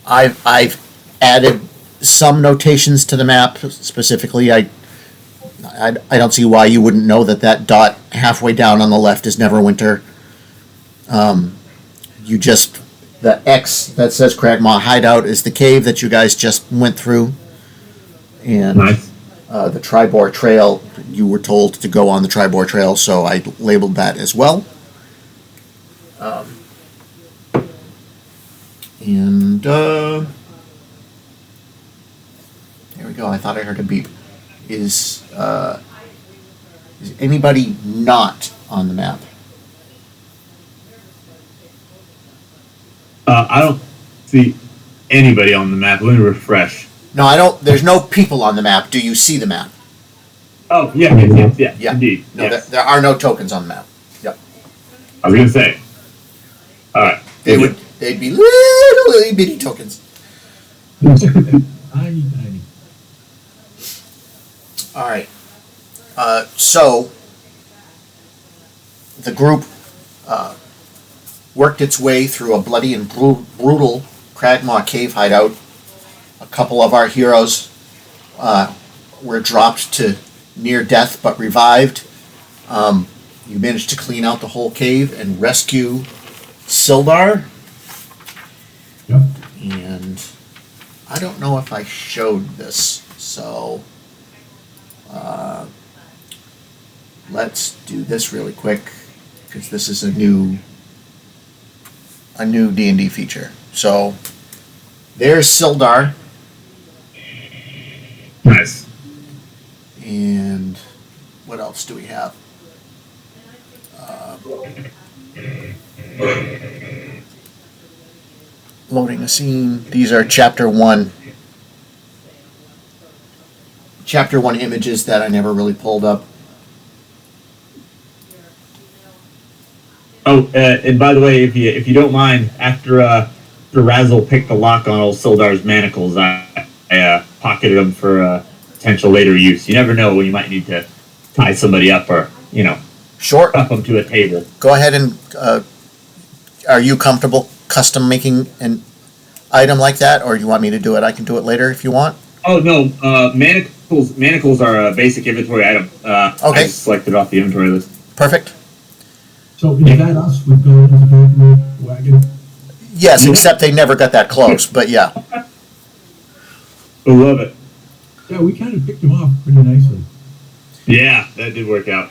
I've added some notations to the map. Specifically, I don't see why you wouldn't know that dot halfway down on the left is Neverwinter. You just the X that says Cragmaw Hideout is the cave that you guys just went through, and Nice. the Tribor Trail. You were told to go on the Tribor Trail, so I labeled that as well. And there we go. I thought I heard a beep. Is anybody not on the map? I don't see anybody on the map. Let me refresh. No, I don't. There's no people on the map. Do you see the map? Oh, yeah, indeed. No, Yes. there are no tokens on the map. Yep. I was gonna say. All right. They'd be little itty bitty tokens. Tiny. All right. So the group worked its way through a bloody and brutal Cragmaw cave hideout. A couple of our heroes were dropped to near death but revived. You managed to clean out the whole cave and rescue Sildar. Yep. And I don't know if I showed this, so let's do this really quick because this is a new D&D feature. So there's Sildar, Nice. and what else do we have? Loading a scene. These are chapter 1 images that I never really pulled up. Oh, and by the way, if you don't mind, after Razzle picked the lock on old Sildar's manacles, I pocketed them for potential later use. You never know when you might need to tie somebody up or Sure. up them to a table. Go ahead and are you comfortable custom making an item like that, or do you want me to do it? I can do it later if you want. Oh no, manacles are a basic inventory item. Okay. I just selected off the inventory list. Perfect. So is that us with the wagon? Yes, Yeah. except they never got that close, but yeah. I love it. Yeah, we kind of picked them off pretty nicely. Yeah, that did work out.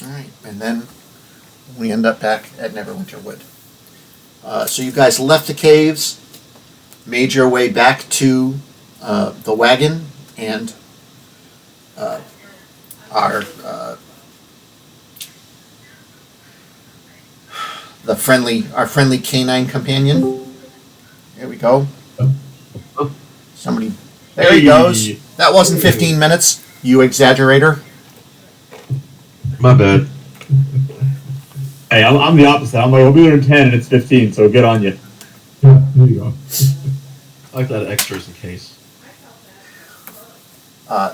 All right, and then we end up back at Neverwinter Wood. So you guys left the caves, made your way back to the wagon, and our friendly canine companion. Here we go. Oh. Somebody. There he goes. That wasn't 15 minutes. You exaggerator. My bad. Hey, I'm the opposite. I'm like, we'll be there in 10 and it's 15, so good on you. Yeah, there you go. I like that extras in case.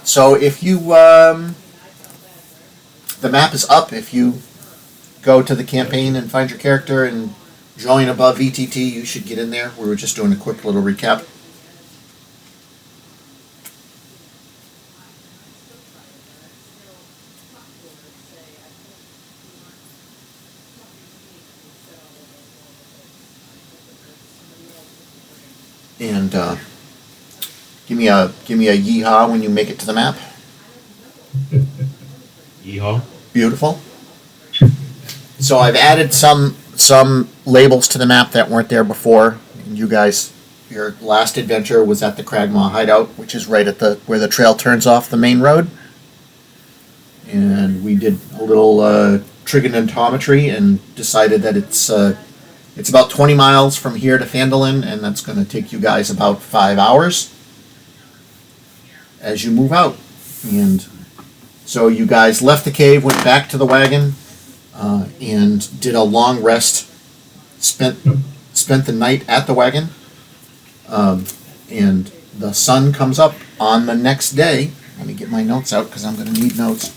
So if you, the map is up. If you go to the campaign and find your character and join above VTT, you should get in there. We were just doing a quick little recap. And give me a yeehaw when you make it to the map. Yeehaw. Beautiful. So I've added some labels to the map that weren't there before. You guys, your last adventure was at the Cragmaw Hideout, which is right at where the trail turns off the main road. And we did a little trigonometry and decided that it's about 20 miles from here to Phandalin, and that's going to take you guys about 5 hours as you move out. And so you guys left the cave, went back to the wagon, and did a long rest. Spent the night at the wagon, and the sun comes up on the next day. Let me get my notes out because I'm going to need notes.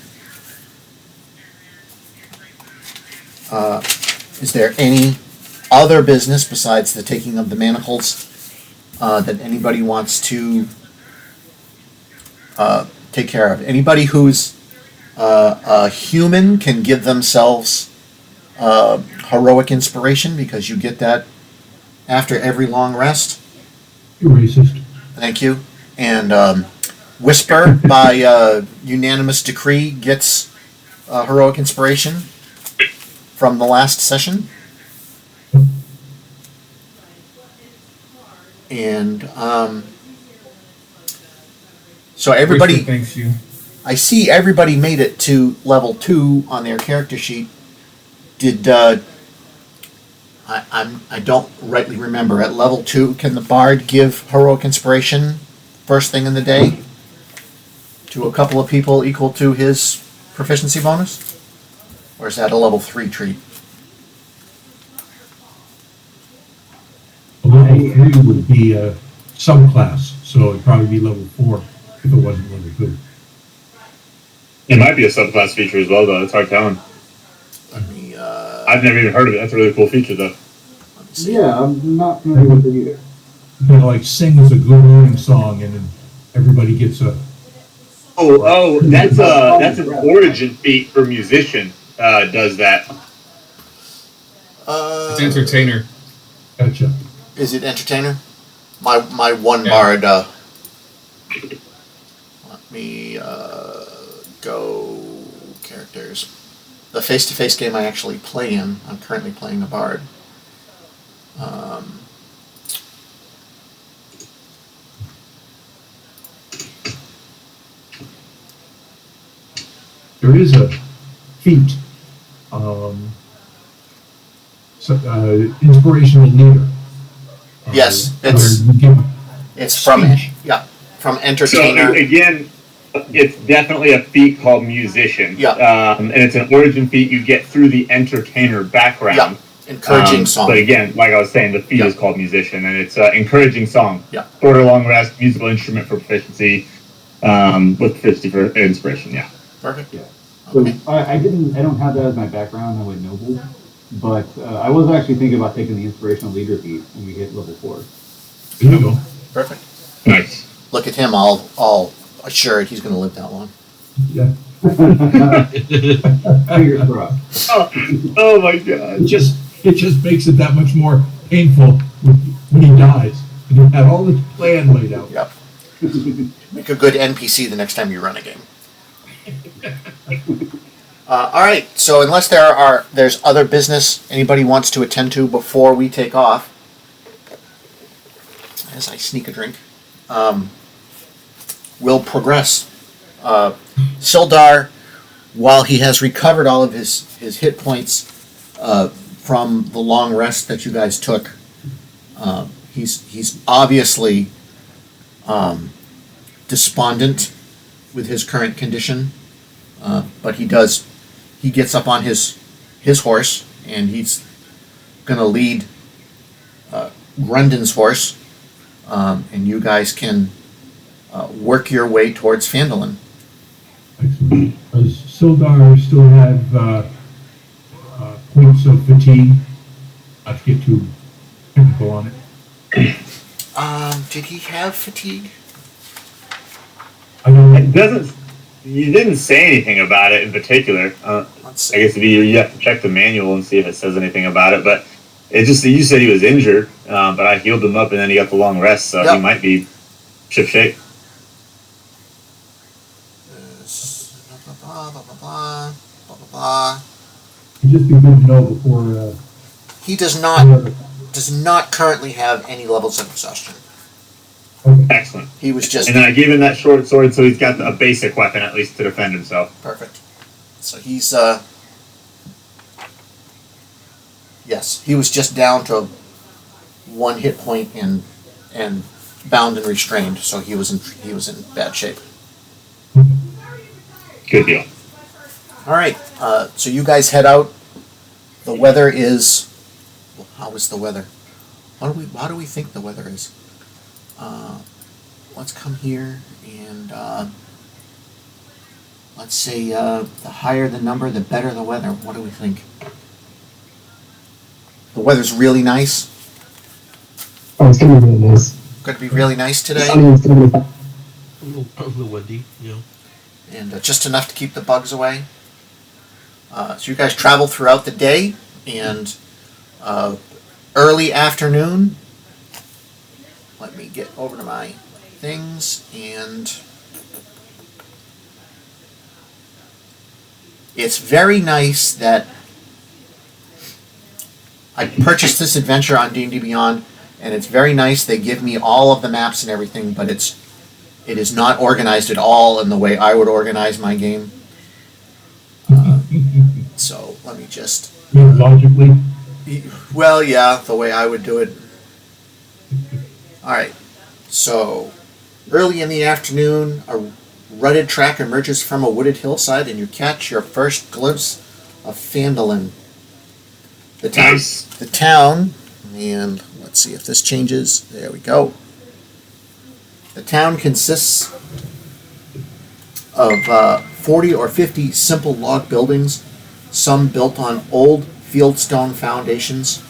Is there any other business besides the taking of the manacles that anybody wants to take care of? Anybody who's a human can give themselves heroic inspiration, because you get that after every long rest. You're racist. Thank you. And Whisper, by unanimous decree, gets heroic inspiration from the last session. And so everybody, Whisper thanks you. I see everybody made it to level 2 on their character sheet. Did I don't rightly remember. At level 2, can the bard give heroic inspiration first thing in the day to a couple of people equal to his proficiency bonus? Or is that a level 3 treat? A level 3 would be a subclass, so it'd probably be level 4 if it wasn't level 2. It might be a subclass feature as well, though. It's hard telling. Let me, I've never even heard of it. That's a really cool feature, though. let me see. Yeah, I'm not familiar with it either. Kind of like sings a good morning song, and then everybody gets a. Oh, that's an origin feat for musician. Does that? It's entertainer. Gotcha. Is it entertainer? My one Yeah. bard. Let me go characters. The face-to-face game I actually play in. I'm currently playing a bard. There is a feat, inspirational leader. Yes, where it's you give it's from speech. from So entertainer. again, it's definitely a feat called musician. Yeah. And it's an origin feat you get through the entertainer background. Yeah. Encouraging song. But again, like I was saying, the feat Yeah. is called musician, and it's encouraging song. Yeah. Quarter long rest, musical instrument for proficiency, with proficiency for inspiration. Yeah. Perfect. Yeah. So Okay. I don't have that as my background. I went noble, but I was actually thinking about taking the inspirational leader feat when we hit level 4. There you go. Perfect. Nice. Look at him, all assured he's going to live that long. Yeah. Fingers crossed. Oh my god. It just makes it that much more painful when he dies. And you have all this plan laid out. Yep. Make a good NPC the next time you run a game. All right. So unless there's other business anybody wants to attend to before we take off, as I sneak a drink, we'll progress. Sildar, while he has recovered all of his hit points from the long rest that you guys took, he's obviously despondent with his current condition, but he gets up on his horse, and he's gonna lead Grundon's horse, and you guys can work your way towards Phandalin. Excellent. Does Sildar still have points of fatigue? Not to get too technical on it. Did he have fatigue? I know It doesn't. You didn't say anything about it in particular. Let's I see. guess you have to check the manual and see if it says anything about it. But it just you said he was injured, but I healed him up and then he got the long rest, so Yep. he might be ship shape. Blah, blah, blah, blah, blah, blah, blah. it'd just be good to know before. He does any other- not currently have any levels of exhaustion. Okay. Excellent. He was just And then I gave him that short sword, so he's got a basic weapon at least to defend himself. perfect. So he's yes, he was just down to 1 hit point and bound and restrained, so he was in bad shape. Good deal. All right, so you guys head out. The weather is. Well, how is the weather? How do we think the weather is? Let's come here and let's say the higher the number, the better the weather. What do we think? The weather's really nice. Oh, it's gonna be really nice. Good. going to be really nice today, A little windy, you know. and just enough to keep the bugs away. So you guys travel throughout the day, and early afternoon. Let me get over to my things, and it's very nice that I purchased this adventure on D&D Beyond, and it's very nice. They give me all of the maps and everything, but it is not organized at all in the way I would organize my game. So let me just. Logically. Well, yeah, the way I would do it. All right. So early in the afternoon, a rutted track emerges from a wooded hillside, and you catch your first glimpse of Phandalin. Nice. The town, and let's see if this changes. There we go. The town consists of 40 or 50 simple log buildings, some built on old fieldstone foundations.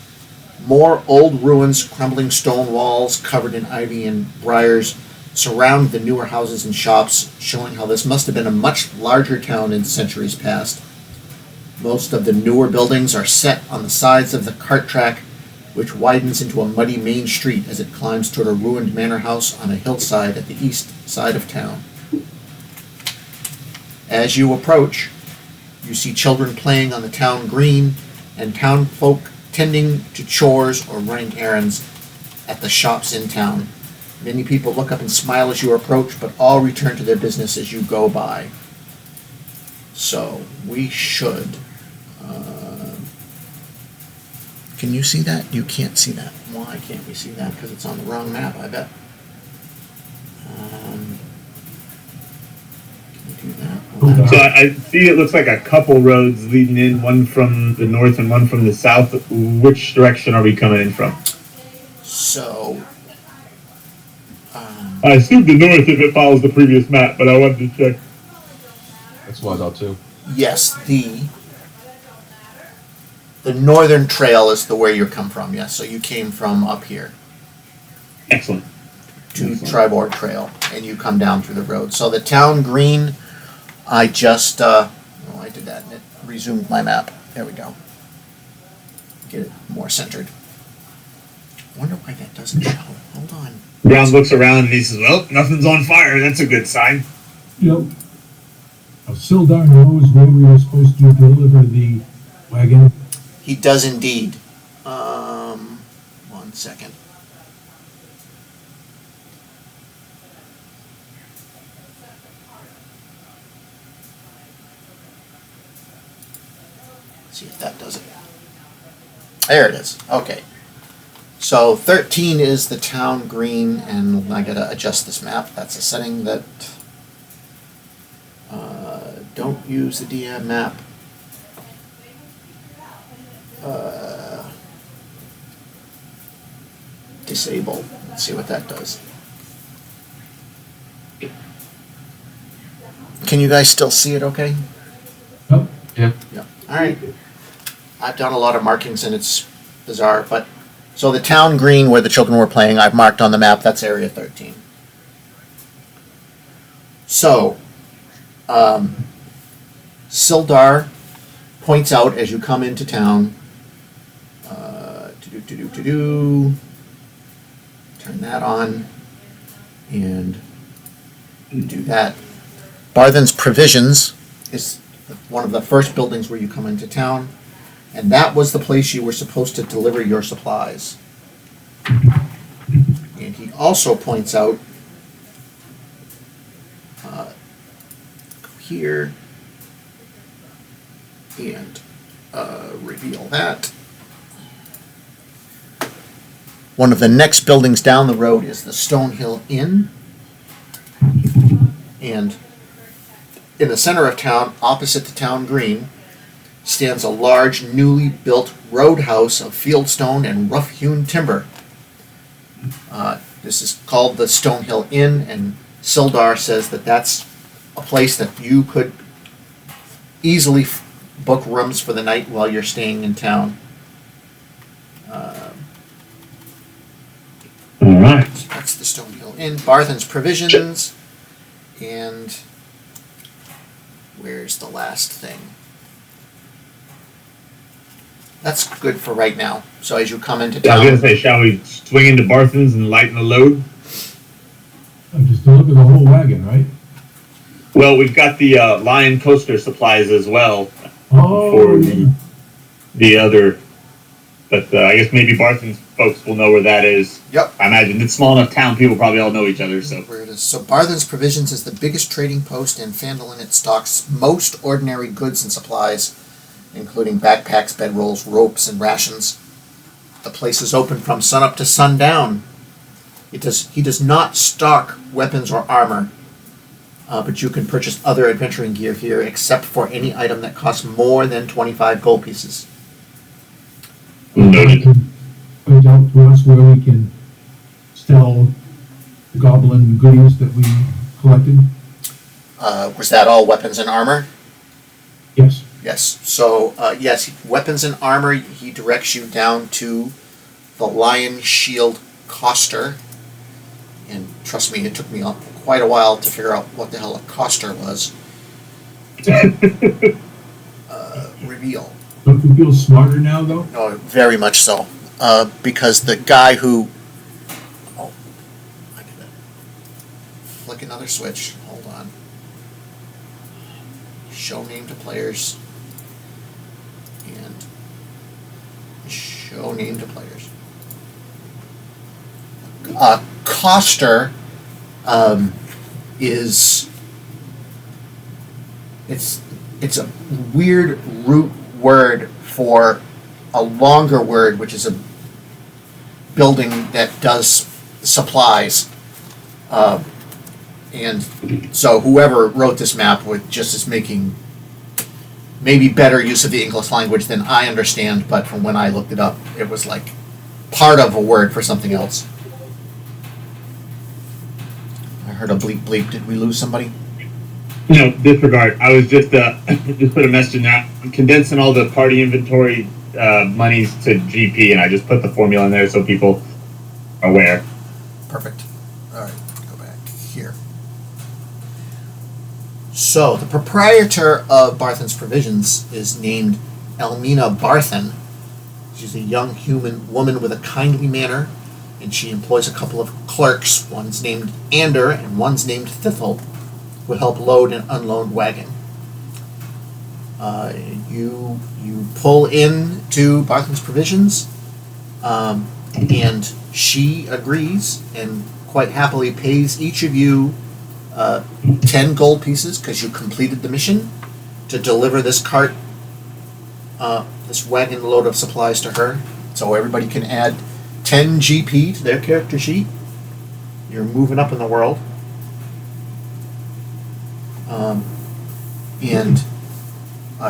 More old ruins, crumbling stone walls covered in ivy and briars surround the newer houses and shops, showing how this must have been a much larger town in centuries past. Most of the newer buildings are set on the sides of the cart track, which widens into a muddy main street as it climbs toward a ruined manor house on a hillside at the east side of town. As you approach, you see children playing on the town green and town folk tending to chores or running errands at the shops in town. Many people look up and smile as you approach, but all return to their business as you go by. So we should. Can you see that? You can't see that. Why can't we see that? Because it's on the wrong map, I bet. Can we do that? So I see it looks like a couple roads leading in, one from the north and one from the south. Which direction are we coming in from? So, I assume the north if it follows the previous map, but I wanted to check. That's what I thought too. yes, the northern trail is the way you come from, yes. So you came from up here Excellent. to Tribord Trail, and you come down through the road. So the town green, I just, I did that, and it resumed my map. There we go. Get it more centered. Wonder why that doesn't show. Hold on. Brown looks around and he says, well, nothing's on fire. That's a good sign. Yep. Now, Sildar knows where we were supposed to deliver the wagon. He does indeed. 1 second. See if that does it. There it is. Okay. So 13 is the town green, and I gotta adjust this map. That's a setting that don't use the DM map. Disable. Let's see what that does. Can you guys still see it okay? Yep. Yeah. Yeah. All right. I've done a lot of markings and it's bizarre, but so the town green where the children were playing, I've marked on the map. That's area 13. So, Sildar points out as you come into town. Turn that on and do that. Barthen's Provisions is one of the first buildings where you come into town, and that was the place you were supposed to deliver your supplies. And he also points out here and reveal that. One of the next buildings down the road is the Stonehill Inn. And in the center of town, opposite the town green, stands a large, newly built roadhouse of fieldstone and rough-hewn timber. This is called the Stonehill Inn, and Sildar says that that's a place that you could easily book rooms for the night while you're staying in town. All right. That's the in Barthen's Provisions, and where's the last thing? That's good for right now. So as you come into I was gonna town, say, shall we swing into Barthen's and lighten the load? Just deliver the whole wagon, right? Well, we've got the Lion Coaster supplies as well Oh, for the other. But I guess maybe Barthen's folks will know where that is. Yep. I imagine it's a small enough town, people probably all know each other. So where it is. So Barthen's Provisions is the biggest trading post in Phandalin. It stocks most ordinary goods and supplies, including backpacks, bedrolls, ropes, and rations. The place is open from sunup to sundown. He does not stock weapons or armor, but you can purchase other adventuring gear here, except for any item that costs more than 25 gold pieces. noted. Point out to us where we can sell the goblin goodies that we collected. Was that all weapons and armor? Yes. Yes. So, yes, weapons and armor, he directs you down to the Lion Shield Coster. And trust me, it took me quite a while to figure out what the hell a coster was. Reveal. Don't you feel smarter now, though? No, very much so. Because the guy who... Oh, I did it. Flick another switch. Hold on. Show name to players. And show name to players. Coster is... It's a weird root word for a longer word, which is a building that does supplies. And so whoever wrote this map is making maybe better use of the English language than I understand, but from when I looked it up, it was like part of a word for something else. I heard a bleep bleep. Did we lose somebody? No, disregard. I was just just put a message in that. I'm condensing all the party inventory monies to GP, and I just put the formula in there so people are aware. Perfect. All right, go back here. So the proprietor of Barthen's Provisions is named Elmina Barthen. She's a young human woman with a kindly manner, and she employs a couple of clerks. One's named Ander and one's named Thithel, who help load and unload wagon. You pull in to Barthen's Provisions, and she agrees and quite happily pays each of you 10 gold pieces because you completed the mission to deliver this cart, this wagon load of supplies to her. So everybody can add 10 GP to their character sheet. You're moving up in the world. And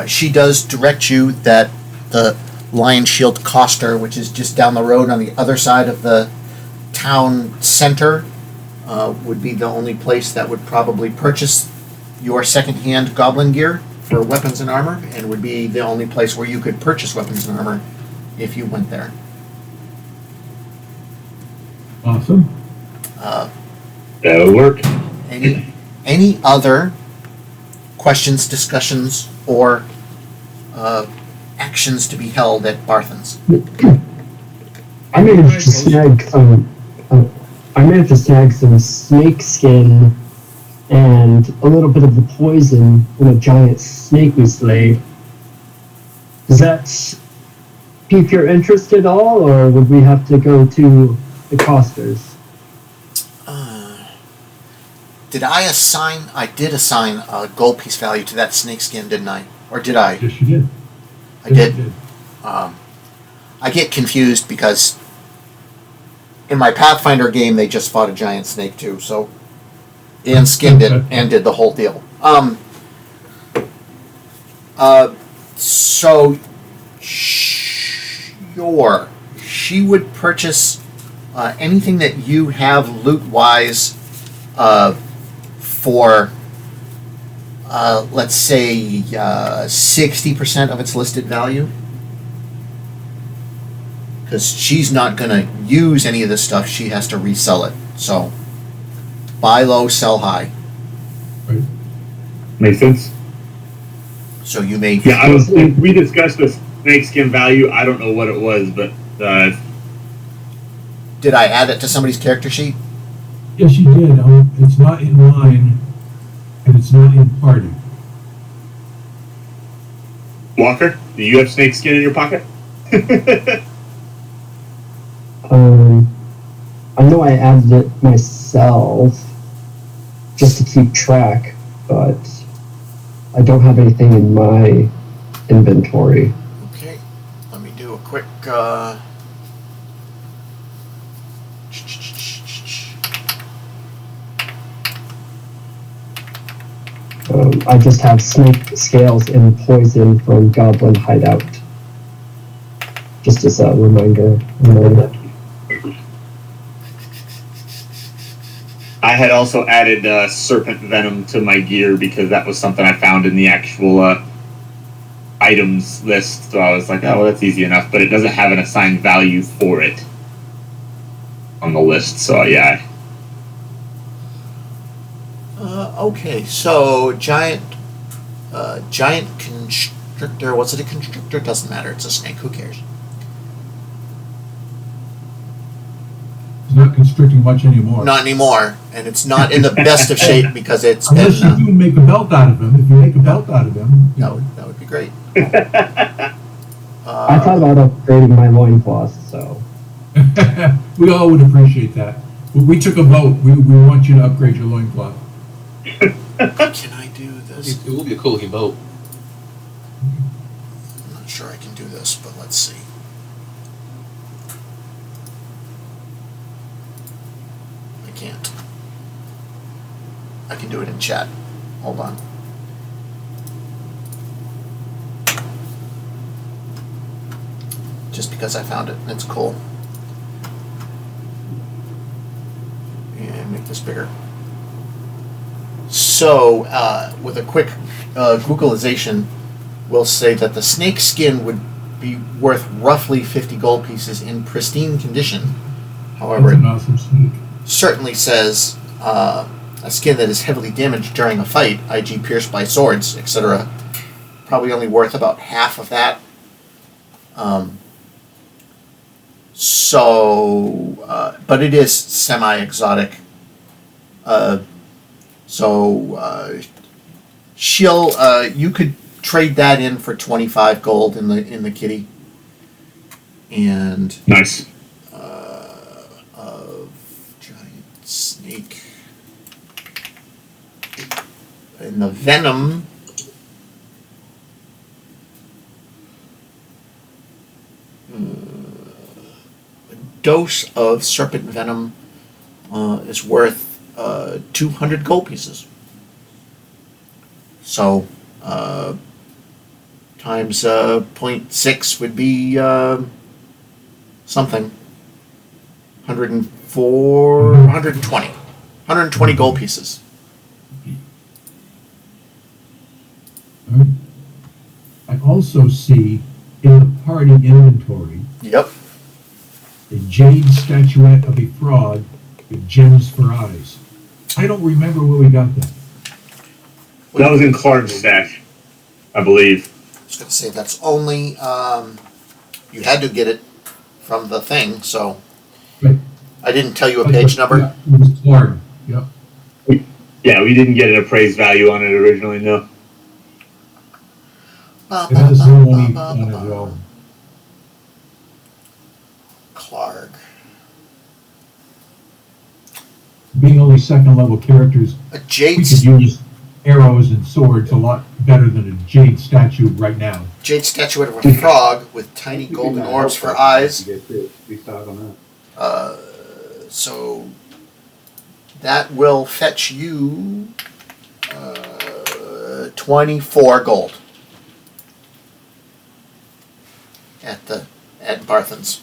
she does direct you that the Lion Shield Coster, which is just down the road on the other side of the town center, would be the only place that would probably purchase your second-hand goblin gear for weapons and armor, and would be the only place where you could purchase weapons and armor if you went there. Awesome. That'll work. Any other questions, discussions, or actions to be held at Barthen's? I managed to snag some snake skin and a little bit of the poison from a giant snake we slayed. Does that pique your interest at all, or would we have to go to the Costers? I did assign a gold piece value to that snake skin, didn't I? Or did I? Yes, you did. I did. I get confused because in my Pathfinder game, they just fought a giant snake too, so and skinned it and did the whole deal. So sure, she would purchase anything that you have loot-wise for, let's say, 60% of its listed value. Because she's not going to use any of this stuff, she has to resell it. So buy low, sell high. Right. Makes sense. So you may. Yeah, I was. We discussed the snakeskin value. I don't know what it was, but Did I add it to somebody's character sheet? Yes, you did. It's not in line, and it's not in party. Walker, do you have snakeskin in your pocket? I know I added it myself just to keep track, but I don't have anything in my inventory. Okay, let me do a quick. I just have snake scales and poison from Goblin Hideout. Just as a reminder. I had also added serpent venom to my gear because that was something I found in the actual items list. So I was like, oh, well, that's easy enough. But it doesn't have an assigned value for it on the list. So yeah. Okay, so giant constrictor. What's it? A constrictor? Doesn't matter. It's a snake. Who cares? It's not constricting much anymore. Not anymore, and it's not in the best of shape because it's Unless been. you do make a belt out of him. If you make a belt out of him, you know. That would be great. I thought about upgrading my loincloth, so. We all would appreciate that. We took a vote. We want you to upgrade your loincloth. Can I do this? It will be a cool looking boat. I'm not sure I can do this, but let's see. I can't. I can do it in chat. Hold on. Just because I found it, and it's cool. And make this bigger. So, with a quick Googleization, we'll say that the snake skin would be worth roughly 50 gold pieces in pristine condition. However, That's an awesome snake. it certainly says a skin that is heavily damaged during a fight, i.g. pierced by swords, etc., probably only worth about half of that. But it is semi-exotic. You could trade that in for 25 gold in the kitty, and Nice. of giant snake and the venom. A dose of serpent venom is worth 200 gold pieces. So, times 0.6 would be something. 120 gold pieces. I also see in the party inventory Yep. a jade statuette of a frog with gems for eyes. I don't remember where we got that. That was in Clark's stash, I believe. I was going to say that's only you had to get it from the thing, so Right. I didn't tell you a page number. Yeah, it was Clark. Yep. Yeah, we didn't get an appraised value on it originally, no. It has no money on it at all. Clark. Being only second level characters, A we jade could use arrows and swords a lot better than a jade statue right now. statuette of a frog with tiny golden orbs for eyes. We stock on So that will fetch you 24 gold at Barthen's.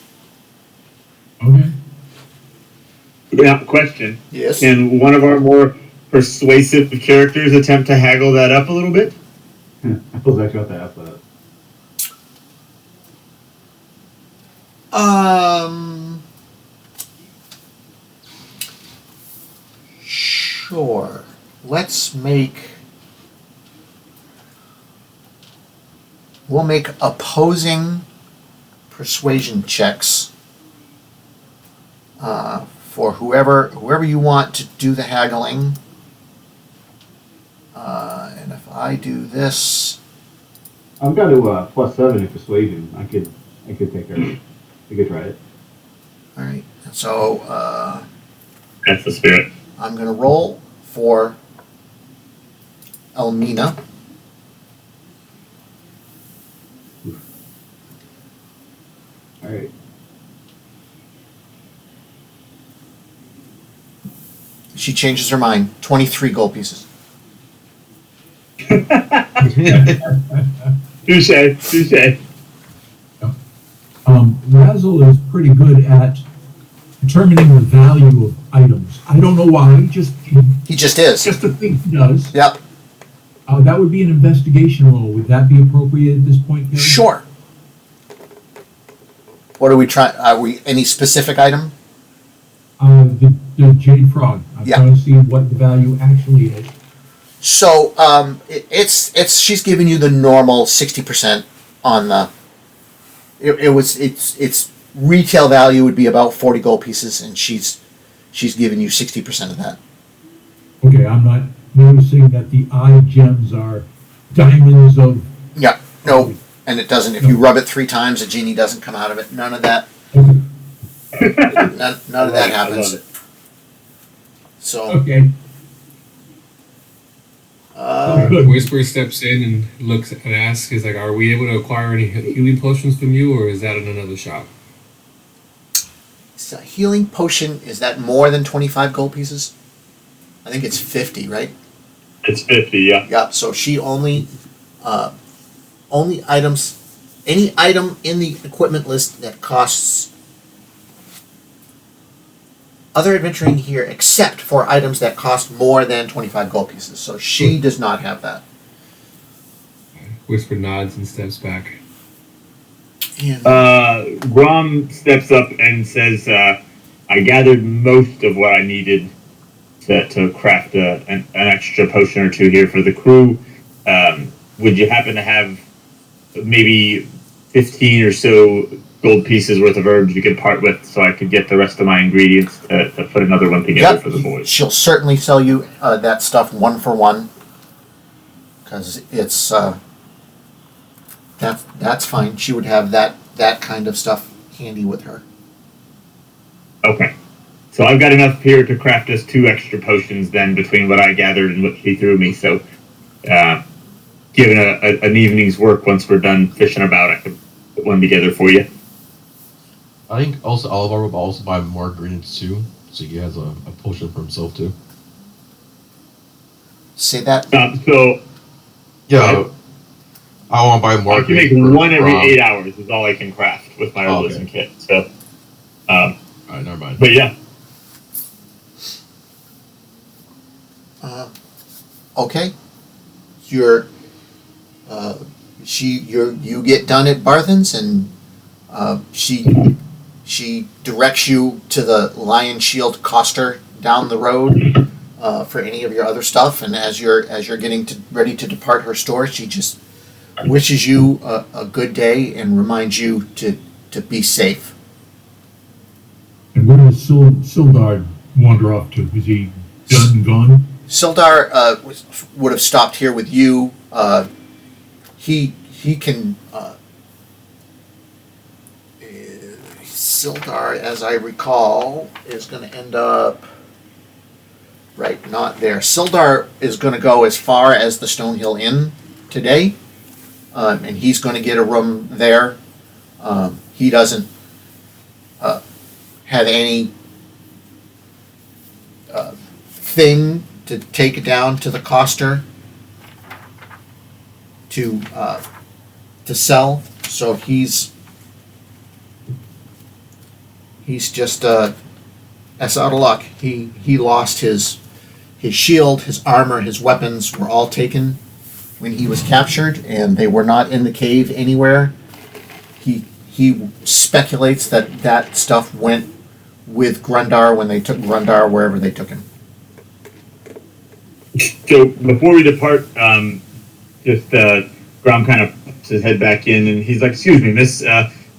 Okay. Now, question. Yes. Can one of our more persuasive characters attempt to haggle that up a little bit? that. I was actually about to ask that. Sure. Let's make. We'll make opposing persuasion checks for whoever you want to do the haggling. And if I do this, I've got to +7 in persuasion. I could take her. We could try it. all right. So That's the spirit. I'm going to roll for Elmina. All right. She changes her mind. 23 gold pieces. Touche. Razzle is pretty good at determining the value of items. I don't know why, He just is. just a thing he does. Yep. That would be an investigation roll. Would that be appropriate at this point, Gary? Sure. What are we trying? Are we any specific item? The jade frog. I'm Yeah. trying to see what the value actually is. So it's she's giving you the normal 60% on the. It's retail value would be about 40 gold pieces, and she's giving you 60% of that. Okay, I'm not noticing that the eye gems are diamonds of. Yeah. No, and it doesn't. If you rub it 3 times, a genie doesn't come out of it. None of that. None of that happens. So. Okay. Good. Whisper steps in and looks and asks, "Is like, are we able to acquire any healing potions from you, or is that in another shop?" So healing potion, is that more than 25 gold pieces? I think it's 50, right? It's 50, yeah. Yeah, so she only items, any item in the equipment list that costs other adventuring here except for items that cost more than 25 gold pieces. So she does not have that. Whisper nods and steps back. And Grom steps up and says, I gathered most of what I needed to craft an extra potion or two here for the crew. Would you happen to have maybe 15 or so gold pieces worth of herbs you could part with so I could get the rest of my ingredients to put another one together Yep. for the boys? she'll certainly sell you that stuff 1 for 1. Because it's that's fine. She would have that kind of stuff handy with her. Okay. So I've got enough here to craft us 2 extra potions then between what I gathered and what she threw me. So given an evening's work once we're done fishing about, I could put one together for you. I think also Oliver will also buy more ingredients too, so he has a potion for himself too. Say that. So Yeah, I want to buy more. I can make ingredients one every for, 8 hours is all I can craft with my herbalism kit. So, Alright, never mind. but yeah, Okay. You get done at Barthen's, and she directs you to the Lion Shield coster down the road for any of your other stuff. And as you're getting ready to depart her store, she just wishes you a good day and reminds you to be safe. And where does Sildar wander off to? Is he done and gone? Sildar would have stopped here with you. He can. Sildar, as I recall, is going to end up right not there. Sildar is going to go as far as the Stonehill Inn today, and he's going to get a room there. He doesn't have any thing to take it down to the coster to sell, so he's just that's out of luck. He lost his shield, his armor, his weapons were all taken when he was captured, and they were not in the cave anywhere. He speculates that stuff went with Grundar when they took Grundar wherever they took him. So before we depart, Grom kind of puts his head back in, and he's like, "Excuse me, miss.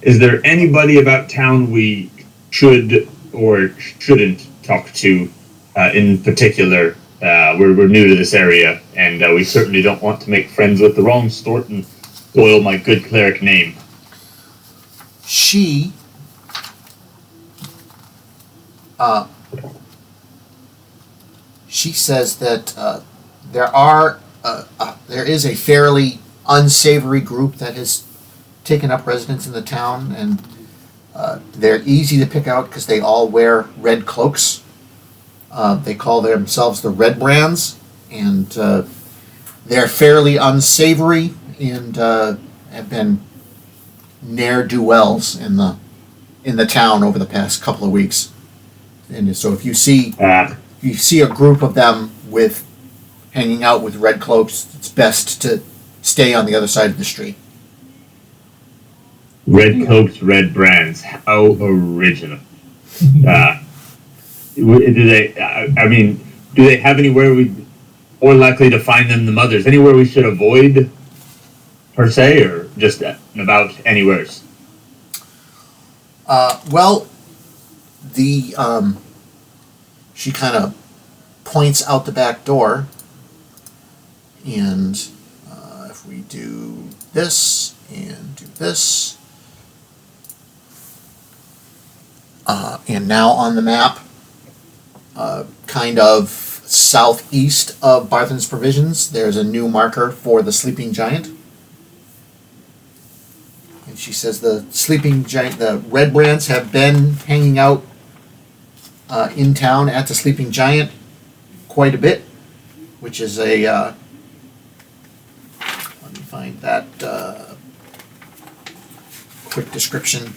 Is there anybody about town we should or shouldn't talk to in particular? We're new to this area, and we certainly don't want to make friends with the wrong sort and spoil my good cleric name." She says that there is a fairly unsavory group that has taken up residence in the town, and they're easy to pick out because they all wear red cloaks. They call themselves the Red Brands, and they're fairly unsavory and have been ne'er-do-wells in the town over the past couple of weeks. And so if you see a group of them hanging out with red cloaks, it's best to stay on the other side of the street. Red cloaks, red brands. How original. Do they? Do they have anywhere we more likely to find them than others? Anywhere we should avoid, per se, or just about anywheres? Well, she kind of points out the back door, and if we do this and do this, and now on the map, kind of southeast of Barthen's Provisions, there's a new marker for the Sleeping Giant. And she says the Sleeping Giant, the Red Brands have been hanging out in town at the Sleeping Giant quite a bit, which is a, let me find that quick description.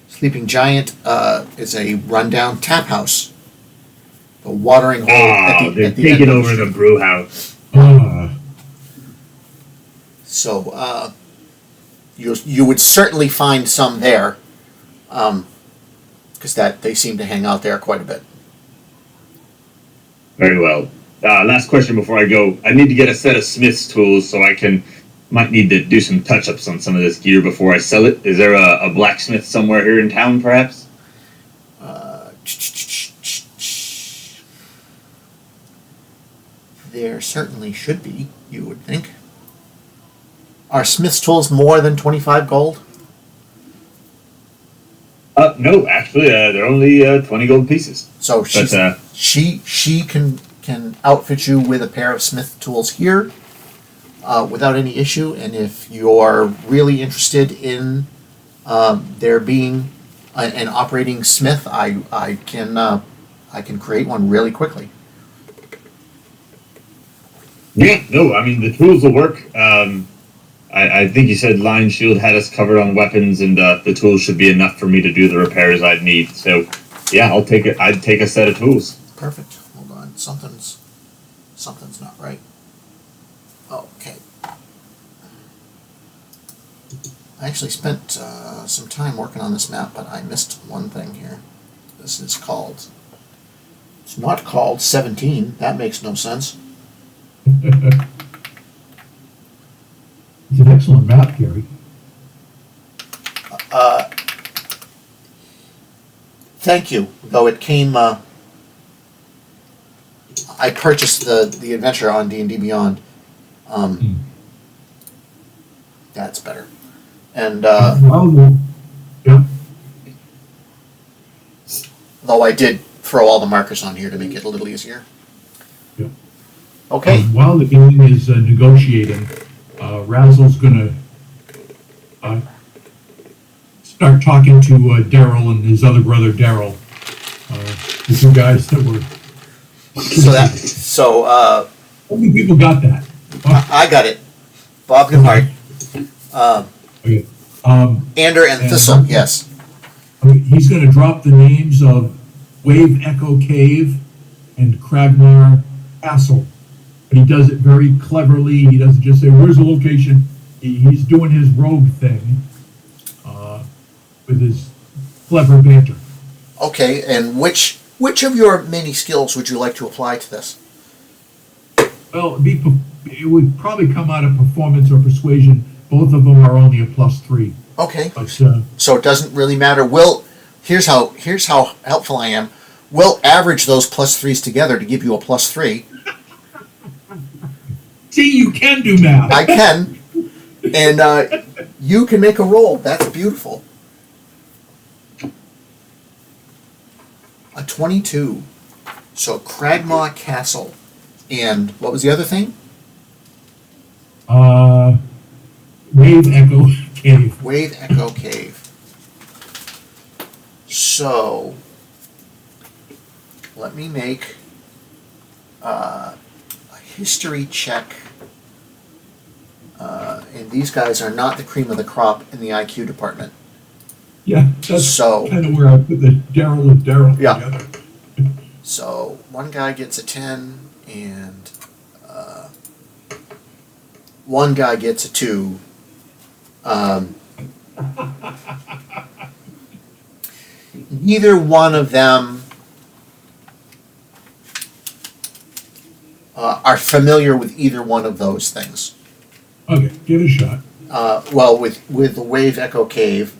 Sleeping Giant is a rundown tap house. The watering hole at the they're end taking of over the brew house. So you would certainly find some there, because they seem to hang out there quite a bit. Very well. Last question before I go. I need to get a set of Smith's tools so I might need to do some touch-ups on some of this gear before I sell it. Is there a blacksmith somewhere here in town, perhaps? There certainly should be, you would think. Are Smith's tools more than 25 gold? No, actually, they're only 20 gold pieces. So she can outfit you with a pair of Smith tools here without any issue. And if you're really interested in there being an operating smith, I can create one really quickly. Yeah, no, I mean, the tools will work. I think you said Lion Shield had us covered on weapons, and the tools should be enough for me to do the repairs I'd need. So, yeah, I'd take a set of tools. Perfect. Hold on. Something's not right. Okay. I actually spent some time working on this map, but I missed one thing here. This is called... It's not called 17. That makes no sense. It's an excellent map, Gary. Thank you. Though it came... I purchased the adventure on D&D Beyond. That's better. And Yeah. though I did throw all the markers on here to make it a little easier. Yeah. Okay. While the game is negotiating, Razzle's gonna start talking to Daryl and his other brother Daryl, the two guys that were. How many people got that? I got it. Bob Goodhart. Okay. Ander and Thistle, yes. He's going to drop the names of Wave Echo Cave and Cragmar Castle. But he does it very cleverly. He doesn't just say, where's the location? He's doing his rogue thing with his clever banter. Okay, and which Which of your many skills would you like to apply to this? Well, it would probably come out of performance or persuasion. Both of them are only a +3. Okay. But, So it doesn't really matter. Here's how helpful I am. We'll average those +3s together to give you a +3. see, you can do math. I can, and you can make a roll. That's beautiful. A 22. So Cragmaw Castle, and what was the other thing? Wave Echo Cave. Wave Echo Cave. So let me make a history check. And these guys are not the cream of the crop in the IQ department. Yeah, that's So kind of where I put the Daryl and Daryl Yeah. together. So one guy gets a 10, and one guy gets a 2. Neither one of them are familiar with either one of those things. Okay, give it a shot. Well, with the Wave Echo Cave,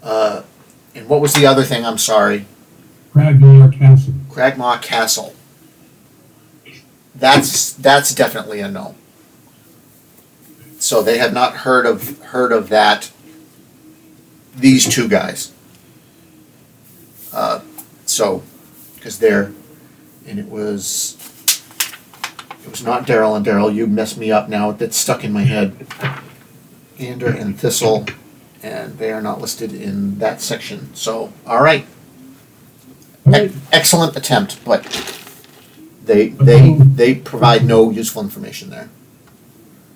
and what was the other thing? I'm sorry. Cragmore Castle. Cragmaw Castle. That's definitely a no. So they have not heard of that. These two guys. So, because and it was not Daryl and Daryl. You messed me up now. That's stuck in my head. Ander and Thistle, and they are not listed in that section. So, all right. Excellent attempt, but they provide no useful information there.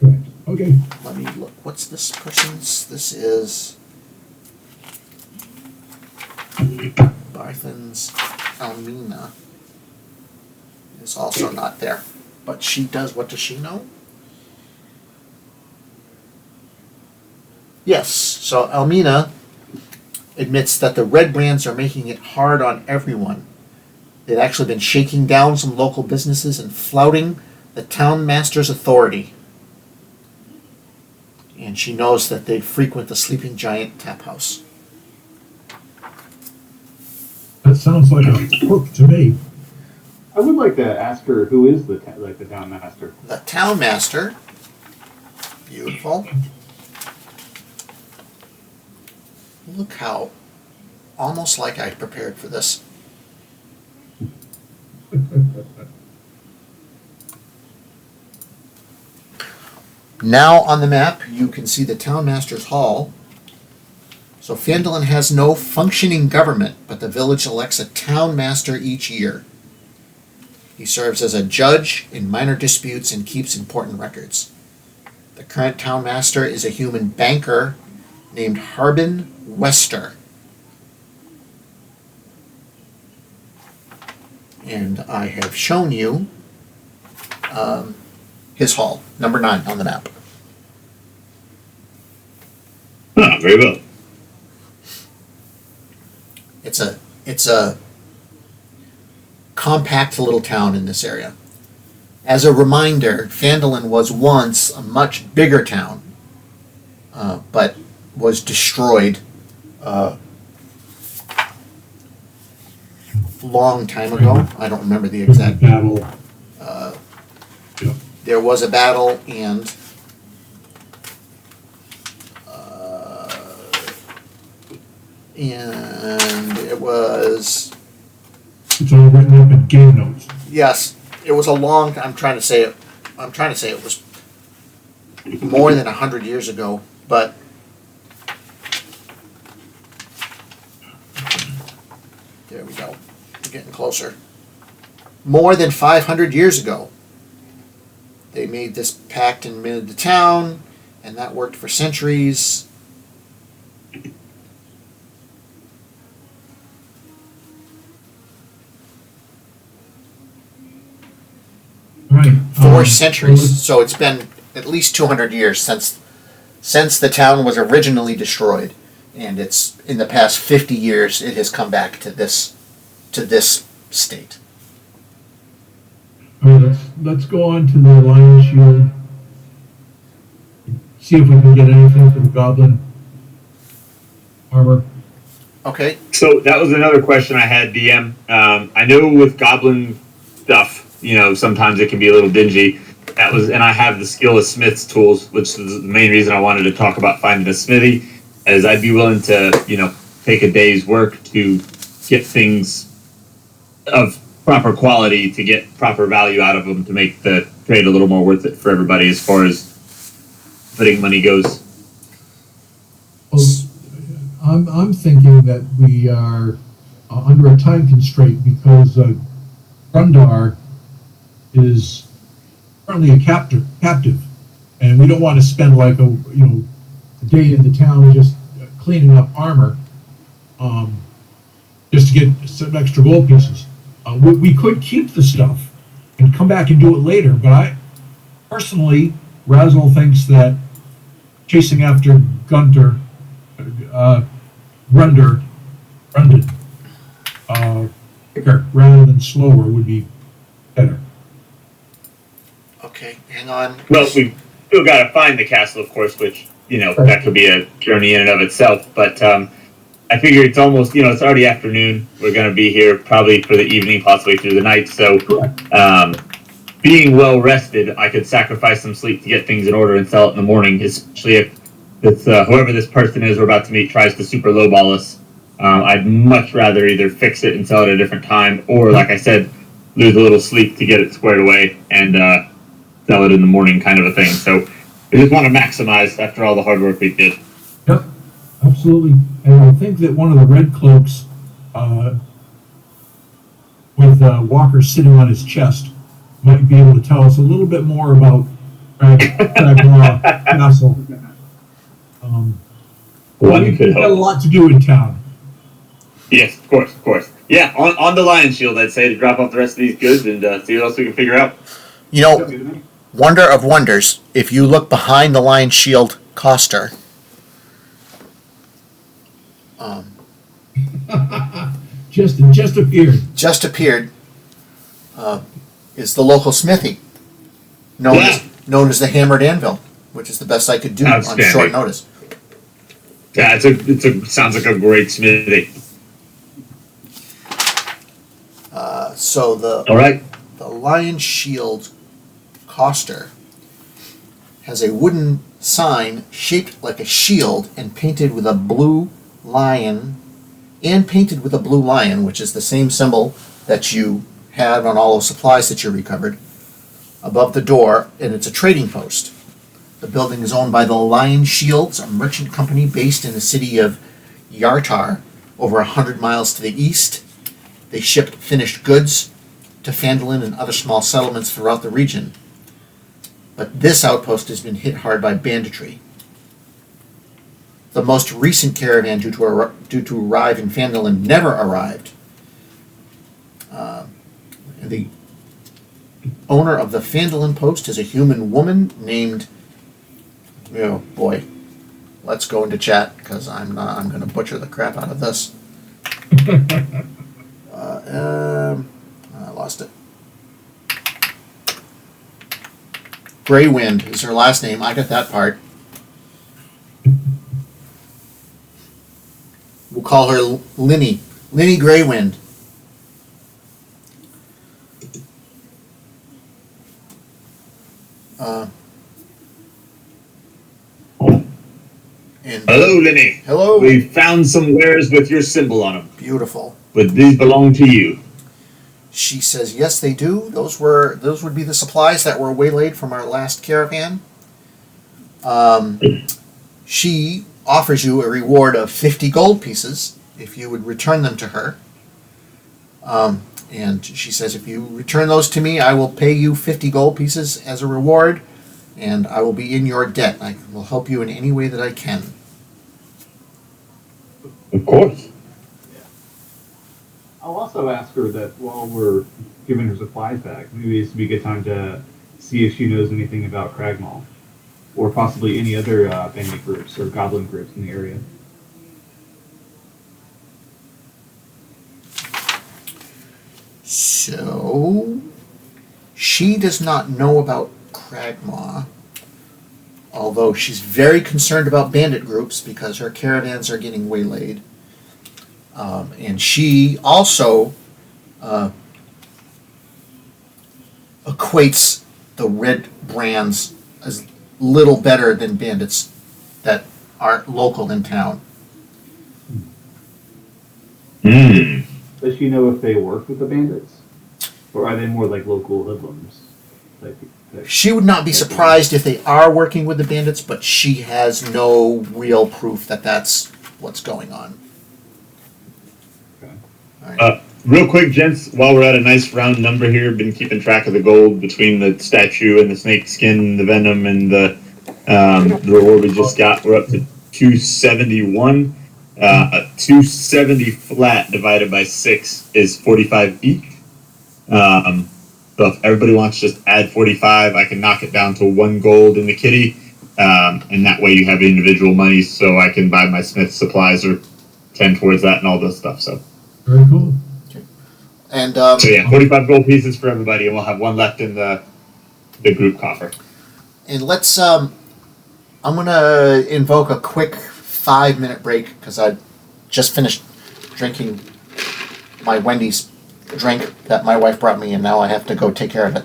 Correct. Okay. Let me look. What's this person's? This is Barthen's Almina. Is also not there, but she does. What does she know? Yes. So Almina admits that the red brands are making it hard on everyone. They've actually been shaking down some local businesses and flouting the town master's authority. And she knows that they frequent the Sleeping Giant tap house. That sounds like a hook to me. I would like to ask her who is the town master. The town master. Beautiful. Look how almost like I prepared for this. Now on the map, you can see the town master's hall. So Phandalin has no functioning government, but the village elects a town master each year. He serves as a judge in minor disputes and keeps important records. The current town master is a human banker named Harbin Wester. And I have shown you his hall, number 9 on the map. Ah, very well. It's a compact little town in this area. As a reminder, Phandalin was once a much bigger town, but was destroyed long time ago. I don't remember the exact battle. There was a battle, and it was, It's all written up in game notes. yes, it was a long. I'm trying to say it was more than 100 years ago, but there we go. We're getting closer. More than 500 years ago, they made this pact and admitted the town, and that worked for centuries. Right. 4 centuries. So it's been at least 200 years since the town was originally destroyed, and it's in the past 50 years it has come back to this state. All right, let's go on to the Lion Shield. See if we can get anything for the Goblin armor. Okay. So that was another question I had, DM. I know with Goblin stuff, sometimes it can be a little dingy. And I have the skill of Smith's tools, which is the main reason I wanted to talk about finding a smithy, as I'd be willing to, take a day's work to get things of proper quality to get proper value out of them to make the trade a little more worth it for everybody as far as putting money goes. Well, I'm thinking that we are under a time constraint because Grundar is currently a captive, and we don't want to spend like a day in the town just cleaning up armor, just to get some extra gold pieces. We could keep the stuff and come back and do it later, but I personally, Razzle thinks that chasing after Gunter, Grundon, quicker rather than slower would be better. Okay, hang on. Well, we still got to find the castle, of course, which, that could be a journey in and of itself. But I figure it's almost, it's already afternoon. We're going to be here probably for the evening, possibly through the night. So being well rested, I could sacrifice some sleep to get things in order and sell it in the morning, especially if it's, whoever this person is we're about to meet tries to super lowball us. I'd much rather either fix it and sell it at a different time, or, like I said, lose a little sleep to get it squared away and sell it in the morning, kind of a thing. So we just want to maximize after all the hard work we did. Yep, absolutely. And I think that one of the red cloaks, with Walker sitting on his chest, might be able to tell us a little bit more about Cragmore Castle. We've got a lot to do in town. Yes, of course. Yeah, on the Lion Shield, I'd say, to drop off the rest of these goods and see what else we can figure out. Wonder of wonders, if you look behind the Lion Shield coster, just appeared, is the local smithy, known as the Hammered Anvil, which is the best I could do on short notice. Yeah, sounds like a great smithy. So all right. The Lion Shield coster has a wooden sign shaped like a shield and painted with a blue lion, which is the same symbol that you had on all those supplies that you recovered, above the door, and it's a trading post. The building is owned by the Lion Shields, a merchant company based in the city of Yartar, over 100 miles to the east. They ship finished goods to Phandalin and other small settlements throughout the region. But this outpost has been hit hard by banditry. The most recent caravan due to arrive in Phandalin never arrived. The owner of the Phandalin post is a human woman named... Oh boy, let's go into chat because I'm going to butcher the crap out of this. I lost it. Greywind is her last name. I got that part. We'll call her Linny Greywind. Hello, Linny. Hello. We found some wares with your symbol on them. Beautiful. But these belong to you. She says, yes, they do. Those would be the supplies that were waylaid from our last caravan. She offers you a reward of 50 gold pieces if you would return them to her. And she says, if you return those to me, I will pay you 50 gold pieces as a reward, and I will be in your debt. I will help you in any way that I can. Of course. I'll also ask her that while we're giving her supplies back, maybe this would be a good time to see if she knows anything about Cragmaw, or possibly any other bandit groups or goblin groups in the area. So she does not know about Cragmaw, although she's very concerned about bandit groups because her caravans are getting waylaid. And she also equates the red brands as little better than bandits that are local in town. Hmm. Does she know if they work with the bandits? Or are they more like local hoodlums? She would not be surprised if they are working with the bandits, but she has no real proof that that's what's going on. Okay. All right. Real quick, gents, while we're at a nice round number here, been keeping track of the gold between the statue and the snake skin, the venom, and the reward we just got. We're up to 271. 270 flat divided by 6 is 45 each. So if everybody wants to just add 45, I can knock it down to 1 gold in the kitty, and that way you have individual money, so I can buy my smith supplies or 10 towards that and all this stuff. So Very cool. And so yeah, 45 gold pieces for everybody, and we'll have 1 left in the group coffer. and let's I'm gonna invoke a quick 5-minute break because I just finished drinking my Wendy's drink that my wife brought me, and now I have to go take care of it.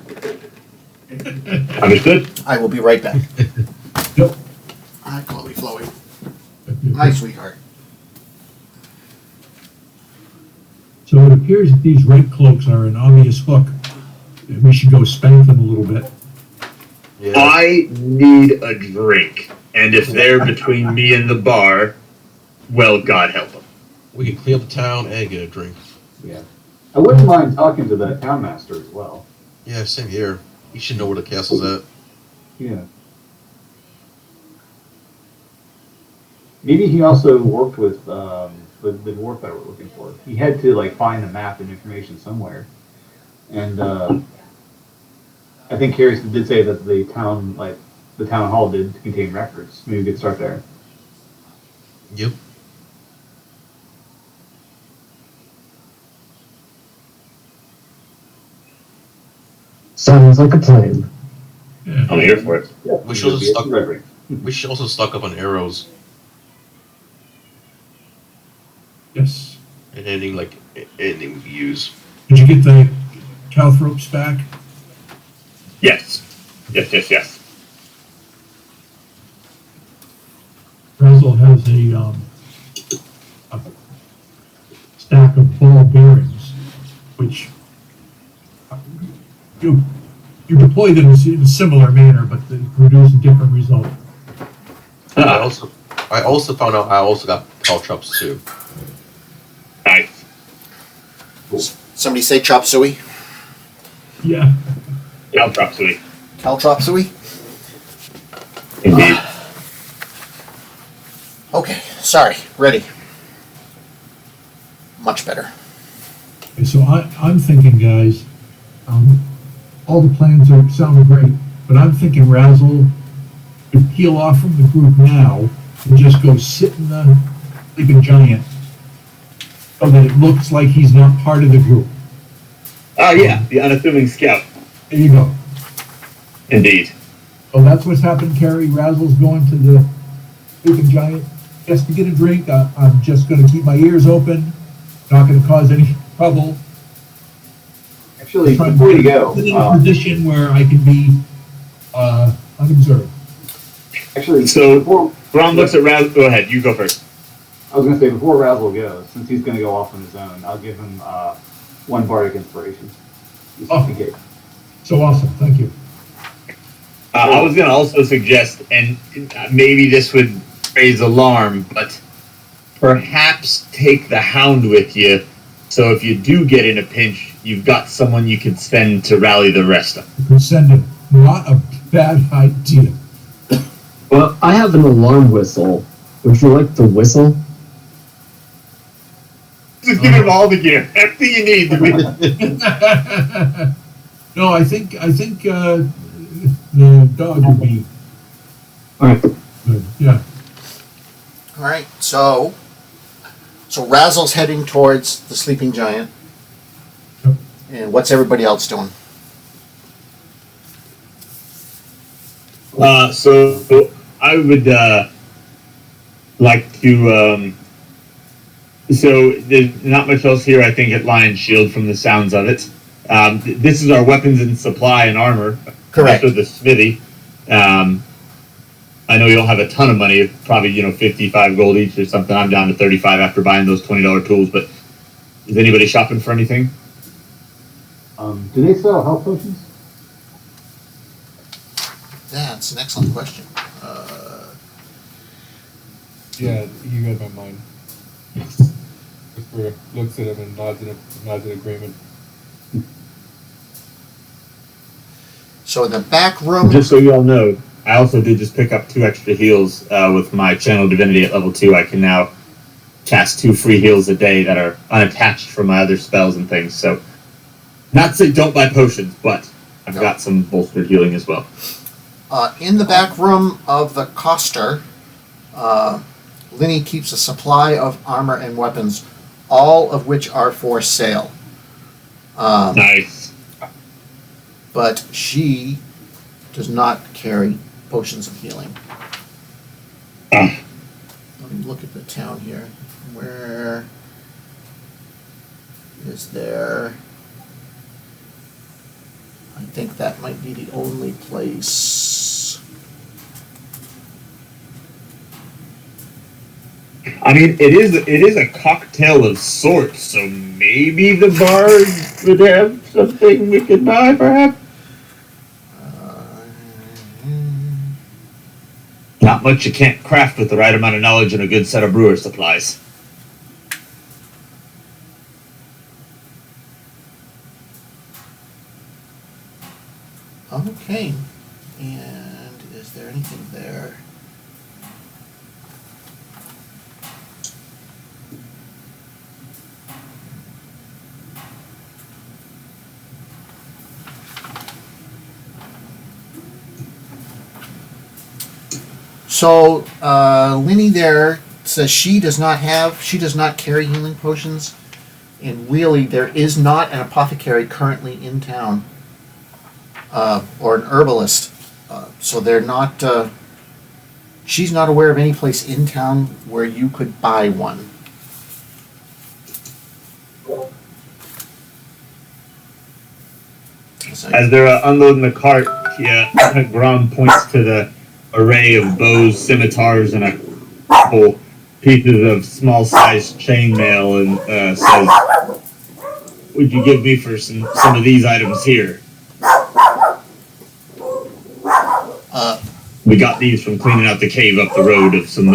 Understood? I will be right back. Yep. Hi, Chloe Floey. Hi, sweetheart. So it appears that these red cloaks are an obvious hook. And we should go spank them a little bit. Yeah. I need a drink, and if they're between me and the bar, well, God help them. We can clean up the town and get a drink. Yeah. I wouldn't mind talking to the townmaster as well. Yeah, same here. He should know where the castle's at. Yeah. Maybe he also worked with the dwarf that we're looking for. He had to like find the map and information somewhere. And I think Carrie did say that the town hall did contain records. Maybe we could start there. Yep. Sounds like a plan. Yeah. I'm here for it. Yeah. We should also stock up on arrows Yes. and anything we can use. Did you get the calthropes back? Yes. Yes. Razzle has a stack of ball bearings, which you deploy them in a similar manner, but they produce a different result. I also found out I also got caltrops too. Nice. Somebody say chop suey? Yeah. I'll drop sweet. Caltrop suey? Indeed. Okay, sorry, ready. Much better. Okay, so I'm thinking, guys, all the plans are sounding great, but I'm thinking Razzle could peel off from the group now and just go sit in the sleeping giant so that it looks like he's not part of the group. Oh, yeah, the unassuming scout. There you go. Indeed. So that's what's happened, Carrie. Razzle's going to the sleeping giant just to get a drink. I'm just going to keep my ears open, not going to cause any trouble. Actually, before you go, I'm in a position where I can be unobserved. actually, So, before, Ron looks at Raz. Go ahead, you go first. I was going to say, before Razzle goes, since he's going to go off on his own, I'll give him 1 bardic inspiration. Just Oh. in case. So awesome. Thank you. I was going to also suggest, and maybe this would raise alarm, but perhaps take the hound with you, so if you do get in a pinch, you've got someone you can send to rally the rest of them. You could send him. Not a bad idea. Well, I have an alarm whistle. Would you like the whistle? Just give him all the gear. Everything you need to be. No, I think the dog would be All right. good. Yeah. All right, so Razzle's heading towards the sleeping giant. Yep. And what's everybody else doing? So I would like to. So there's not much else here. I think at Lion Shield, from the sounds of it. This is our weapons and supply and armor. Correct. With the smithy. I know you don't have a ton of money. Probably 55 gold each or something. I'm down to 35 after buying those $20 tools. But is anybody shopping for anything? Do they sell health potions? That's an excellent question. Yeah, he read my mind. Whisper looks at him and nods in agreement. So in the back room, Just so you all know, I also did just pick up 2 extra heals with my Channel Divinity at level 2. I can now cast 2 free heals a day that are unattached from my other spells and things. So, not to say don't buy potions, but I've got some bolstered healing as well. in the back room of the Coster, Linny keeps a supply of armor and weapons, all of which are for sale. Nice. But she does not carry potions of healing. Let me look at the town here. Where is there? I think that might be the only place. I mean, it is a cocktail of sorts, so maybe the bard would have something we could buy, perhaps? Not much you can't craft with the right amount of knowledge and a good set of brewer supplies. Okay. And is there anything there? So, Linny there says she does not carry healing potions, and really there is not an apothecary currently in town, or an herbalist. So they're not, she's not aware of any place in town where you could buy one. So, As they're unloading the cart, Grom points to the array of bows, scimitars, and a couple pieces of small-sized chainmail, and says, "Would you give me for some of these items here? We got these from cleaning out the cave up the road of some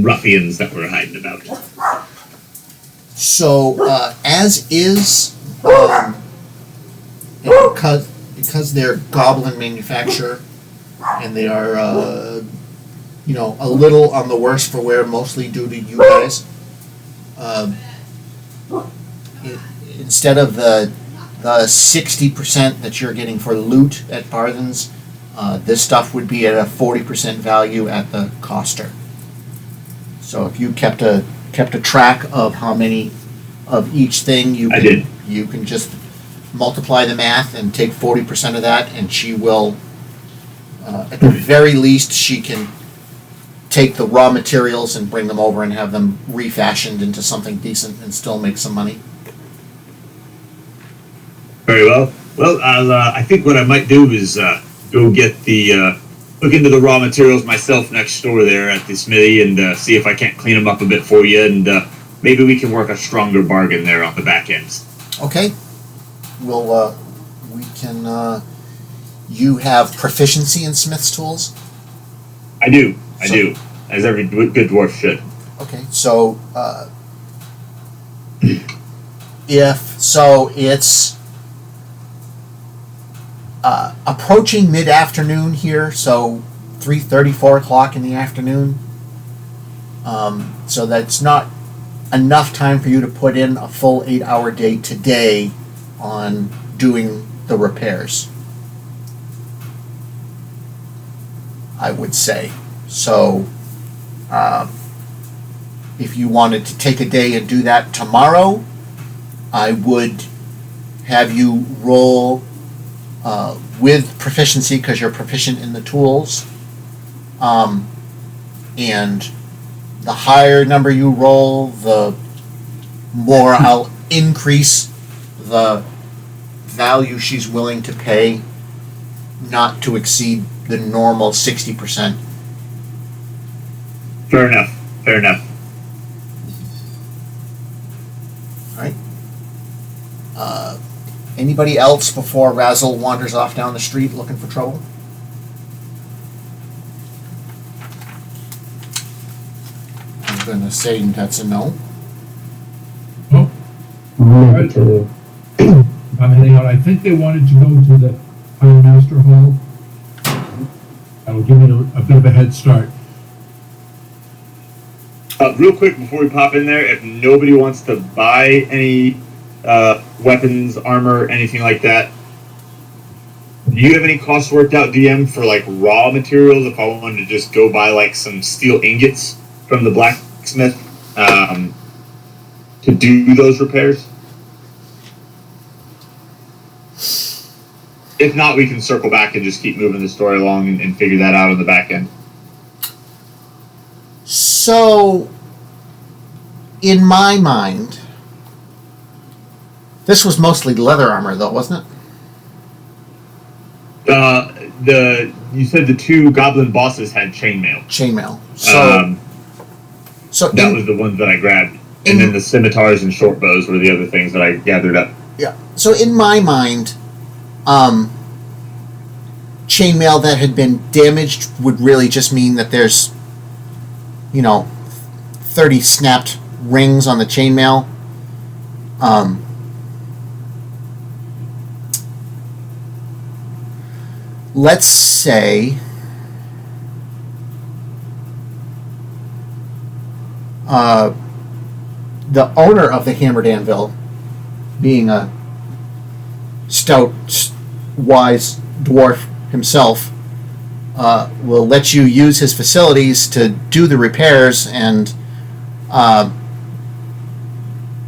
ruffians that were hiding about." So, as is, because they're goblin manufacturer, and they are, a little on the worse for wear, mostly due to you guys. Instead of the 60% that you're getting for loot at Barthen's, this stuff would be at a 40% value at the Coster. So if you kept a track of how many of each thing, you can just multiply the math and take 40% of that, and she will. At the very least, she can take the raw materials and bring them over and have them refashioned into something decent and still make some money. Very well. Well, I think what I might do is go get look into the raw materials myself next door there at the smithy, and see if I can't clean them up a bit for you, and maybe we can work a stronger bargain there on the back ends. Okay. We can. You have proficiency in Smith's tools? I do, as every good dwarf should. Okay, so it's approaching mid-afternoon here, so 3:30, 4 o'clock in the afternoon. So that's not enough time for you to put in a full 8-hour day today on doing the repairs, I would say. So, if you wanted to take a day and do that tomorrow, I would have you roll with proficiency because you're proficient in the tools. And the higher number you roll, the more I'll increase the value she's willing to pay, not to exceed the normal 60%. Fair enough. Fair enough. Alright. Anybody else before Razzle wanders off down the street looking for trouble? I'm gonna say that's a no. Oh, Negative. I'm heading out. I think they wanted to go to the Fire Master Hall. That'll give me a bit of a head start. Real quick before we pop in there, if nobody wants to buy any weapons, armor, anything like that, do you have any costs worked out, DM, for like raw materials? If I wanted to just go buy like some steel ingots from the blacksmith to do those repairs? If not, we can circle back and just keep moving the story along and figure that out on the back end. So, in my mind, this was mostly leather armor, though, wasn't it? You said the two goblin bosses had chainmail. Chainmail. So That was the ones that I grabbed, and then the scimitars and short bows were the other things that I gathered up. Yeah. So in my mind, chainmail that had been damaged would really just mean that there's, 30 snapped rings on the chainmail. Let's say the owner of the Hammered Anvil, being a stout, wise dwarf himself, will let you use his facilities to do the repairs, and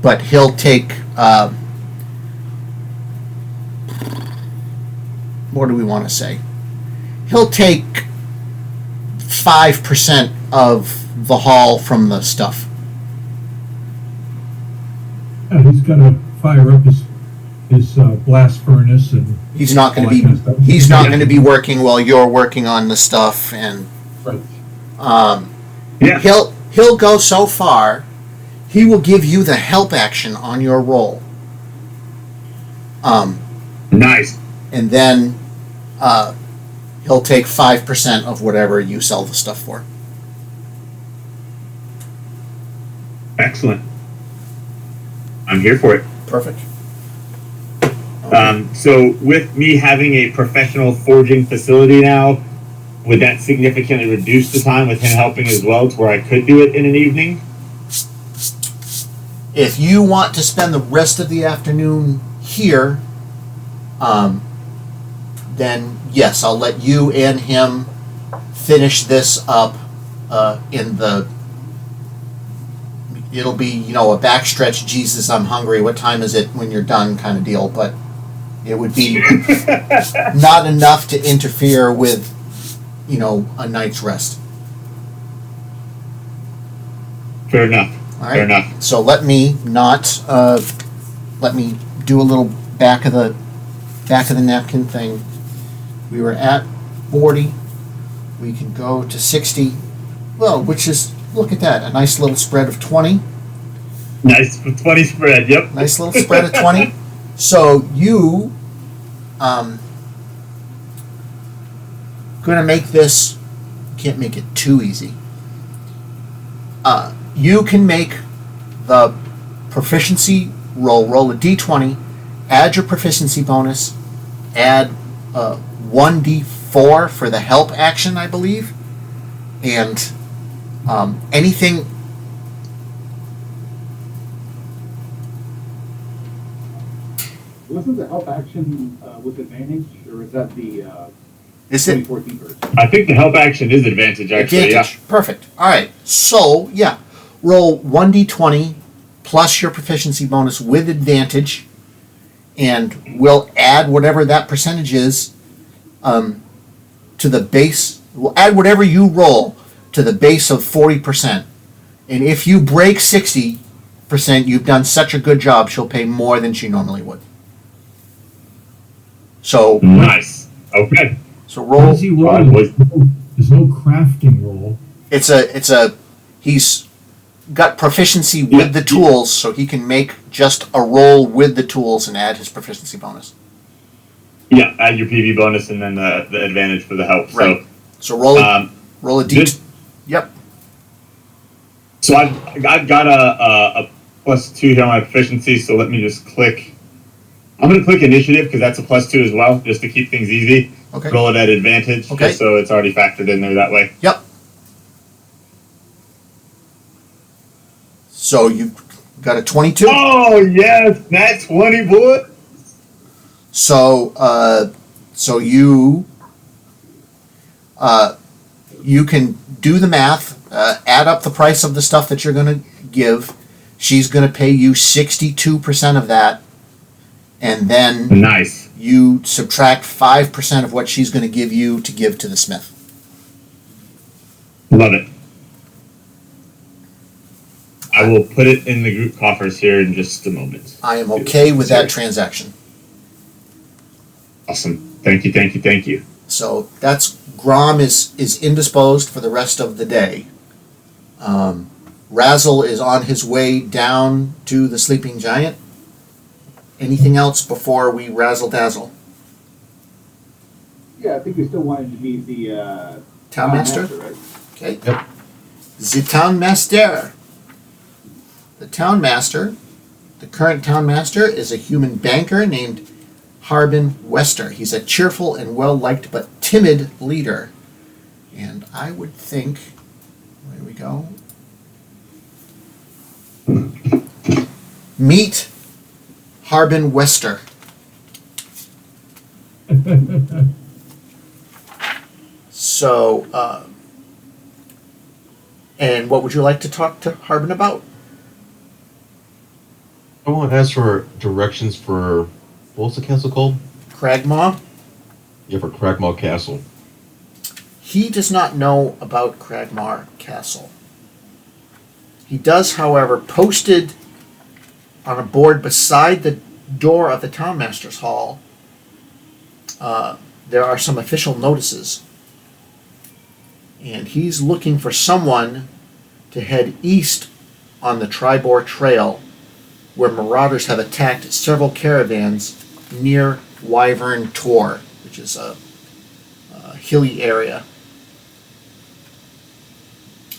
but he'll take what do we want to say? He'll take 5% of the haul from the stuff. Yeah, he's got to fire up his blast furnace, and He's not going all to that kind of stuff. be. He's not going to be working while you're working on the stuff, and Right. Yeah. he'll go so far. He will give you the help action on your roll. Nice. And then he'll take 5% of whatever you sell the stuff for. Excellent. I'm here for it. Perfect. So with me having a professional forging facility now, would that significantly reduce the time with him helping as well to where I could do it in an evening? If you want to spend the rest of the afternoon here, then yes, I'll let you and him finish this up in the... It'll be, a backstretch, Jesus, I'm hungry, what time is it when you're done kind of deal, but it would be not enough to interfere with, a night's rest. Fair enough. All right? Fair enough. So let me do a little back of the napkin thing. We were at 40. We can go to 60. Well, which is, look at that, a nice little spread of 20. Nice 20 spread, yep. Nice little spread of 20. So you going to make this, can't make it too easy. You can make the proficiency roll a d20, add your proficiency bonus, add 1d4 for the help action, I believe, and anything. Wasn't the help action with advantage, or is that the Is it 2014 version? I think the help action is advantage, actually, advantage? Perfect. All right. So yeah, roll 1d20 plus your proficiency bonus with advantage, and we'll add whatever that percentage is to the base. We'll add whatever you roll to the base of 40%. And if you break 60%, you've done such a good job, she'll pay more than she normally would. So Nice. Okay. So What roll. does he roll? There's no crafting roll. He's got proficiency with the tools, so he can make just a roll with the tools and add his proficiency bonus. Yeah, add your PV bonus and then the advantage for the help. Right. So roll a d. This- Yep. So I've got a +2 here on my proficiency, so let me just click. I'm going to click initiative because that's a +2 as well, just to keep things easy. Okay. Roll it at advantage, Okay. just so it's already factored in there that way. Yep. So you got a 22. Oh, yes, nat 20, boy. So you can do the math, add up the price of the stuff that you're going to give. She's going to pay you 62% of that, and then Nice. you subtract 5% of what she's going to give you to give to the smith. Love it. I will put it in the group coffers here in just a moment. I am okay with that transaction. Awesome. Thank you, thank you, thank you. So that's Grom is indisposed for the rest of the day. Razzle is on his way down to the sleeping giant. Anything else before we razzle dazzle? Yeah, I think we still wanted to be the Town master? right? Okay. Yep. The town master. The town master, the current town master, is a human banker named Harbin Wester. He's a cheerful and well-liked but timid leader. And I would think, where do we go? Meet Harbin Wester. So, and what would you like to talk to Harbin about? I want to ask for directions for what's the castle called? Cragmaw? Yeah, for Cragmaw Castle. He does not know about Cragmar Castle. He does, however, posted on a board beside the door of the townmaster's hall, there are some official notices. And he's looking for someone to head east on the Tribor Trail, where marauders have attacked several caravans near Wyvern Tor, which is a hilly area.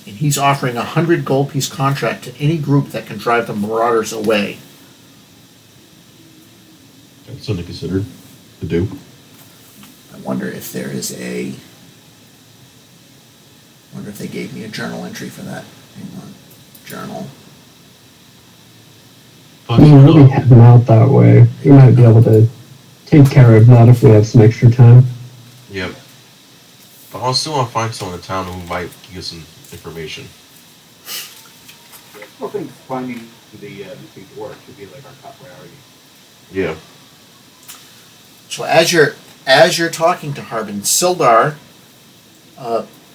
And he's offering 100 gold piece contract to any group that can drive the marauders away. That's something to consider to do. I wonder if there is a... I wonder if they gave me a journal entry for that. Hang on. Journal. We'll be heading out that way. We might be able to take care of that if we have some extra time. Yep. But I still want to find someone in town who might give some information. I still think finding the missing dwarf should be like our top priority. Yeah. So as you're talking to Harbin, Sildar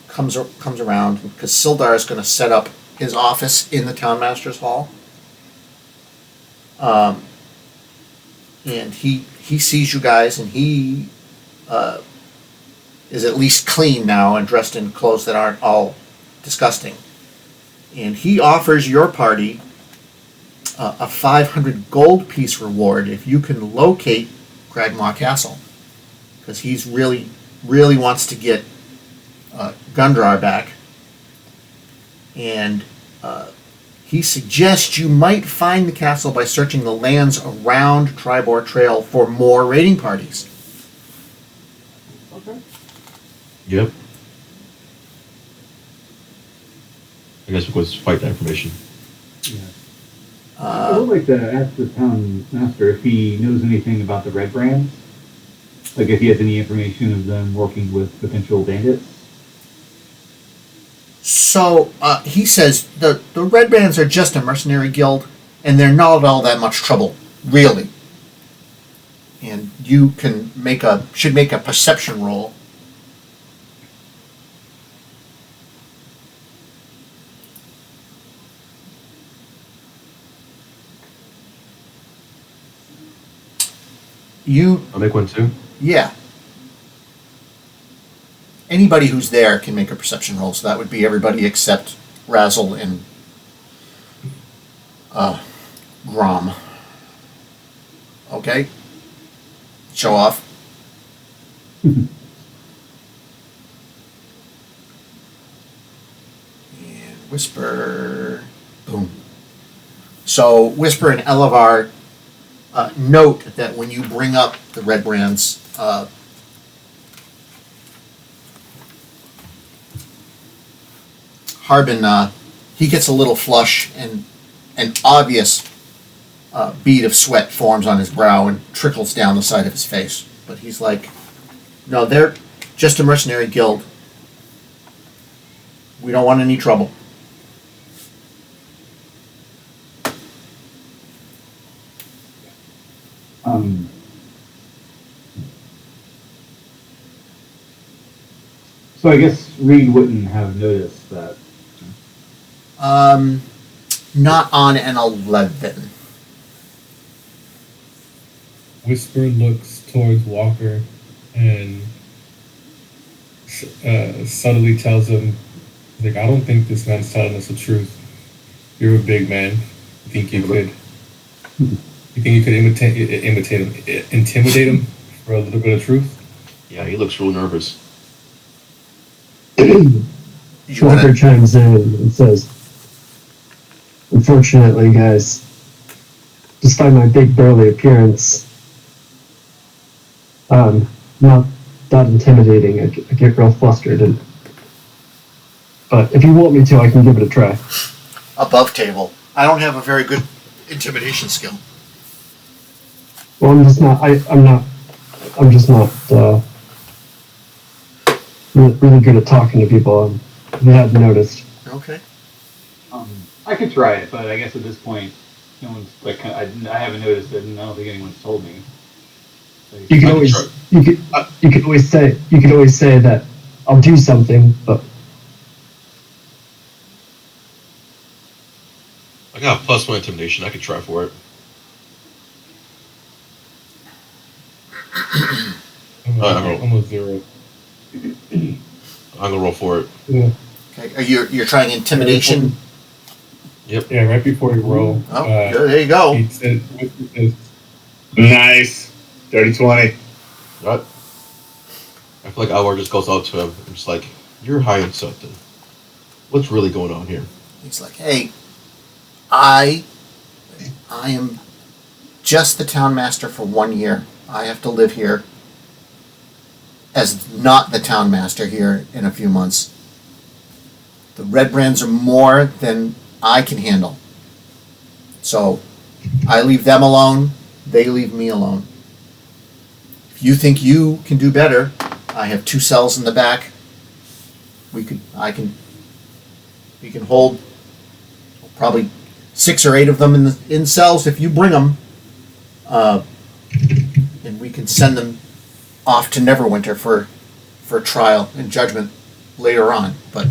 comes around, because Sildar is going to set up his office in the townmaster's hall. And he sees you guys, and he is at least clean now and dressed in clothes that aren't all disgusting. And he offers your party a 500 gold piece reward if you can locate Cragmaw Castle, because he's really wants to get Gundrar back, and he suggests you might find the castle by searching the lands around Tribor Trail for more raiding parties. Okay. Yep. I guess we'll go fight that information. Yeah. I would like to ask the town master if he knows anything about the Red Brands. Like if he has any information of them working with potential bandits. So he says the Red Bands are just a mercenary guild, and they're not all that much trouble, really. And you should make a perception roll. I'll make one too. Yeah. Anybody who's there can make a perception roll, so that would be everybody except Razzle and Grom. Okay? Show off. And Whisper. Boom. So Whisper and Elevar note that when you bring up the Red Brands, Harbin, he gets a little flush, and an obvious bead of sweat forms on his brow and trickles down the side of his face. But he's like, no, they're just a mercenary guild. We don't want any trouble. So I guess Reed wouldn't have noticed that. Not on an 11. Whisper looks towards Walker and subtly tells him, like, I don't think this man's telling us the truth. You're a big man. You think you could? You think you could intimidate him for a little bit of truth? Yeah, he looks real nervous. Walker chimes in and says, unfortunately, guys, despite my big burly appearance, not that intimidating. I get real flustered, but if you want me to, I can give it a try. Above table. I don't have a very good intimidation skill. Well, I'm just not really good at talking to people. If you hadn't noticed. Okay. I could try it, but I guess at this point, no one's like I haven't noticed it, and I don't think anyone's told me. So You could always say that I'll do something, but I got a +1 intimidation. I could try for it. Almost 0. I'm gonna roll for it. Yeah. Okay. You're trying intimidation? Yep. Yeah, right before you roll. Oh, there you go. He said, Nice. Dirty 20. What? I feel like Alvar just goes up to him and just like, you're high and something. What's really going on here? He's like, hey, I am just the town master for 1 year. I have to live here as not the town master here in a few months. The Red Brands are more than I can handle. So I leave them alone, they leave me alone. If you think you can do better, I have 2 cells in the back. We can hold probably 6 or 8 of them in cells if you bring them, and we can send them off to Neverwinter for trial and judgment later on. But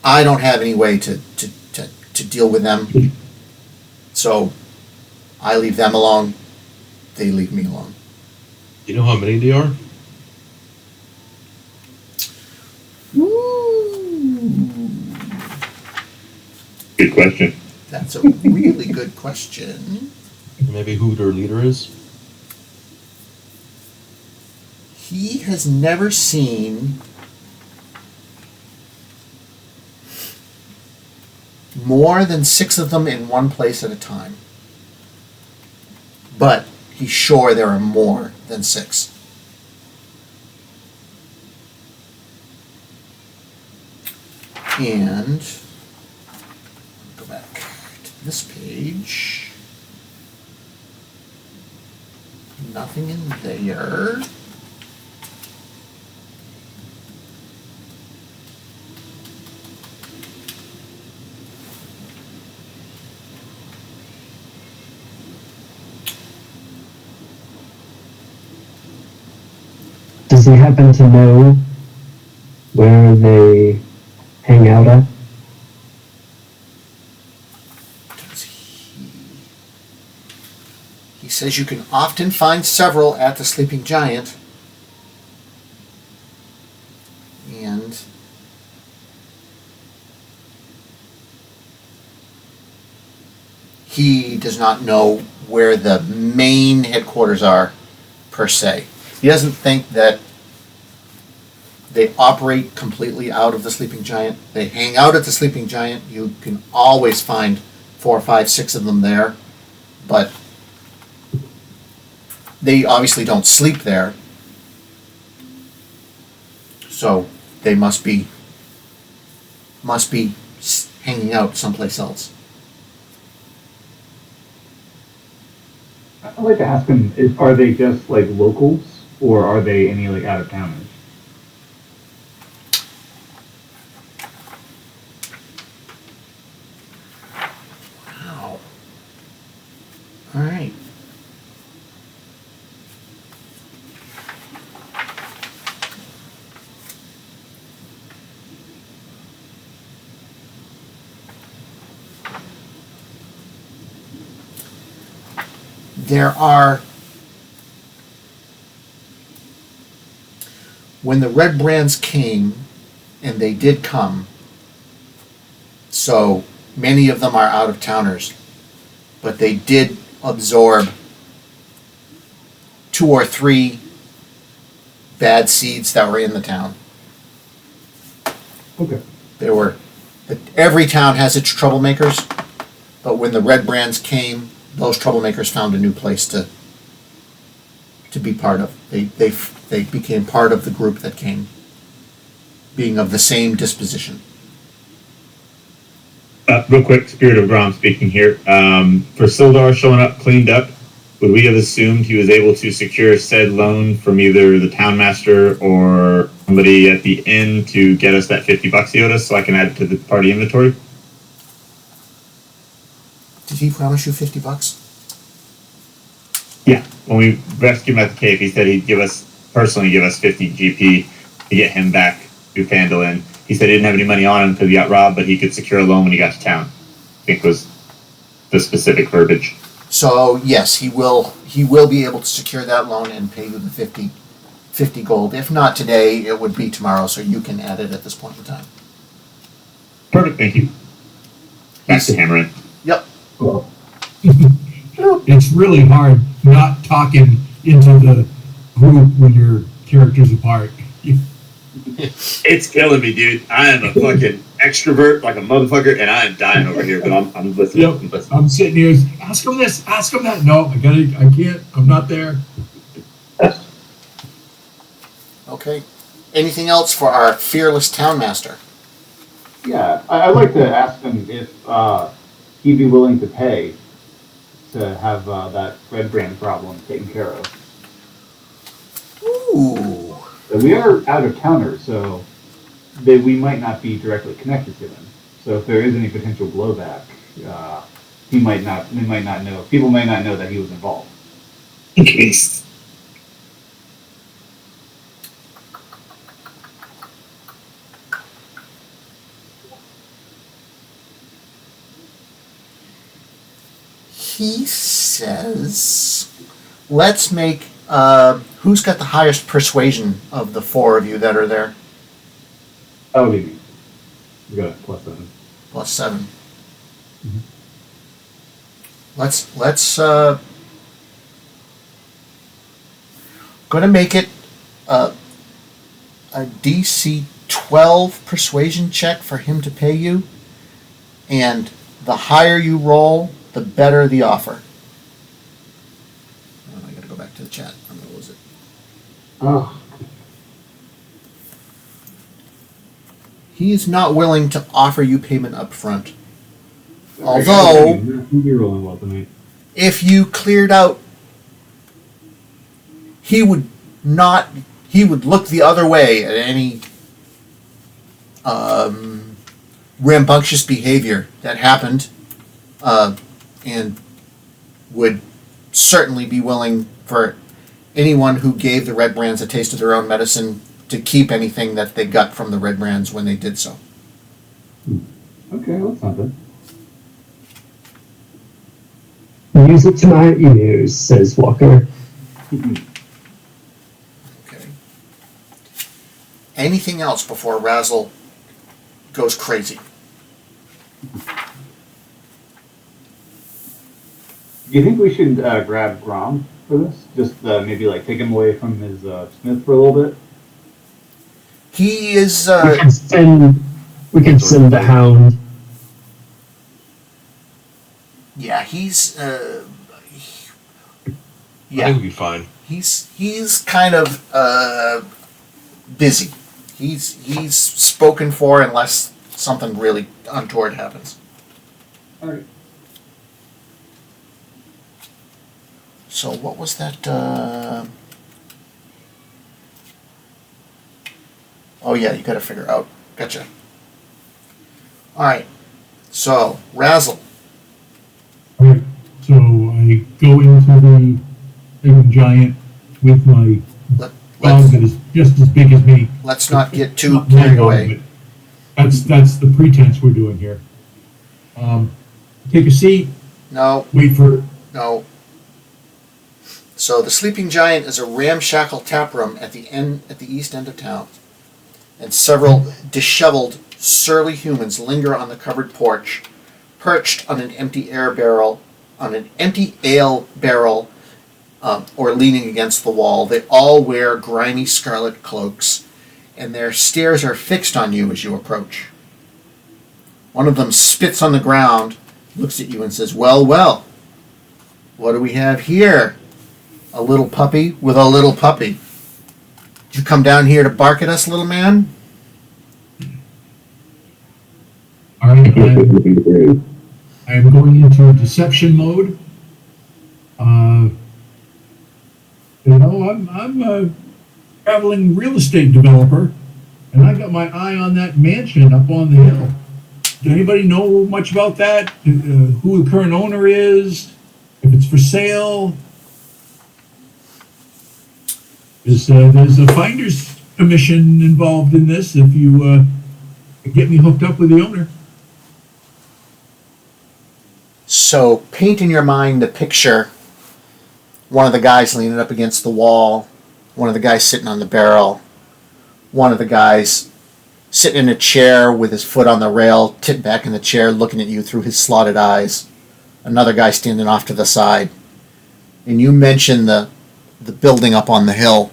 I don't have any way to deal with them, so I leave them alone. They leave me alone. You know how many they are? Good question. That's a really good question. Maybe who their leader is? He has never seen more than 6 of them in one place at a time. But he's sure there are more than 6. And go back to this page. Nothing in there. Does he happen to know where they hang out at? Does he says you can often find several at the Sleeping Giant. And he does not know where the main headquarters are, per se. He doesn't think that they operate completely out of the Sleeping Giant. They hang out at the Sleeping Giant. You can always find 4, 5, 6 of them there, but they obviously don't sleep there. So they must be hanging out someplace else. I'd like to ask him: are they just like locals, or are they any like out of towners? Wow. All right. There are, when the Red Brands came, and they did come, so many of them are out of towners, but they did absorb 2 or 3 bad seeds that were in the town. Okay. Every town has its troublemakers, but when the Red Brands came, those troublemakers found a new place to be part of. They became part of the group that came, being of the same disposition. Real quick, Spirit of Grom speaking here. For Sildar showing up cleaned up, would we have assumed he was able to secure said loan from either the townmaster or somebody at the inn to get us that $50 he owed us so I can add it to the party inventory? Did he promise you $50? Yeah. When we rescued him at the cave, he said he'd personally give us 50 GP to get him back to Phandalin. He said he didn't have any money on him because he got robbed, but he could secure a loan when he got to town. I think was the specific verbiage. So yes, he will be able to secure that loan and pay you the 50 gold. If not today, it would be tomorrow, so you can add it at this point in time. Perfect, thank you. Back to hammering. Yep. It's really hard not talking into the group when your character's apart. It's killing me, dude. I am a fucking extrovert like a motherfucker, and I am dying over here, but I'm listening. Yep. I'm listening. I'm sitting here, ask him this, ask him that. No, I can't, I'm not there. Okay. Anything else for our fearless townmaster? Yeah, I'd like to ask him if he'd be willing to pay to have that Red Brand problem taken care of. Ooh. We are out of towners, so we might not be directly connected to him. So if there is any potential blowback, we might not know. People may not know that he was involved. He says, let's make, who's got the highest persuasion of the 4 of you that are there? That would be me. We got a +7. +7. Mm-hmm. Let's gonna make it a DC 12 persuasion check for him to pay you, and the higher you roll, the better the offer. Oh, I gotta go back to the chat. I'm gonna lose it. Oh. He is not willing to offer you payment up front. Although, you're rolling well tonight. if you cleared out, he would look the other way at any rambunctious behavior that happened, and would certainly be willing for anyone who gave the Red Brands a taste of their own medicine to keep anything that they got from the Red Brands when they did so. Okay, well, that's something. Music to my ears, says Walker. Okay. Anything else before Razzle goes crazy? Do you think we should grab Grom for this? Just maybe like take him away from his smith for a little bit? He is. We can send the hound. Yeah, he's. I Yeah, think we'll be fine. he's kind of busy. He's spoken for unless something really untoward happens. All right. So what was that? Oh yeah, you got to figure out. Gotcha. All right. So Razzle. All right, so I go into the big giant with my Let, dog let's that is just as big as me. let's not get too Not my carried dog, away. but that's the pretense we're doing here. Take a seat, No, wait for no. So the sleeping giant is a ramshackle tap room at the east end of town, and several disheveled, surly humans linger on the covered porch, perched on an empty ale barrel, or leaning against the wall. They all wear grimy scarlet cloaks, and their stares are fixed on you as you approach. One of them spits on the ground, looks at you, and says, "Well, well, what do we have here? A little puppy with a little puppy. Did you come down here to bark at us, little man?" All right, I am going into deception mode. I'm a traveling real estate developer, and I got my eye on that mansion up on the hill. Does anybody know much about that? Who the current owner is? If it's for sale? There's a finder's commission involved in this if you get me hooked up with the owner. So paint in your mind the picture. One of the guys leaning up against the wall, one of the guys sitting on the barrel, one of the guys sitting in a chair with his foot on the rail, tipped back in the chair, looking at you through his slotted eyes, another guy standing off to the side. And you mention the building up on the hill,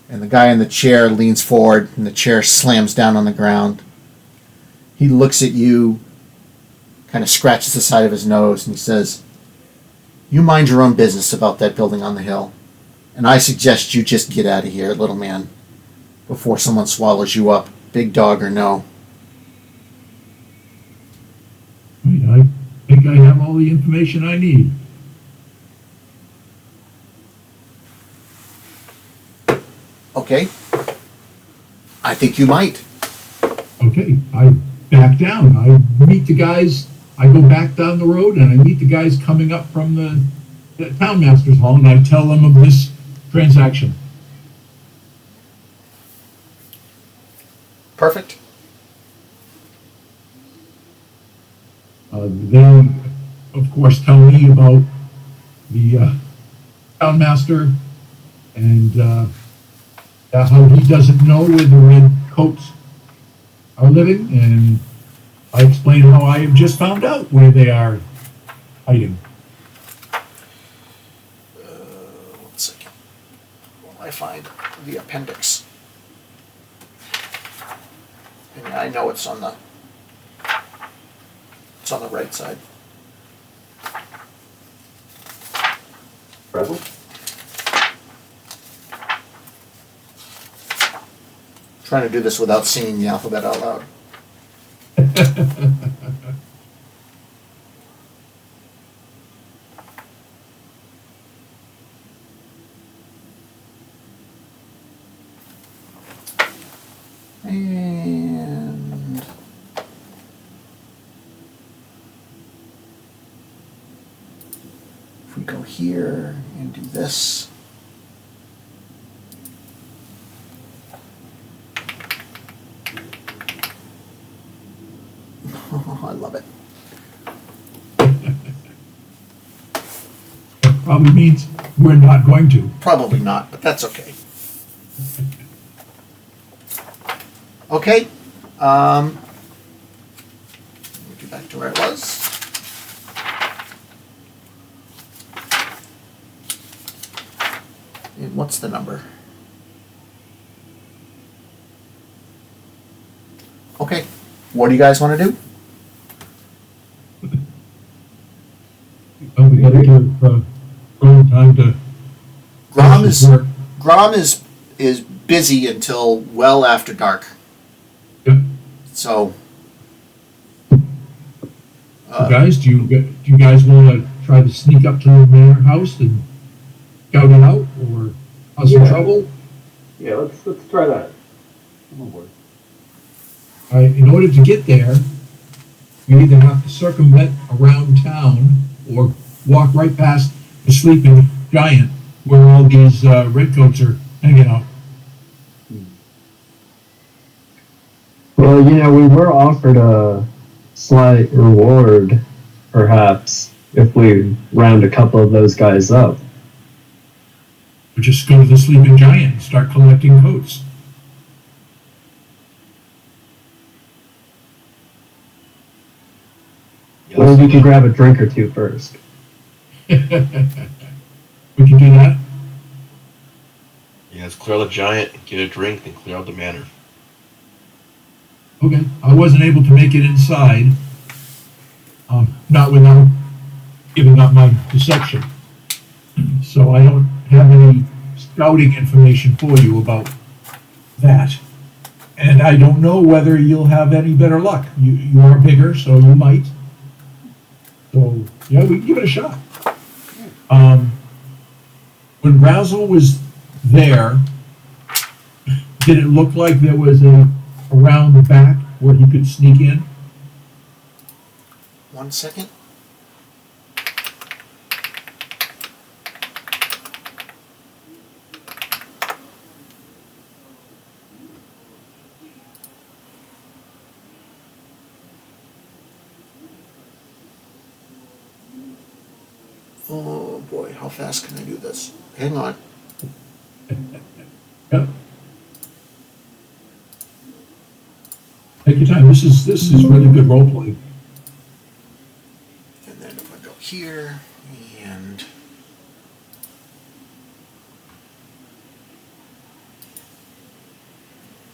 and the guy in the chair leans forward, and the chair slams down on the ground. He looks at you, kind of scratches the side of his nose, and he says, "You mind your own business about that building on the hill, and I suggest you just get out of here, little man, before someone swallows you up, big dog or no." I think I have all the information I need. Okay. I think you might. Okay, I back down. I meet the guys. I go back down the road and I meet the guys coming up from the town master's hall, and I tell them of this transaction. Perfect. They, of course, tell me about the town master and how he doesn't know where the red coats are living, and I explain how I have just found out where they are hiding. 1 second. Where will I find the appendix? And I know it's on the right side. Rebel? Trying to do this without singing the alphabet out loud. And if we go here and do this, Oh, I love it. That probably means we're not going to. Probably not, but that's okay. Okay. Let me get back to where it was. And what's the number? Okay. What do you guys want to do? Well, we gotta give Grom time to Grom finish is his work. Grom is busy until well after dark. Yep. So, Guys, do you guys want to try to sneak up to the manor house and scout it out, or cause some Yeah. trouble? Yeah, let's try that. I'm on board. In order to get there, you either have to circumvent around town or walk right past the sleeping giant where all these redcoats are hanging out. Well, we were offered a slight reward, perhaps, if we round a couple of those guys up. Or just go to the sleeping giant and start collecting coats. Or we can grab a drink or two first. We can do that. Yeah, let's clear out the giant, get a drink, then clear out the manor. Okay, I wasn't able to make it inside, not without giving up my deception. So I don't have any scouting information for you about that. And I don't know whether you'll have any better luck. You are bigger, so you might. So, yeah, we can give it a shot. When Razzle was there, did it look like there was around the back where he could sneak in? 1 second. Oh boy, how fast can I do this? Hang on. Yep. Take your time. This is really good role play. And then if I go here and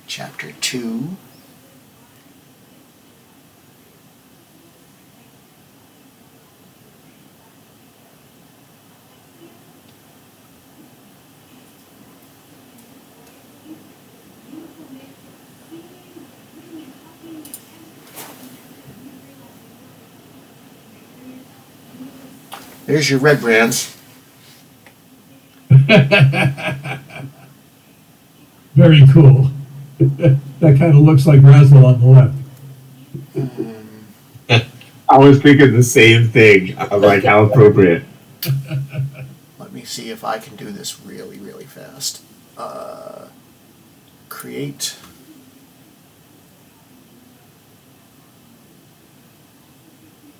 chapter 2. There's your red brands. Very cool. That kind of looks like Razzle on the left. I was thinking the same thing. I was like, how appropriate. Let me see if I can do this really, really fast. Create.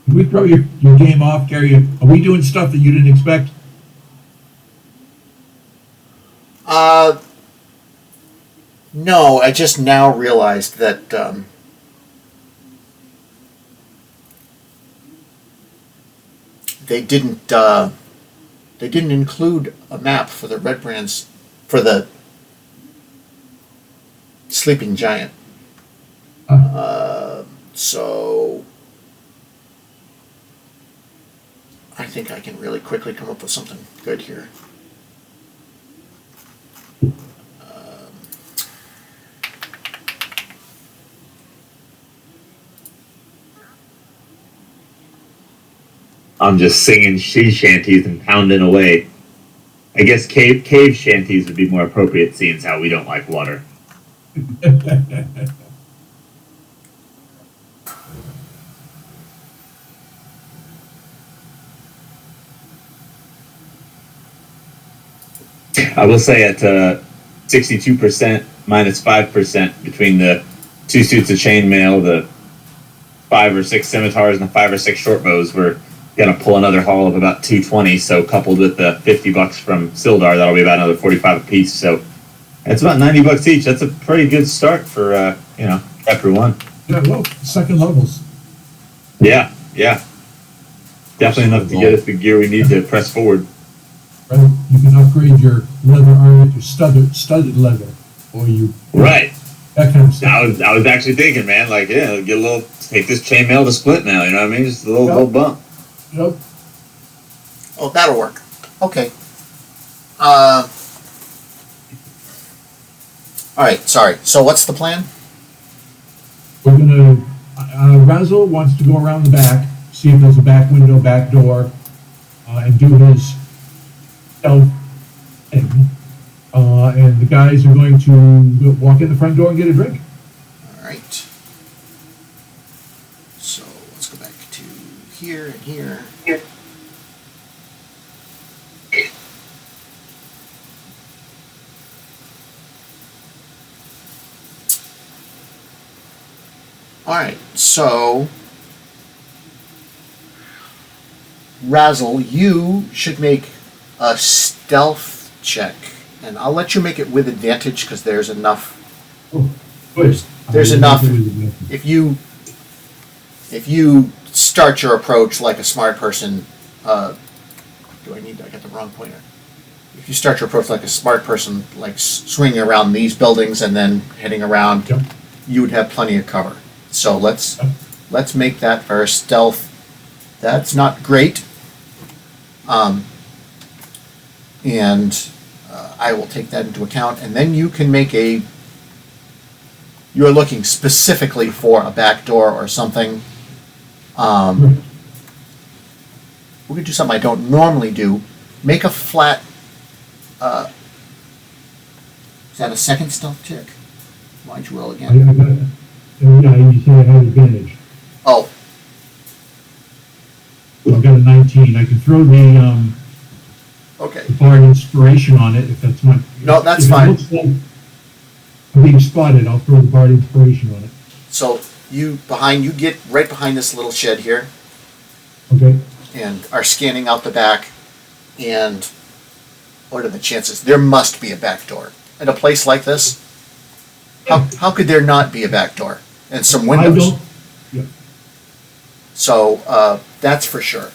Can we throw your game off, Gary? Are we doing stuff that you didn't expect? No, I just now realized that they didn't include a map for the red brands for the sleeping giant. So I think I can really quickly come up with something good here. I'm just singing sea shanties and pounding away. I guess cave shanties would be more appropriate, seeing as how we don't like water. I will say at 62% minus 5% between the 2 suits of chainmail, the 5 or 6 scimitars and the 5 or 6 short bows, we're gonna pull another haul of about 220. So coupled with the $50 from Sildar, that'll be about another 45 a piece. So it's about $90 each. That's a pretty good start for chapter 1. Yeah, well, second levels. Yeah. Definitely enough to get us the gear we need to press forward. Right? You can upgrade your leather armor to studded leather, or Right. that kind of stuff. I was actually thinking, man, like, yeah, get a little, take this chainmail to split now, you know what I mean? Just a little bump. Yep. Oh, that'll work. Okay. All right, sorry. So what's the plan? We're gonna. Razzle wants to go around the back, see if there's a back window, back door, and do his stealth thing. And the guys are going to walk in the front door and get a drink. All right. So let's go back to here and here. All right, so Razzle, you should make a stealth check, and I'll let you make it with advantage because there's enough. Oh, good. There's enough. If you start your approach like a smart person, I got the wrong pointer. If you start your approach like a smart person, like swinging around these buildings and then heading around, Yep. you would have plenty of cover. So let's make that our stealth. That's not great. And I will take that into account, and then you can make a. You're looking specifically for a back door or something. We're gonna do something I don't normally do. Make a flat. Is that a second stealth check? Why'd you roll again? Yeah, you said I had advantage. Oh, I've got a 19. I can throw the okay. Bard Inspiration on it if that's my. No, that's if fine. It looks like I'm being spotted. I'll throw the Bard Inspiration on it. So you get right behind this little shed here, Okay. and are scanning out the back. And what are the chances? There must be a back door at a place like this. How could there not be a back door and some windows? So that's for sure.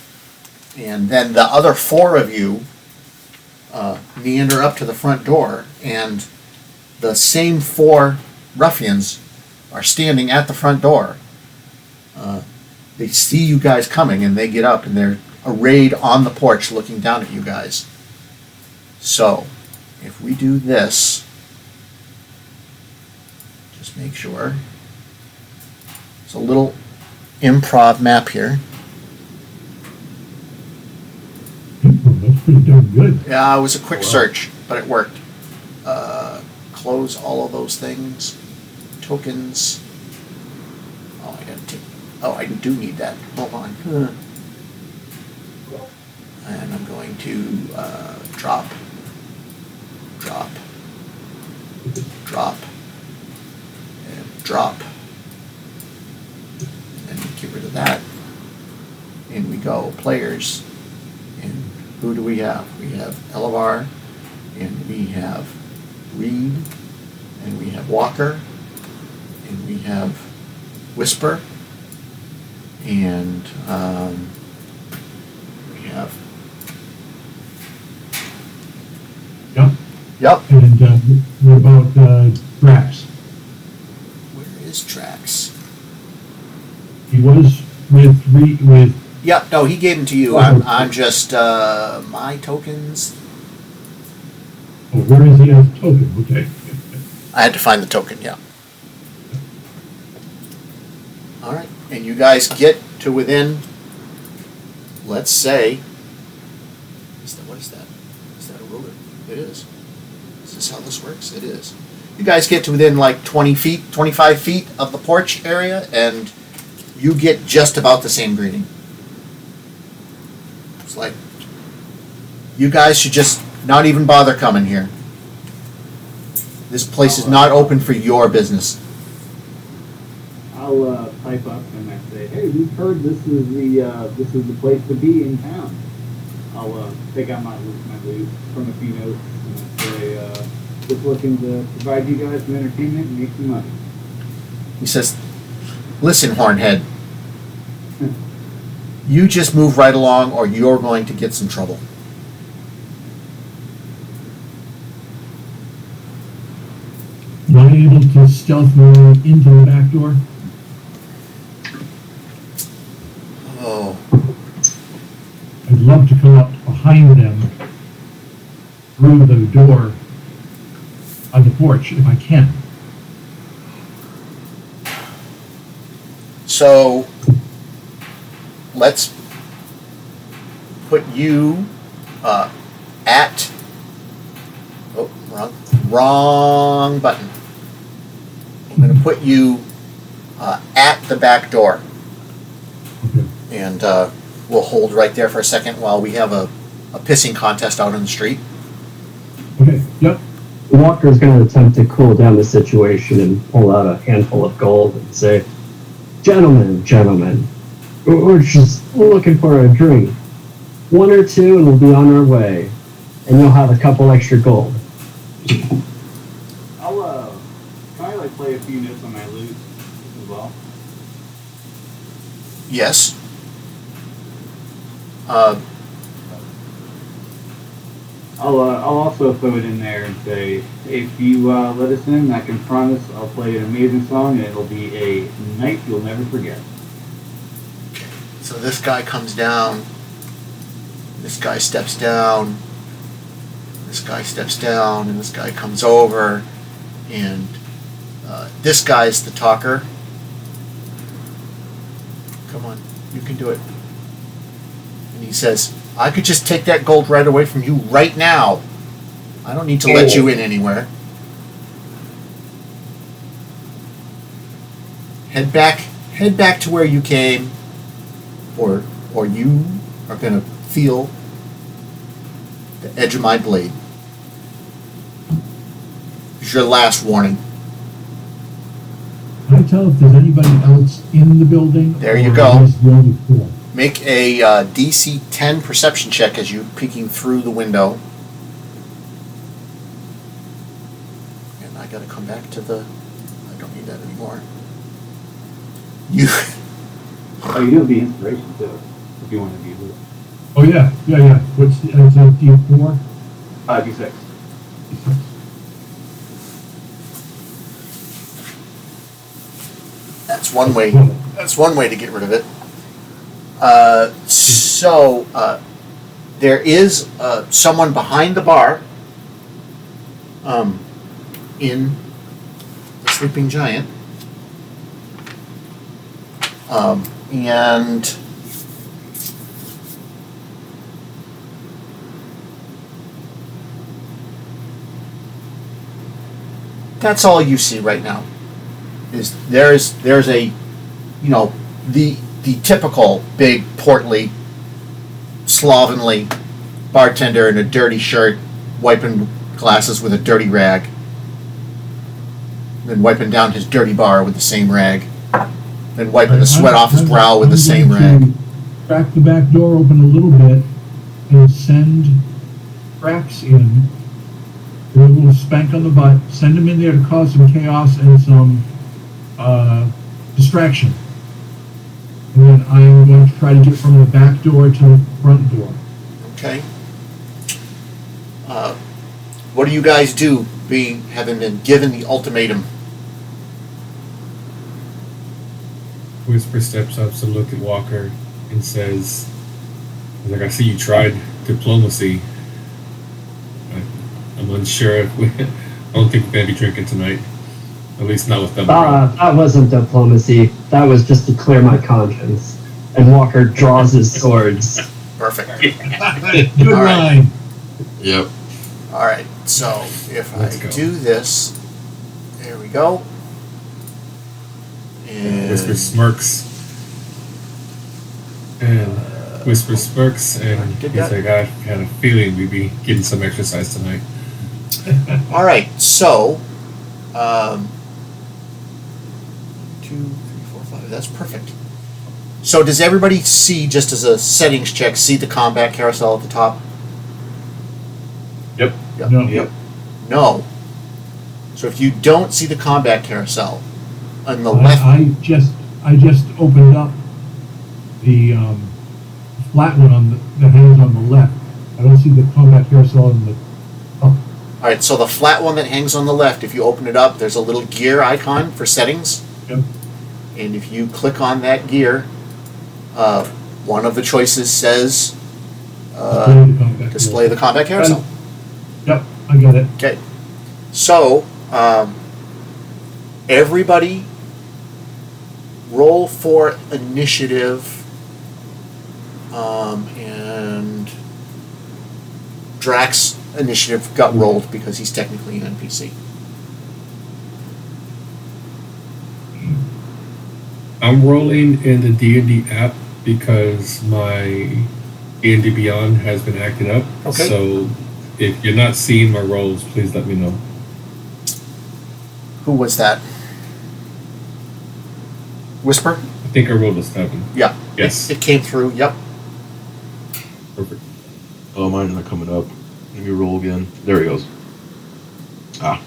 And then the other 4 of you meander up to the front door, and the same 4 ruffians are standing at the front door. They see you guys coming, and they get up, and they're arrayed on the porch looking down at you guys. So if we do this, just make sure. It's a little improv map here. That's pretty darn good. Yeah, it was a quick search, but it worked. Close all of those things. Tokens. Oh, I do need that. Hold on. And I'm going to drop, and drop. And then get rid of that. And we go players. And who do we have? We have Elevar, and we have Reed, and we have Walker, and we have Whisper, and we have. Yep. And what about Drax? Where is Trax? He was with. Yep. No, he gave them to you. I'm just my tokens. Oh, where is he as a token? Okay. I had to find the token. Yeah. All right, and you guys get to within. Let's say. What is that? Is that a ruler? It is. Is this how this works? It is. You guys get to within like 20 feet, 25 feet of the porch area, and you get just about the same greeting. It's like, you guys should just not even bother coming here. This place is not open for your business. I'll type up and I say, hey, we've heard this is the place to be in town. I'll take out my loot from a few notes and say, just looking to provide you guys some entertainment and make some money. He says, listen, Hornhead, you just move right along or you're going to get some trouble. Am I able to stealth my way into the back door? Oh, I'd love to come up behind them through the door on the porch if I can. so let's put you at. Oh, wrong button. I'm going to put you at the back door. Okay. And we'll hold right there for a second while we have a pissing contest out on the street. Okay, yep. Walker's going to attempt to cool down the situation and pull out a handful of gold and say, Gentlemen, we're just looking for a drink. 1 or 2 and we'll be on our way. And you'll have a couple extra gold. I'll can I play a few notes on my loot as well? Yes. I'll also throw it in there and say, if you let us in, I can promise I'll play an amazing song and it'll be a night you'll never forget. So this guy comes down. This guy steps down. This guy steps down, and this guy comes over, and this guy's the talker. Come on, you can do it. And he says, I could just take that gold right away from you right now. I don't need to let you in anywhere. Head back to where you came, or you are gonna feel the edge of my blade. It's your last warning. Can I tell if there's anybody else in the building? There you or go. is the only 4? Make a DC 10 perception check as you're peeking through the window. And I gotta come back to the... I don't need that anymore. You... Oh, you do the inspiration too, if you want to be with it. Oh, yeah. What's the, is that D4? D6. That's one way. That's one way to get rid of it. There is someone behind the bar in the Sleeping Giant. And that's all you see right now. Is there's a, the typical big portly, slovenly bartender in a dirty shirt, wiping glasses with a dirty rag, then wiping down his dirty bar with the same rag, then wiping the sweat off his brow with the same rag. Crack the back door open a little bit and send cracks in. With a little spank on the butt. Send them in there to cause some chaos and some distraction. And then I'm going to try to get from the back door to the front door. Okay. What do you guys do, having been given the ultimatum? Whisper steps up to look at Walker and says, I see you tried diplomacy. I'm unsure if I don't think we're going to be drinking tonight. At least not with them around. That wasn't diplomacy. That was just to clear my conscience. And Walker draws his swords. Perfect. Good All right. line. Yep. All right. So if Let's I go. do this, there we go. And Whisper smirks. And Whisper smirks, and Did he's that. like, I had a feeling we'd be getting some exercise tonight. all right. So 2, 3, 4, that's perfect. So does everybody see, just as a settings check, see the combat carousel at the top? Yep. No. Yep. No. So if you don't see the combat carousel, on the left... I just opened up the flat one that hangs on the left. I don't see the combat carousel on the top. Alright, so the flat one that hangs on the left, if you open it up, there's a little gear icon for settings. Yep. And if you click on that gear, one of the choices says display the combat carousel. Yep, I got it. Okay. So, everybody roll for initiative, and Drax initiative got rolled because he's technically an NPC. I'm rolling in the D&D app because my D&D Beyond has been acting up. Okay. So if you're not seeing my rolls, please let me know. Who was that? Whisper? I think I rolled a 7. Yeah. Yes. It came through, yep. Perfect. Oh, mine's not coming up. Let me roll again. There he goes. Ah.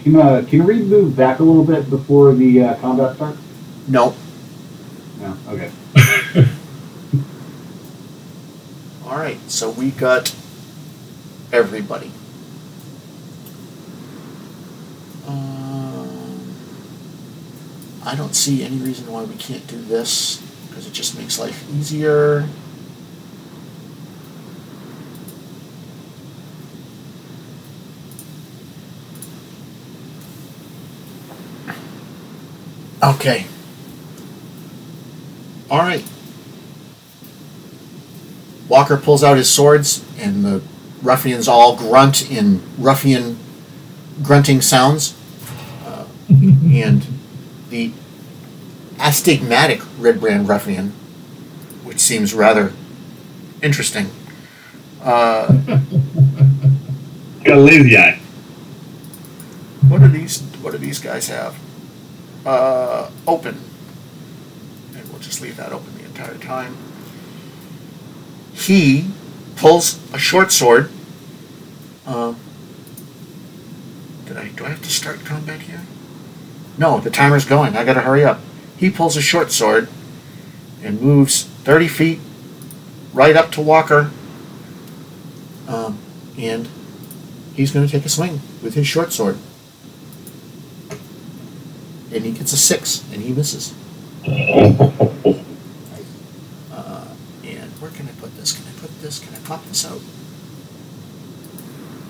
Can you move back a little bit before the combat starts? No. No. Okay. Alright, so we got everybody. I don't see any reason why we can't do this, because it just makes life easier. Okay. Alright. Walker pulls out his swords, and the ruffians all grunt in ruffian grunting sounds. And the astigmatic Red Brand ruffian, which seems rather interesting. Got a lazy eye. What do these guys have? Open. And we'll just leave that open the entire time. He pulls a short sword. Do I have to start combat here? No, the timer's going. I gotta hurry up. He pulls a short sword and moves 30 feet right up to Walker. And he's gonna take a swing with his short sword. And he gets a 6, and he misses. And where can I put this? Can I put this? Can I pop this out?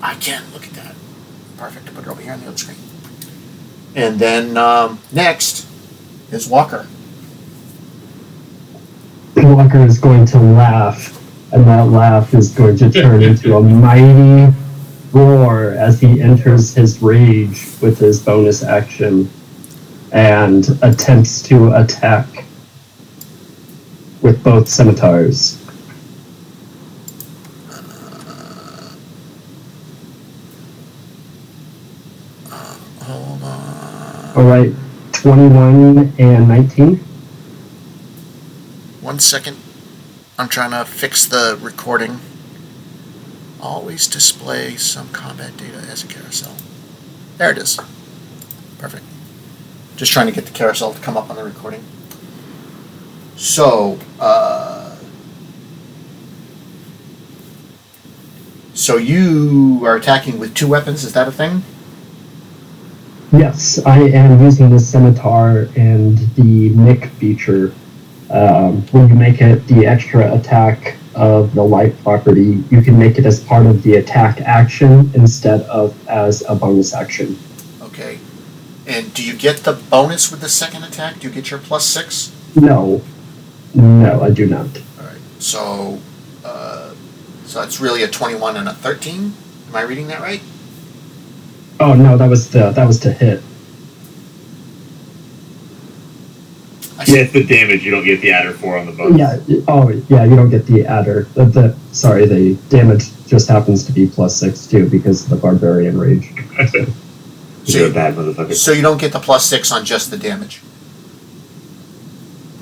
I can. Look at that. Perfect. I put it over here on the other screen. And then next is Walker. Walker is going to laugh, and that laugh is going to turn into a mighty roar as he enters his rage with his bonus action and attempts to attack with both scimitars. Hold on. All right, 21 and 19. 1 second. I'm trying to fix the recording. Always display some combat data as a carousel. There it is. Perfect. Just trying to get the carousel to come up on the recording. So, so you are attacking with 2 weapons, is that a thing? Yes, I am using the scimitar and the Nick feature. When you make it the extra attack of the light property, you can make it as part of the attack action instead of as a bonus action. Okay. And do you get the bonus with the second attack? Do you get your +6? No, I do not. Alright, so it's really a 21 and a 13? Am I reading that right? Oh no, that was to hit. Yeah, it's the damage you don't get the adder for on the bonus. Yeah. Oh yeah, you don't get the adder. The damage just happens to be +6 too because of the barbarian rage. You're a bad motherfucker. So you don't get the +6 on just the damage?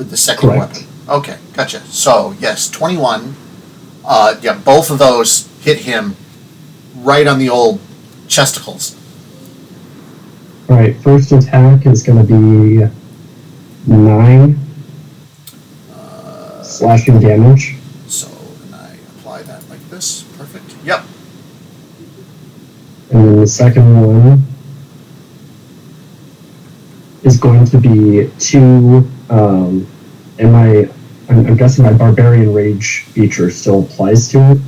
with the second Correct. weapon. Okay, gotcha. So, yes, 21. Yeah, both of those hit him right on the old chesticles. All right, first attack is going to be 9 slashing damage. So, and I apply that like this. Perfect. Yep. And then the second one is going to be 2. I'm guessing my barbarian rage feature still applies to it.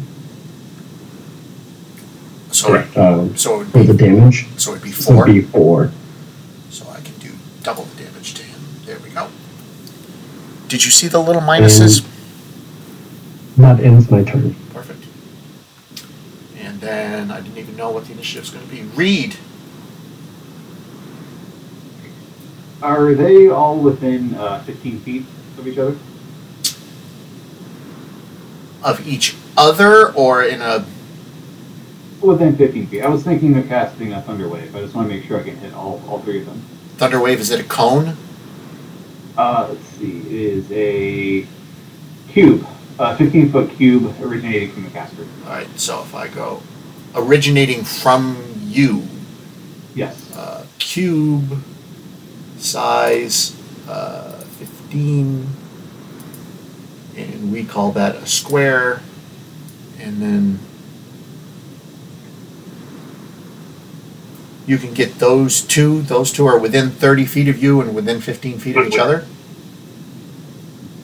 So, Correct. so it For would the be, damage. so it'd be So 4. it'd be 4. So I can do double the damage to him. There we go. Did you see the little minuses? That ends my turn. Perfect. And then I didn't even know what the initiative is going to be. Reed. Are they all within 15 feet of each other? Of each other or in a... Within 15 feet. I was thinking of casting a Thunder Wave. I just want to make sure I can hit all 3 of them. Thunder Wave, is it a cone? Let's see. It is a cube. A 15-foot cube originating from the caster. Alright, so if I go originating from you, Yes. cube, size 15, and we call that a square, and then you can get those two are within 30 feet of you and within 15 feet of each other.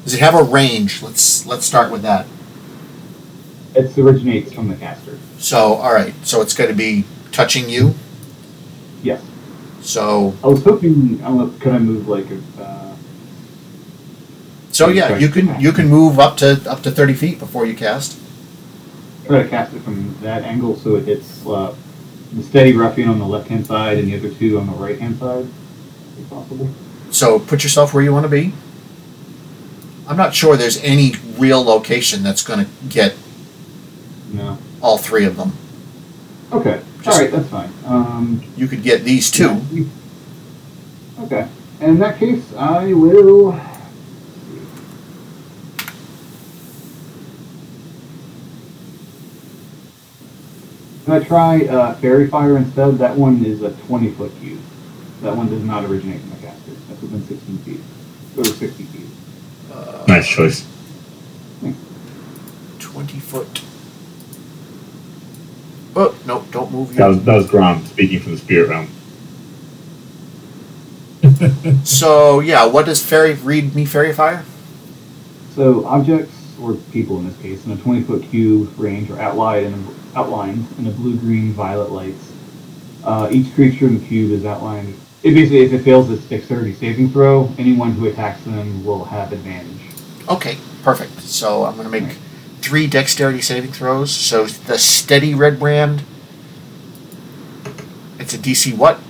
Does it have a range? Let's start with that. It originates from the caster. So, alright, so it's going to be touching you. Yes. So, I was hoping. Could I move like a? so yeah, you can move up to 30 feet before you cast. Try to cast it from that angle so it hits the steady ruffian on the left-hand side and the other 2 on the right-hand side, if possible. So put yourself where you want to be. I'm not sure there's any real location that's going to get No. all 3 of them. Okay. Just- All right, that's fine. You could get these 2. Yeah. Okay. And in that case, I will. Can I try Fairy Fire instead? That one is a 20-foot cube. That one does not originate from the caster. That's within 16 feet. Or 60 feet. Nice choice. 20 foot. Oh, no, don't move That your... was Grom speaking from the spirit realm. So, yeah, what does read me Fairy Fire? So objects, or people in this case, in a 20-foot cube range are outlined in a blue-green violet lights. Each creature in the cube is outlined. It basically, if it fails its dexterity saving throw, anyone who attacks them will have advantage. Okay, perfect. So I'm going to make 3 dexterity saving throws. So the steady red brand, it's a DC what?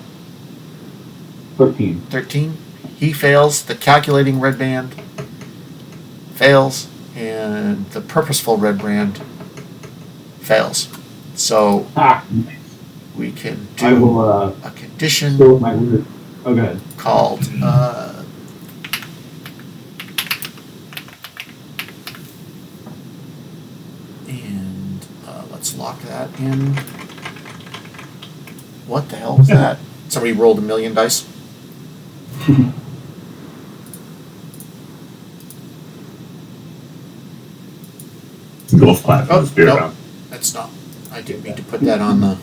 13. 13. He fails. The calculating red band fails. And the purposeful red brand fails. So we can I do will a condition go with my weird. Oh, go ahead. called and let's lock that in. What the hell was that? Somebody rolled 1,000,000 dice. Golf clap from Oh, the spirit no, realm. that's not. I didn't mean to put that on the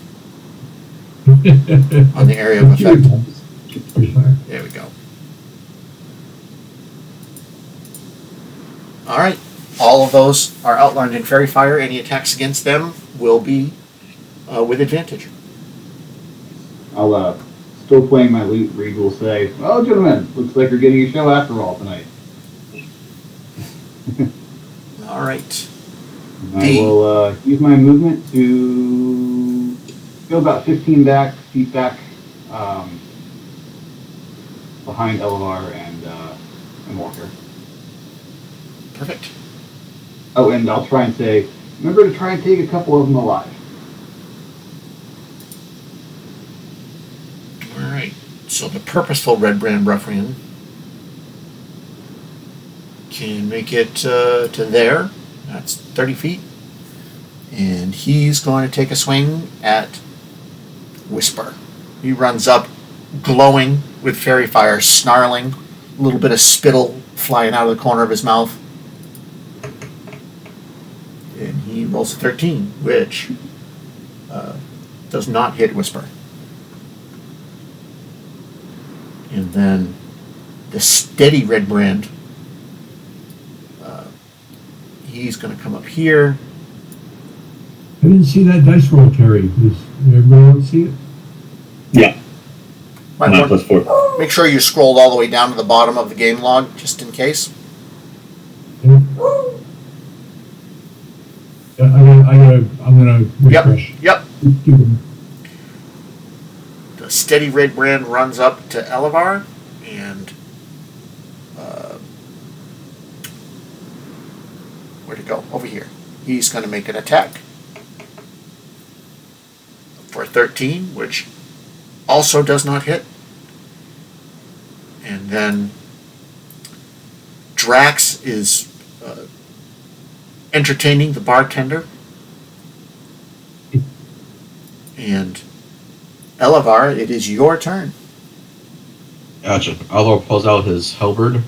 area of effect. There we go. All right. All of those are outlined in Fairy Fire. Any attacks against them will be with advantage. I'll still playing my lute. Reed will say, "Well, gentlemen, looks like you're getting a show after all tonight." All right. I D. will use my movement to go about 15 feet back behind Elevar and Walker. Perfect. Oh, and I'll try and say, remember to try and take a couple of them alive. All right. So the purposeful red brand ruffian can make it to there. That's 30 feet. And he's going to take a swing at Whisper. He runs up, glowing with fairy fire, snarling, a little bit of spittle flying out of the corner of his mouth. And he rolls a 13, which does not hit Whisper. And then the steady red brand, he's going to come up here. I didn't see that dice roll, Terry. Does everybody else see it? Yeah. Might 9 want- plus 4. Make sure you scrolled all the way down to the bottom of the game log, just in case. Yeah, I'm gonna refresh. Yep. Keep them. The steady red brand runs up to Elevar, and where'd it go? Over here. He's going to make an attack for 13, which also does not hit. And then Drax is entertaining the bartender. And Elevar, it is your turn. Gotcha. Alvar pulls out his halberd,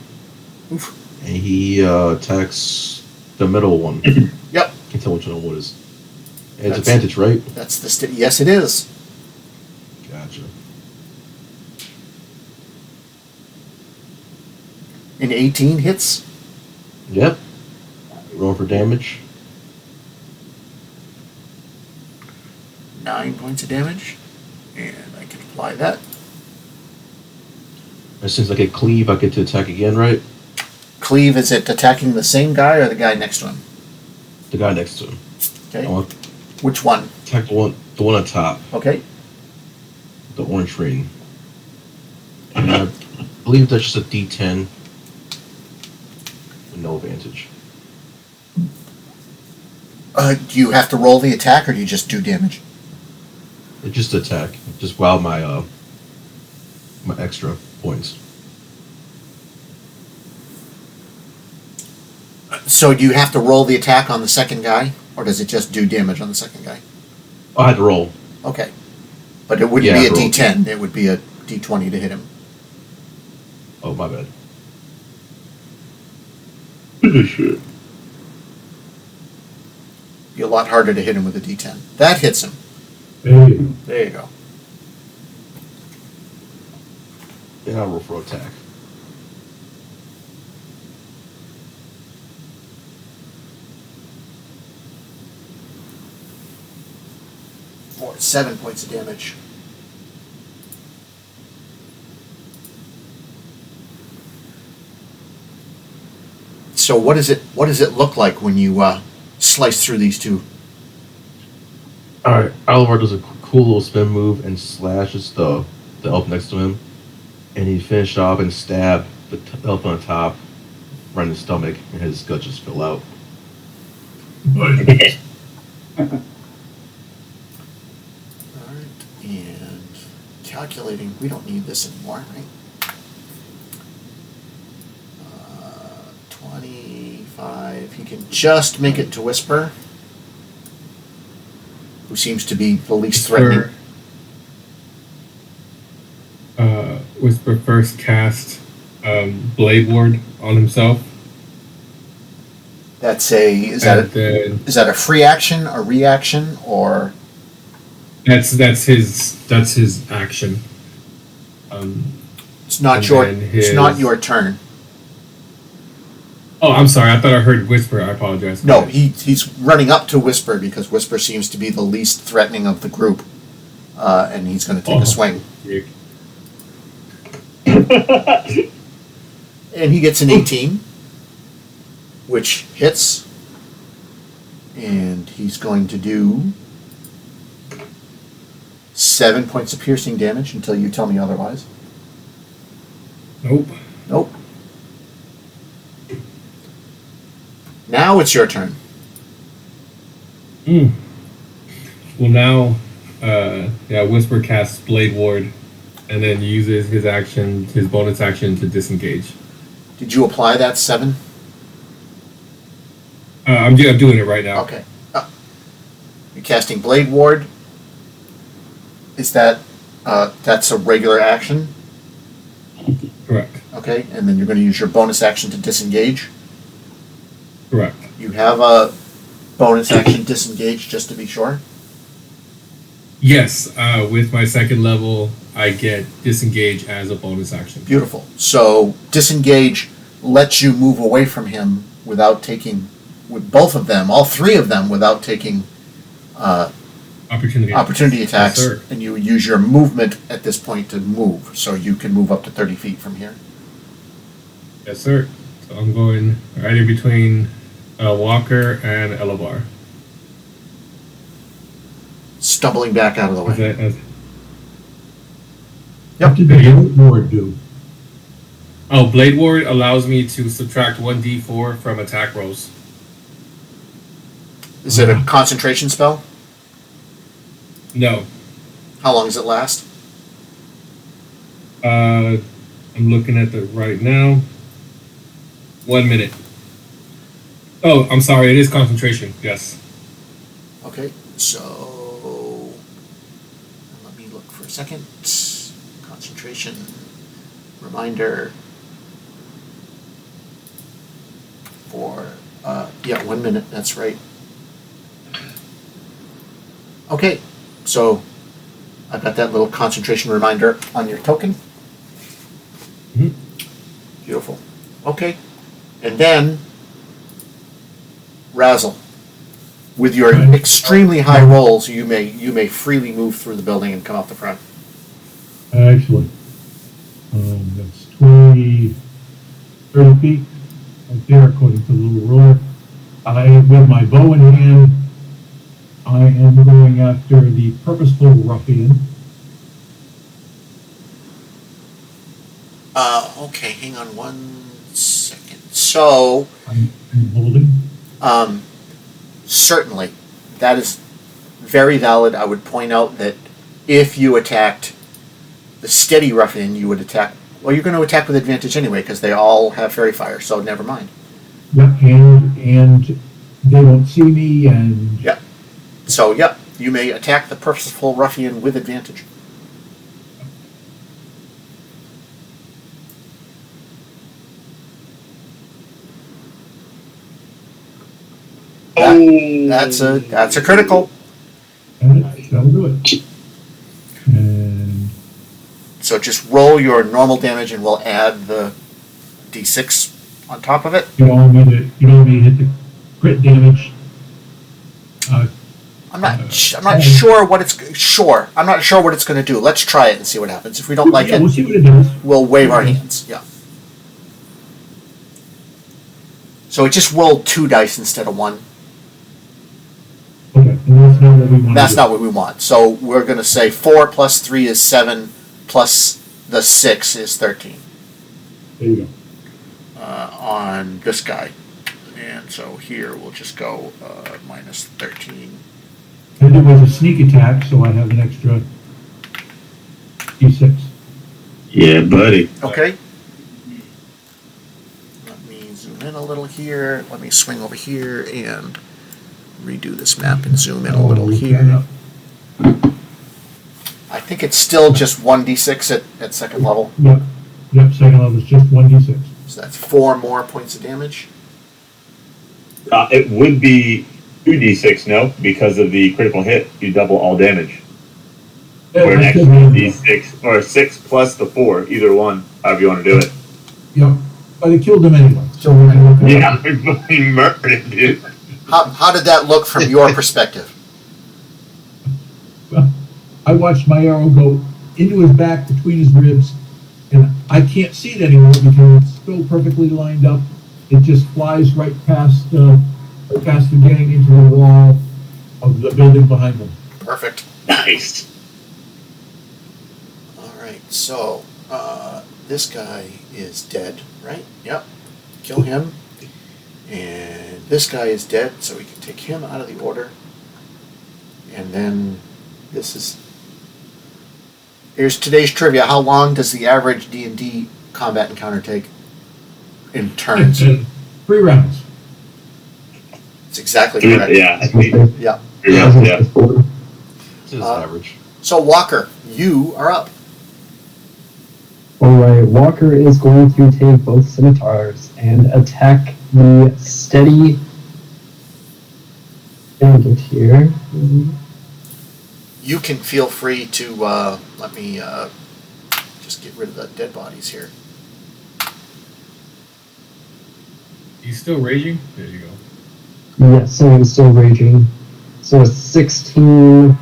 Oof. and he attacks the middle one. Yep. Can't tell which one it is. And it's That's- advantage, right? That's the yes, it is. Gotcha. An 18 hits. Yep. Roll for damage. 9 points of damage. And I can apply that. As soon as I get cleave, I get to attack again, right? Cleave, is it attacking the same guy or the guy next to him? The guy next to him. Okay. I want to Which one? attack the one on top, Okay. the orange ring. And I believe that's just a D10 with no advantage. Do you have to roll the attack or do you just do damage? It's just attack. Just wow my my extra points. So do you have to roll the attack on the second guy? Or does it just do damage on the second guy? I had to roll. Okay. But it wouldn't Yeah, be a roll. D10. It would be a D20 to hit him. Oh, my bad. Be a lot harder to hit him with a D10. That hits him. There you go. There you go. And I'll roll for attack. For 7 points of damage. So what does it look like when you slice through these two? Alright, Alvar does a cool little spin move and slashes the elf next to him. And he finish off and stab the elf on the top right in the stomach, and his guts just fill out. But Alright, and calculating, we don't need this anymore, right? 25, he can just make it to Whisper, who seems to be the least threatening. Whisper first cast Blade Ward on himself. That's is that a free action, a reaction, or That's his action. it's not And your then it's not his- your turn? Oh, I'm sorry. I thought I heard Whisper. I apologize. No, he's running up to Whisper because Whisper seems to be the least threatening of the group, and he's going to take a swing. And he gets an 18, which hits, and he's going to do 7 points of piercing damage until you tell me otherwise. Nope. Nope. Now it's your turn. Well, now, Whisper casts Blade Ward, and then uses his bonus action to disengage. Did you apply that 7? I'm doing it right now. Okay. You're casting Blade Ward. Is that that's a regular action? Correct. Okay, and then you're going to use your bonus action to disengage. Correct. You have a bonus action disengage, just to be sure. Yes. With my second level, I get disengage as a bonus action. Beautiful. So disengage lets you move away from him without taking, with both of them, all three of them, without taking Opportunity attacks, Yes, sir. and you use your movement at this point to move, so you can move up to 30 feet from here. Yes, sir. So I'm going right in between Walker and Elabar. Stumbling back out of the way. What did the Blade Ward do? Blade Ward allows me to subtract 1d4 from attack rolls. Is it a concentration spell? No. How long does it last? I'm looking at it right now. 1 minute. Oh, I'm sorry. It is concentration. Yes. Okay, so let me look for a second. Concentration reminder for 1 minute. That's right. Okay, so I've got that little concentration reminder on your token. Mhm. Beautiful. Okay, and then Razzle. With your extremely high rolls, you may freely move through the building and come off the front. Excellent. That's 20, 30 feet right there, according to the little ruler. With my bow in hand, I am going after the purposeful ruffian. Okay, hang on 1 second. So, I'm holding. Certainly, that is very valid. I would point out that if you attacked the steady ruffian, you would attack. Well, you're going to attack with advantage anyway because they all have fairy fire. So never mind. Yep, and they won't see me, and Yep. So yep, you may attack the purposeful ruffian with advantage. That's a critical. that'll do it. And So just roll your normal damage, and we'll add the d6 on top of it. you don't want me to hit the crit damage. I'm not sure what it's going to do. Let's try it and see what happens. If we don't like We'll it, see what it does. we'll wave our hands. Yeah. So it just rolled 2 dice instead of 1. Okay, and that's not what we want. That's not what we want. So we're going to say 4 plus 3 is 7, plus the 6 is 13 There you go. on this guy. And so here we'll just go minus 13. And it was a sneak attack, so I have an extra d6. Yeah, buddy. Okay. Let me zoom in a little here. Let me swing over here and redo this map and zoom in a little look here. that up. I think it's still just 1d6 at second level. Yep, second level is just 1d6. So that's 4 more points of damage. It would be 2d6, no? Because of the critical hit, you double all damage. Or an extra d6, or 6 plus the 4, either one, however you want to do it. Yep, but it killed him anyway, so we're going to look at it. Yeah, he murdered him, dude. How did that look from your perspective? Well, I watched my arrow go into his back between his ribs, and I can't see it anymore because it's so perfectly lined up. It just flies right past the gang into the wall of the building behind them. Perfect. Nice. All right, so this guy is dead, right? Yep. Kill him. And this guy is dead, so we can take him out of the order. And then here's today's trivia. How long does the average D&D combat encounter take in turns? 3 rounds. It's exactly correct. Yeah. Yeah. Yeah. This is Uh, average. So Walker, you are up. Alright, Walker is going to take both scimitars and attack the steady bandit here. You can feel free to let me just get rid of the dead bodies here. He's still raging? There you go. Yes, I am still raging. So a 16.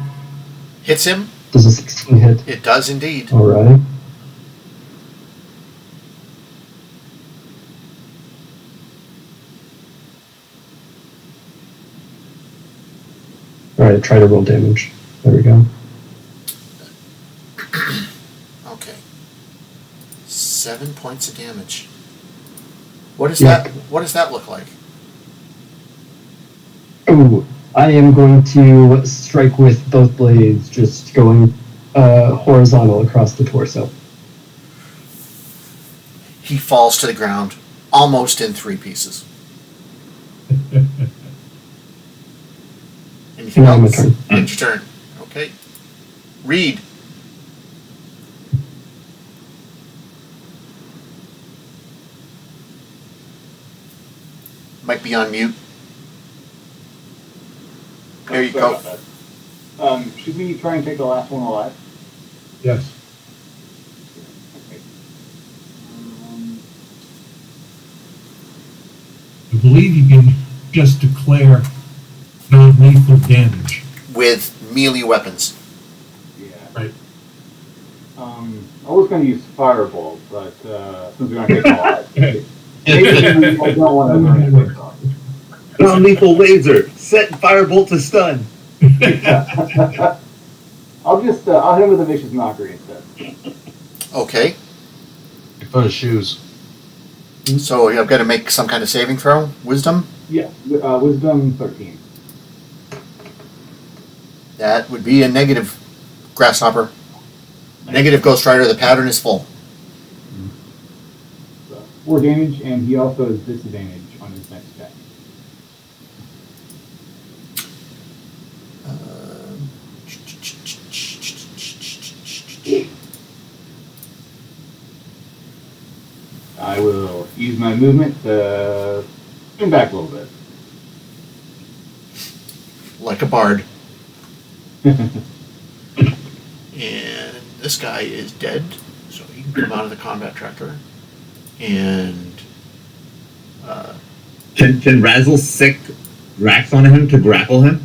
Hits him. Does a 16 hit? It does indeed. Alright. Alright, try to roll damage. There we go. Okay. 7 points of damage. What does Yeah. that? What does that look like? Ooh, I am going to strike with both blades, just going horizontal across the torso. He falls to the ground, almost in 3 pieces. Anything Now my else? turn. It's your turn. Okay. Reed. Might be on mute. There you go. Should we try and take the last one alive? Yes. Okay. I believe you can just declare non-lethal damage. With melee weapons. Yeah. Right. I was going to use fireball, but since we're going to take a lot, maybe I don't want to burn it. Non-lethal laser. Set firebolt to stun. I'll hit him with a vicious mockery instead. Okay. Make fun of shoes. So I've got to make some kind of saving throw. Wisdom. Yeah, wisdom 13. That would be a negative, Grasshopper. Negative Ghost Rider. The pattern is full. So, 4 damage, and he also has disadvantage on his next attack. I will use my movement to spin back a little bit. Like a bard. And this guy is dead, so he can come out of the combat tracker. And Can Razzle sick Drax on him to grapple him?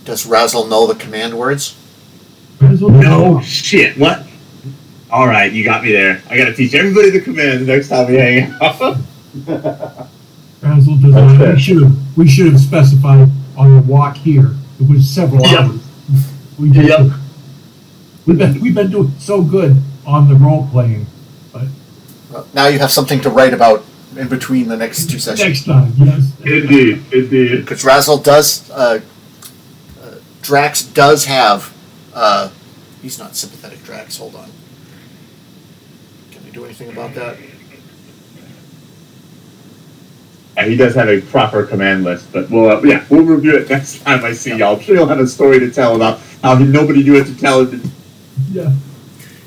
does Razzle know the command words? No shit. What? All right, you got me there. I got to teach everybody the commands next time we hang out. Basil does not. We should have specified on the walk here. It was several Yep. hours. We've been doing so good on the role playing, but Now you have something to write about in between the next 2 sessions. next time, yes. Indeed. Because Razzle does, Drax does have, he's not sympathetic Drax, hold on. Can we do anything about that? Yeah, he does have a proper command list, but we'll review it next time I see y'all. I'm sure he'll have a story to tell about how nobody knew what to tell him. Yeah.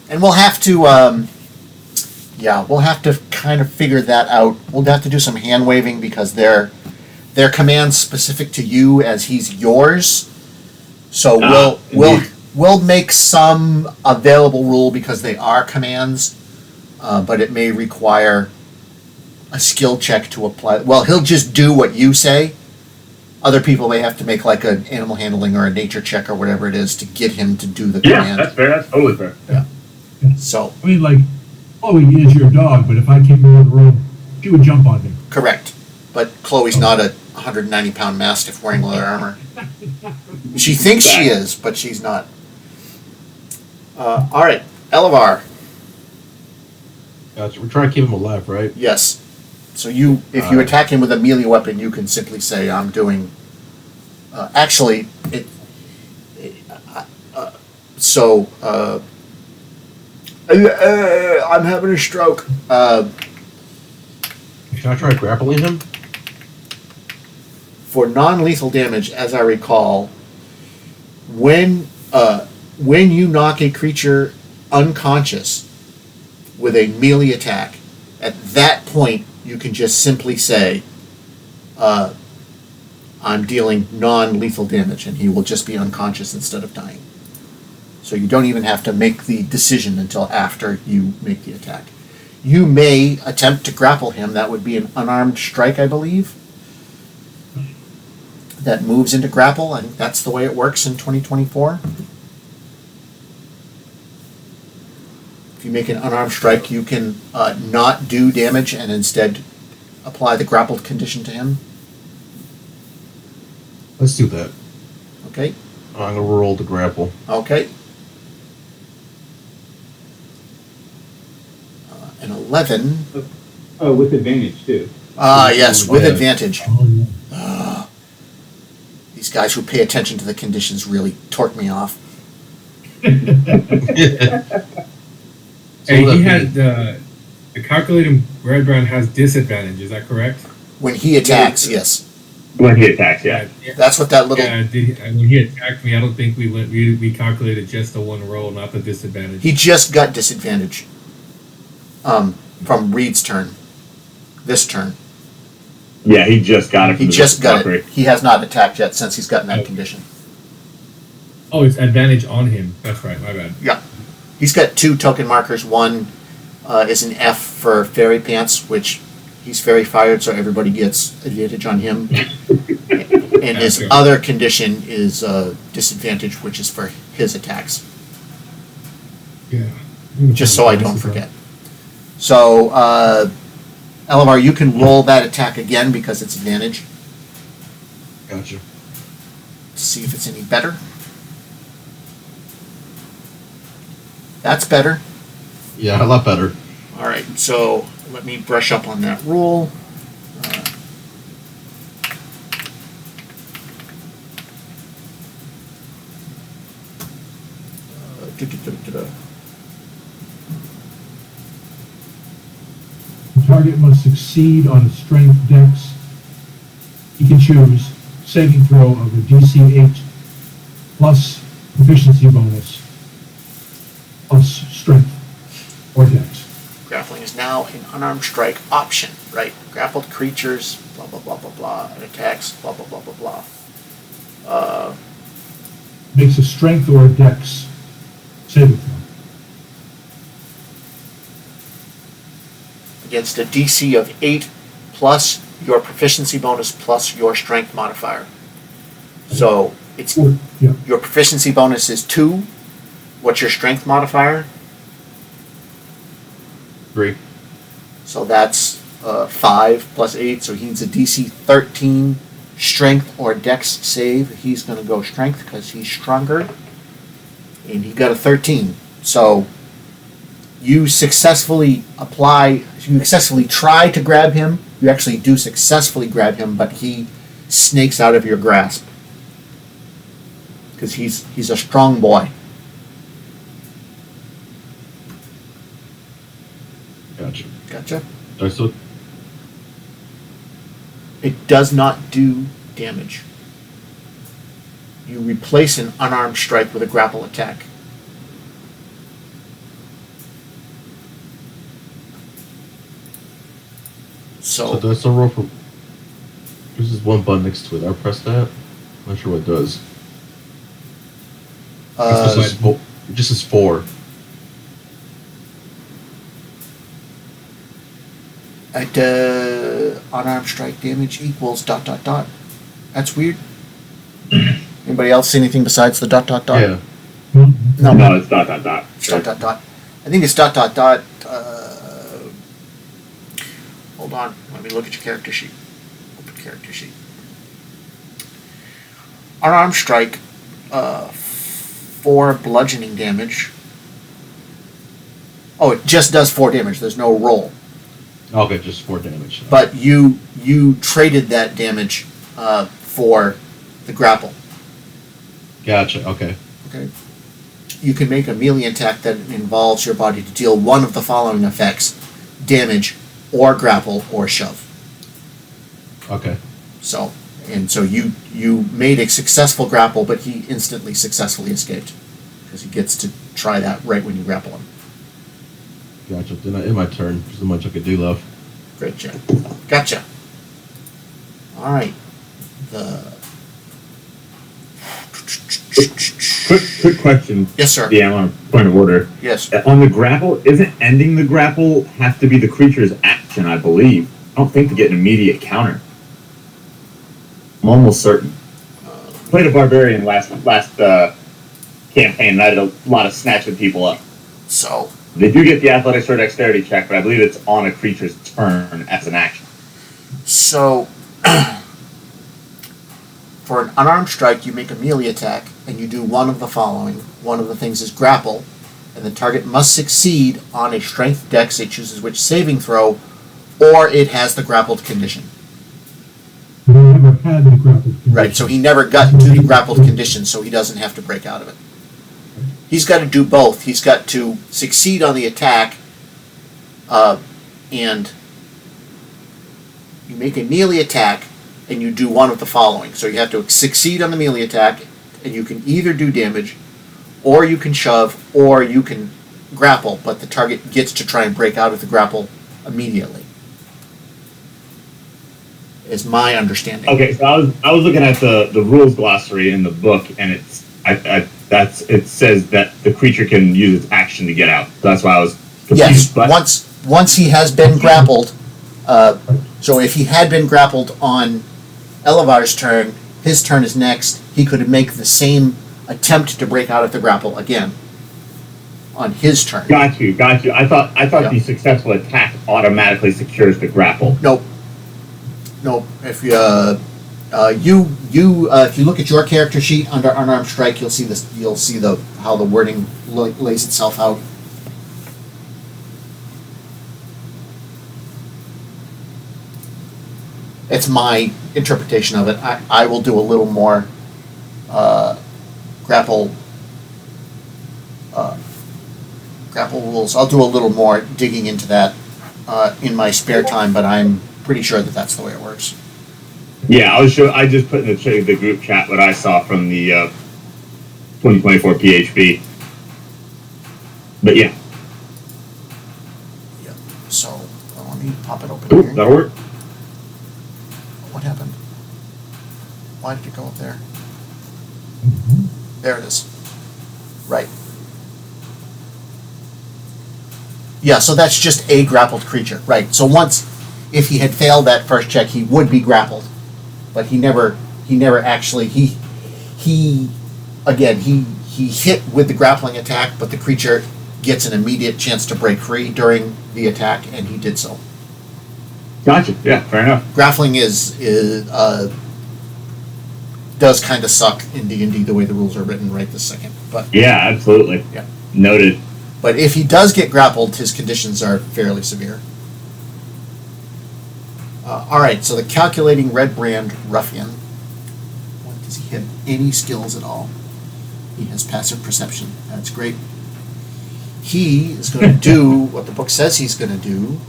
And we'll have to, we'll have to kind of figure that out. We'll have to do some hand waving because they're commands specific to you as he's yours. So we'll make some available rule because they are commands, but it may require a skill check to apply. Well, he'll just do what you say. Other people may have to make like an animal handling or a nature check or whatever it is to get him to do the command. That's fair. That's totally fair. So I mean, like, Chloe is your dog, but if I came into the room, she would jump on me. correct. But Chloe's not a 190-pound mastiff wearing leather armor. She thinks she is, but she's not. All right, Elevar. Gotcha. We're trying to keep him alive, right? Yes. So if you attack him with a melee weapon, you can simply say, "I'm doing." Actually, I'm having a stroke. Can I try grappling him? for non-lethal damage, as I recall, when you knock a creature unconscious with a melee attack, at that point you can just simply say, I'm dealing non-lethal damage, and he will just be unconscious instead of dying. So you don't even have to make the decision until after you make the attack. You may attempt to grapple him. That would be an unarmed strike, I believe. That moves into grapple. I think that's the way it works in 2024. If you make an unarmed strike, you can not do damage and instead apply the grappled condition to him. Let's do that. Okay. I'm gonna roll the grapple. Okay. An 11. Oh, with advantage too. Yes, with Yeah. advantage. Oh, yeah. These guys who pay attention to the conditions really torque me off. Hey, So he that had the calculating red brown has disadvantage. Is that correct? When he attacks, yes. When he attacks, yeah. That's what that little... Yeah, when he attacked me, I don't think we calculated just the one roll, not the disadvantage. He just got disadvantage. From Reed's turn. This turn. Yeah, he just got it. He from the just got fuckery. it. He has not attacked yet since he's gotten that Oh. condition. Oh, it's advantage on him. That's right. My bad. Yeah. He's got 2 token markers. One is an F for Fairy Pants, which he's fairy fired, so everybody gets advantage on him. And his Okay. other condition is disadvantage, which is for his attacks. Yeah. Just so I don't forget. So, Elevar, you can roll that attack again because it's advantage Gotcha. to see if it's any better. That's better. Yeah, a lot better. All right, so let me brush up on that roll. Da-da-da-da-da. The target must succeed on a strength dex. He can choose saving throw of a DC 8 plus proficiency bonus plus strength or dex. Grappling is now an unarmed strike option, right? Grappled creatures, blah, blah, blah, blah, blah, and attacks, blah, blah, blah, blah, blah. Makes a strength or a dex saving throw. Against a DC of 8 plus your proficiency bonus plus your strength modifier. So it's Or, yeah, your proficiency bonus is 2. What's your strength modifier? 3. So that's 5 plus 8, so he needs a DC 13 strength or dex save. He's going to go strength because he's stronger. And he got a 13. So you successfully try to grab him. You actually do successfully grab him, but he snakes out of your grasp. Because he's a strong boy. Gotcha. Gotcha? So It does not do damage. You replace an unarmed strike with a grapple attack. So So, that's a roll for. There's this one button next to it. I press that. Not sure what it does. It just says 4. at unarmed strike damage equals ... That's weird. Anybody else see anything besides the ... Yeah. No, No, it's ... It's ... I think it's ... Hold on, let me look at your character sheet. Open character sheet. Unarmed strike, 4 bludgeoning damage. Oh, it just does 4 damage. There's no roll. Okay, just 4 damage. But you traded that damage for the grapple. Gotcha. Okay. Okay. You can make a melee attack that involves your body to deal one of the following effects: damage, or grapple, or shove. Okay. So And so you made a successful grapple, but he instantly successfully escaped because he gets to try that right when you grapple him. Gotcha. Then I end my turn. There's not much I could do left. Great job. Gotcha. All right. Quick question. Yes, sir. Yeah, I'm on a point of order. Yes. On the grapple, isn't ending the grapple have to be the creature's action, I believe? I don't think to get an immediate counter. I'm almost certain. Played a barbarian last campaign, and I did a lot of snatching people up. So They do get the athletics or dexterity check, but I believe it's on a creature's turn as an action. So, for an unarmed strike, you make a melee attack, and you do one of the following. One of the things is grapple, and the target must succeed on a strength dex, it chooses which saving throw, or it has the grappled condition. He never had the grapple condition. Right, so he never got to the grappled condition, so he doesn't have to break out of it. He's got to do both. He's got to succeed on the attack, and you make a melee attack, and you do one of the following. So you have to succeed on the melee attack, and you can either do damage, or you can shove, or you can grapple, but the target gets to try and break out of the grapple immediately. Is my understanding. Okay, so I was looking at the rules glossary in the book, and it says that the creature can use its action to get out. So that's why I was confused. Yes, But once he has been grappled, so if he had been grappled on Elevar's turn, his turn is next, he could make the same attempt to break out of the grapple again on his turn. got you. I thought Yeah. the successful attack automatically secures the grapple. Nope. If if you look at your character sheet under unarmed strike, you'll see this. You'll see how the wording lays itself out. It's my interpretation of it. I will do a little more grapple rules. I'll do a little more digging into that in my spare time, but I'm pretty sure that that's the way it works. Yeah, I just put in the group chat what I saw from the 2024 PHB. But yeah, Yep. So let me pop it open cool. here. That'll work. What happened? Why did it go up there? There it is. Right. Yeah, so that's just a grappled creature. Right. So if he had failed that first check, he would be grappled. But he never actually, he hit with the grappling attack, but the creature gets an immediate chance to break free during the attack, and he did so. Gotcha. Yeah, fair enough. Grappling does kind of suck in D&D the way the rules are written right this second. But Yeah, absolutely. Yeah. Noted. But if he does get grappled, his conditions are fairly severe. All right, so the calculating red brand ruffian. Does he have any skills at all? He has passive perception. That's great. He is going to do what the book says he's going to do.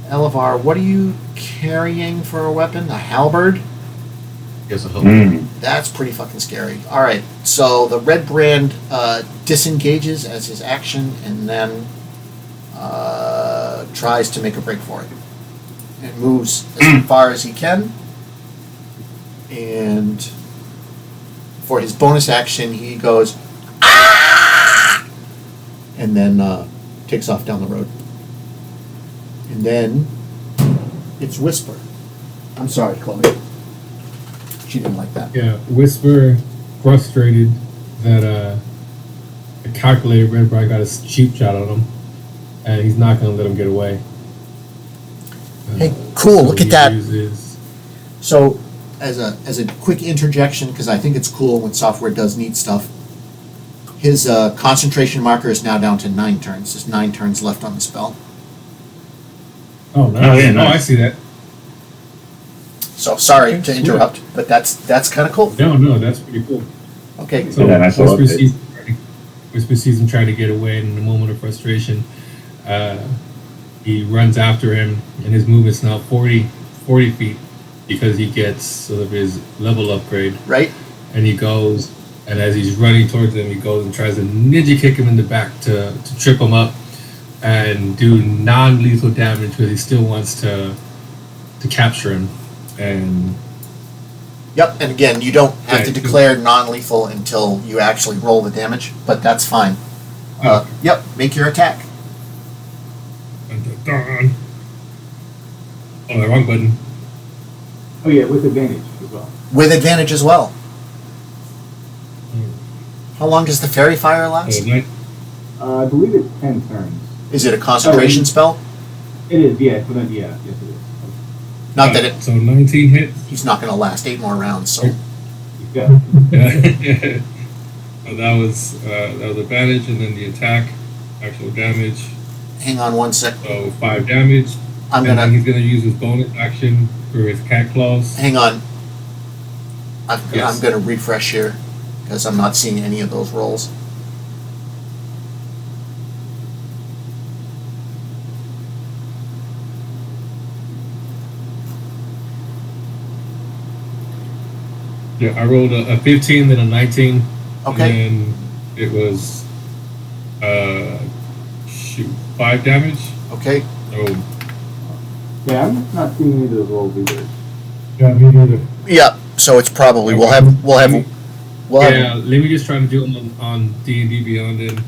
Elevar, what are you carrying for a weapon? A halberd? Yes, I hope. That's pretty fucking scary. All right, so the red brand disengages as his action and then tries to make a break for it. And moves as far as he can. And for his bonus action, he goes, "Ah!" and then takes off down the road. And then it's Whisper. I'm sorry, Chloe. She didn't like that. Yeah, Whisper, frustrated that the calculated red bright got a cheap shot on him, and he's not going to let him get away. Hey, cool! So Look at he that. uses- So, as a quick interjection, because I think it's cool when software does neat stuff. His concentration marker is now down to 9 turns. There's 9 turns left on the spell. Oh, nice. Oh, yeah, Oh, nice. I see that. So sorry Okay, to sweet. interrupt, but that's kind of cool. No, that's pretty cool. Okay. So Yeah, nice. I love Whisper it. sees him try to get away, and in a moment of frustration, He runs after him, and his movement's now 40 feet because he gets sort of his level upgrade. Right? And he goes, and as he's running towards him, he goes and tries to ninja kick him in the back to trip him up and do non-lethal damage because he still wants to capture him. And Yep, and again, you don't have to Yeah, declare non-lethal until you actually roll the damage, but that's fine. Yep, make your attack. oh, the wrong button. Oh yeah, with advantage as well. With advantage as well. How long does the fairy fire last? I believe it's 10 turns. Is it a concentration spell? It is, yeah. Yes, it is. Not that it. So 19 hits. He's not going to last 8 more rounds, so. Yeah. So that was advantage, and then the attack, actual damage. Hang on one sec. So 5 damage. I'm and then gonna he's gonna use his bonus action for his cat claws. hang on. I'm Yes. gonna refresh here because I'm not seeing any of those rolls. Yeah, I rolled a 15, then a 19. Okay. And it was 5 damage. Okay. So Yeah, I'm not seeing any of those rolls either. Yeah, me neither. Yeah. So it's probably we'll have yeah, let me just try to do them on D&D Beyond. Then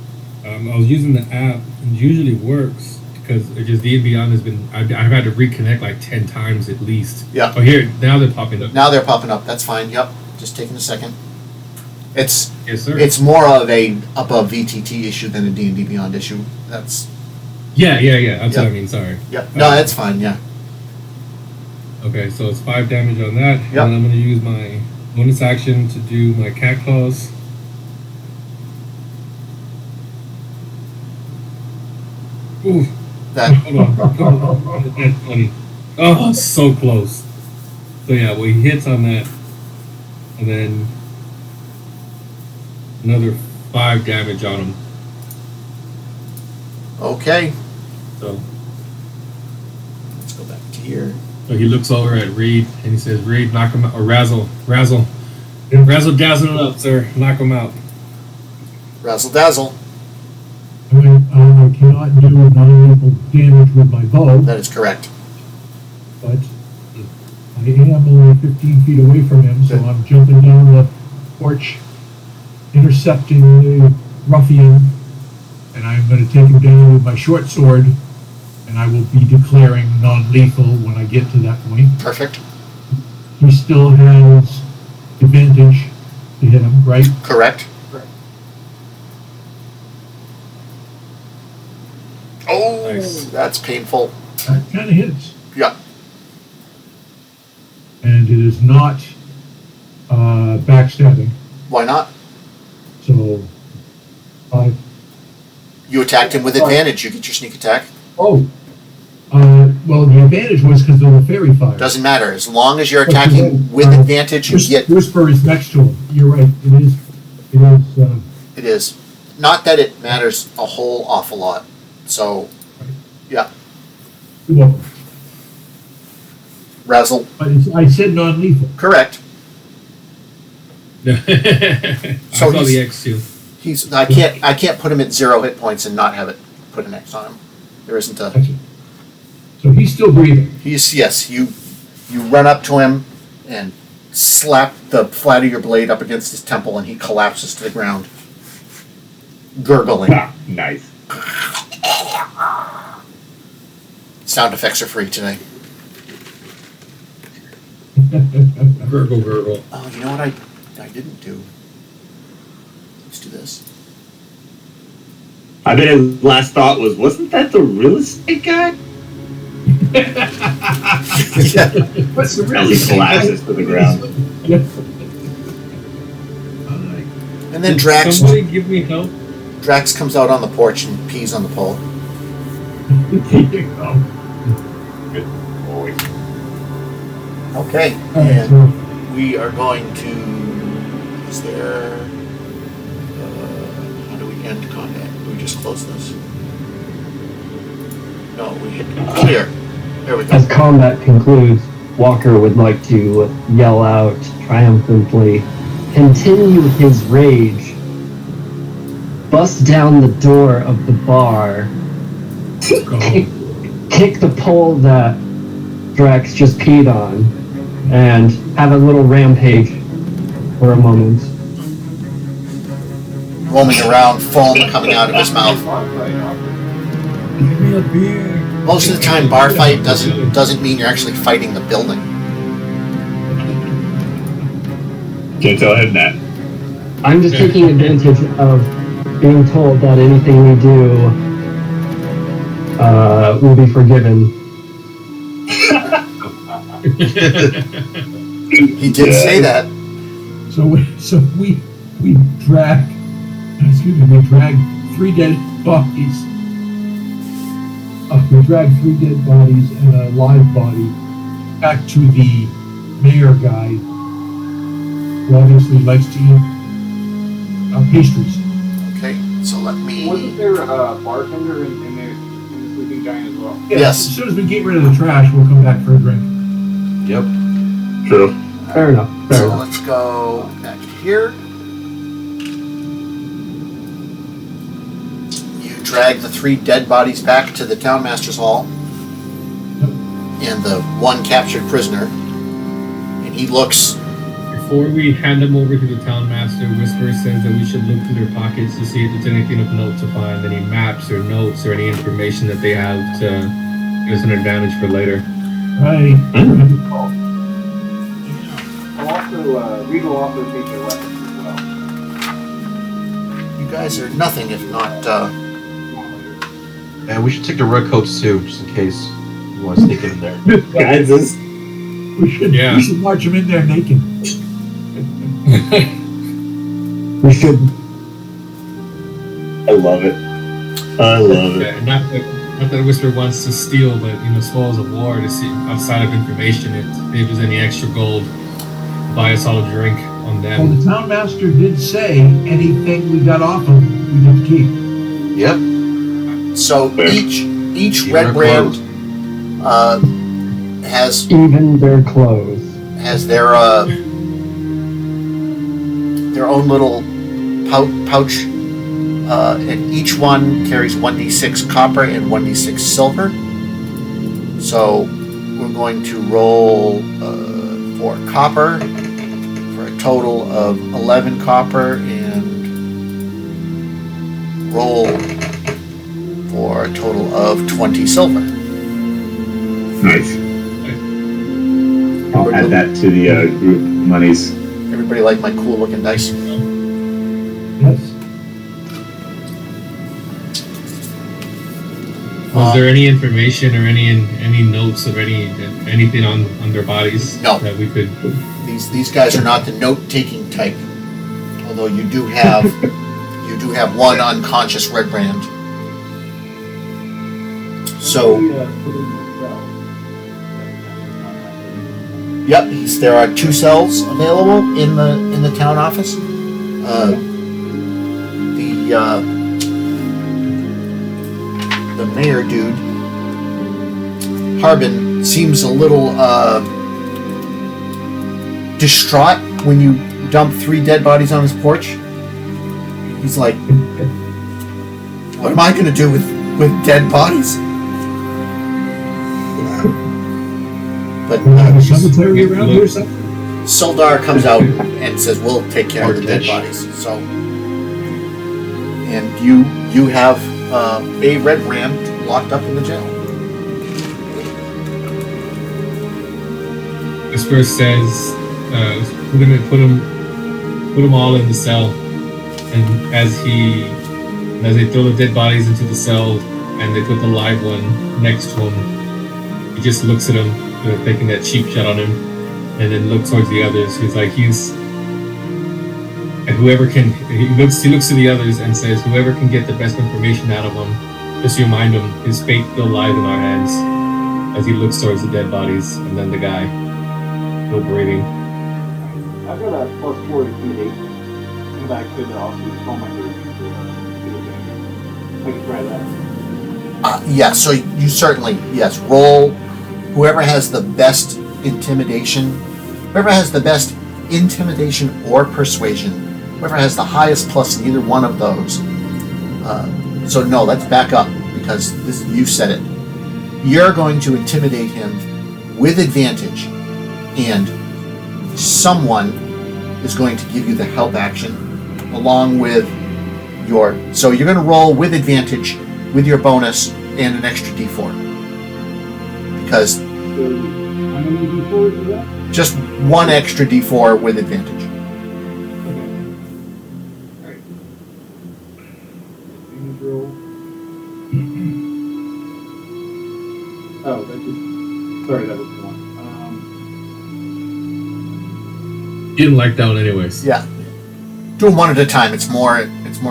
I was using the app, and it usually works because it just D&D Beyond has been. I've had to reconnect like 10 times at least. Yeah. Oh, here now they're popping up. Now they're popping up. That's fine. Yep. Just taking a second. It's Yes, sir. it's more of a VTT issue than a D&D Beyond issue. That's yeah. That's what Yep. I mean. Sorry. yep. No, that's fine. Yeah. Okay, so it's 5 damage on that, Yep. and then I'm going to use my bonus action to do my cat claws. Ooh, That hold on. That's funny. Oh, so close. So yeah, well, he hits on that, and then another 5 damage on him. okay. So, Let's go back to here. so he looks over at Reed and he says, "Reed, knock him out, or razzle dazzle it up, sir. Knock him out." Razzle dazzle. I cannot do non-lethal damage with my bow, That is correct. but I am only 15 feet away from him, so I'm jumping down the porch, intercepting the ruffian, and I'm going to take him down with my short sword, and I will be declaring non-lethal when I get to that point. Perfect. He still has advantage to hit him, right? Correct. Oh, Nice. that's painful. That kind of hits. Yeah. And it is not backstabbing, Why not? so 5. You attacked him with advantage. You get your sneak attack. Oh, well, the advantage was because of the fairy fire. Doesn't matter. As long as you're attacking with advantage, you get. Whisper is next to him. You're right. It is. It is. Not that it matters a whole awful lot. So, yeah. Well, Razzle. but I said non-lethal. Correct. I So saw he's- the X too. I can't put him at 0 hit points and not have it put an X on him. There isn't a. Gotcha. So he's still breathing. Yes. You run up to him and slap the flat of your blade up against his temple, and he collapses to the ground, gurgling. Nice. Sound effects are free today. Gurgle, gurgle. Oh, you know what I didn't do? Let's do this. I bet his last thought was, wasn't that the real estate guy? Yeah. What's the As he collapses to the ground. And then Did Drax somebody give me help? comes out on the porch and pees on the pole. Good boy. Okay. Alright, And so we are going to. Is there? How do we end combat? Do we just close this? No, we hit clear. There we go. As combat concludes, Walker would like to yell out triumphantly, continue his rage, bust down the door of the bar, kick the pole that Drax just peed on, and have a little rampage for a moment. Roaming around, foam coming out of his mouth. Give me a beer. Most of the time, bar fight doesn't mean you're actually fighting the building. Can't tell him that. I'm just taking advantage of being told that anything we do will be forgiven. He did say that. So we drag, we drag 3 dead bodies. We drag 3 dead bodies and a live body back to the mayor guy, who obviously likes to eat pastries. Okay, so let me. Wasn't there a bartender in the Sleeping Giant as well? Yes. As soon as we get rid of the trash, we'll come back for a drink. Yep. True. Fair enough. Fair So enough. let's go back here. You drag the 3 dead bodies back to the townmaster's hall, and the 1 captured prisoner, and he looks. Before we hand them over to the town master, Whisper says that we should look through their pockets to see if there's anything of note to find, any maps or notes or any information that they have to give us an advantage for later. Right. Reed will also take their weapons as well. You guys are nothing if not. And we should take the red coats too, just in case you want to sneak in there. Guys, this. We should march them in there naked. We should. I love it. I love it. Yeah, not that Whisper wants to steal, but spoils of war to see outside of information. If there's any extra gold, buy us all a drink on Well, them. the town master did say anything we got off him, we get to keep. Yep. So Fair. each red brand has Even their clothes. their own little pouch, and each one carries 1d6 copper and 1d6 silver. So we're going to roll for copper for a total of 11 copper, and roll for a total of 20 silver. Nice. I'll add that to the group monies. Everybody like my cool looking dice? Yes. Was there any information or any notes of anything on their bodies No. that we could? These guys are not the note taking type. Although you do have 1 unconscious red brand. So yep, there are 2 cells available in the town office. The mayor dude, Harbin, seems a little distraught when you dump 3 dead bodies on his porch. He's like, "What am I going to do with dead bodies?" But Cemetery around here, something? Sildar comes out and says, "We'll take care of the dead bodies." So, and you have a red brand locked up in the jail. Whisper says we're gonna put them all in the cell, and as they throw the dead bodies into the cell and they put the live one next to him, he just looks at him, taking that cheap shot on him, and then looks towards the others. He's like, and whoever can, he looks to the others and says, whoever can get the best information out of him, just remind him his fate still lies in our hands. As he looks towards the dead bodies, and then the guy still breathing. I've got a +4 to D8, and I could also call my group to I can try that. Yeah, so you certainly, yes, roll whoever has the best intimidation, or persuasion, whoever has the highest plus in either one of those. So no, let's back up because you said it. You're going to intimidate him with advantage, and someone is going to give you the help action along with so you're going to roll with advantage with your bonus and an extra d4 because How many d4s is that? just one extra d4 with advantage. Okay. Alright. Damage roll. Oh, that just. Sorry, that was the one. You didn't like that one anyways. Yeah, do them one at a time. It's more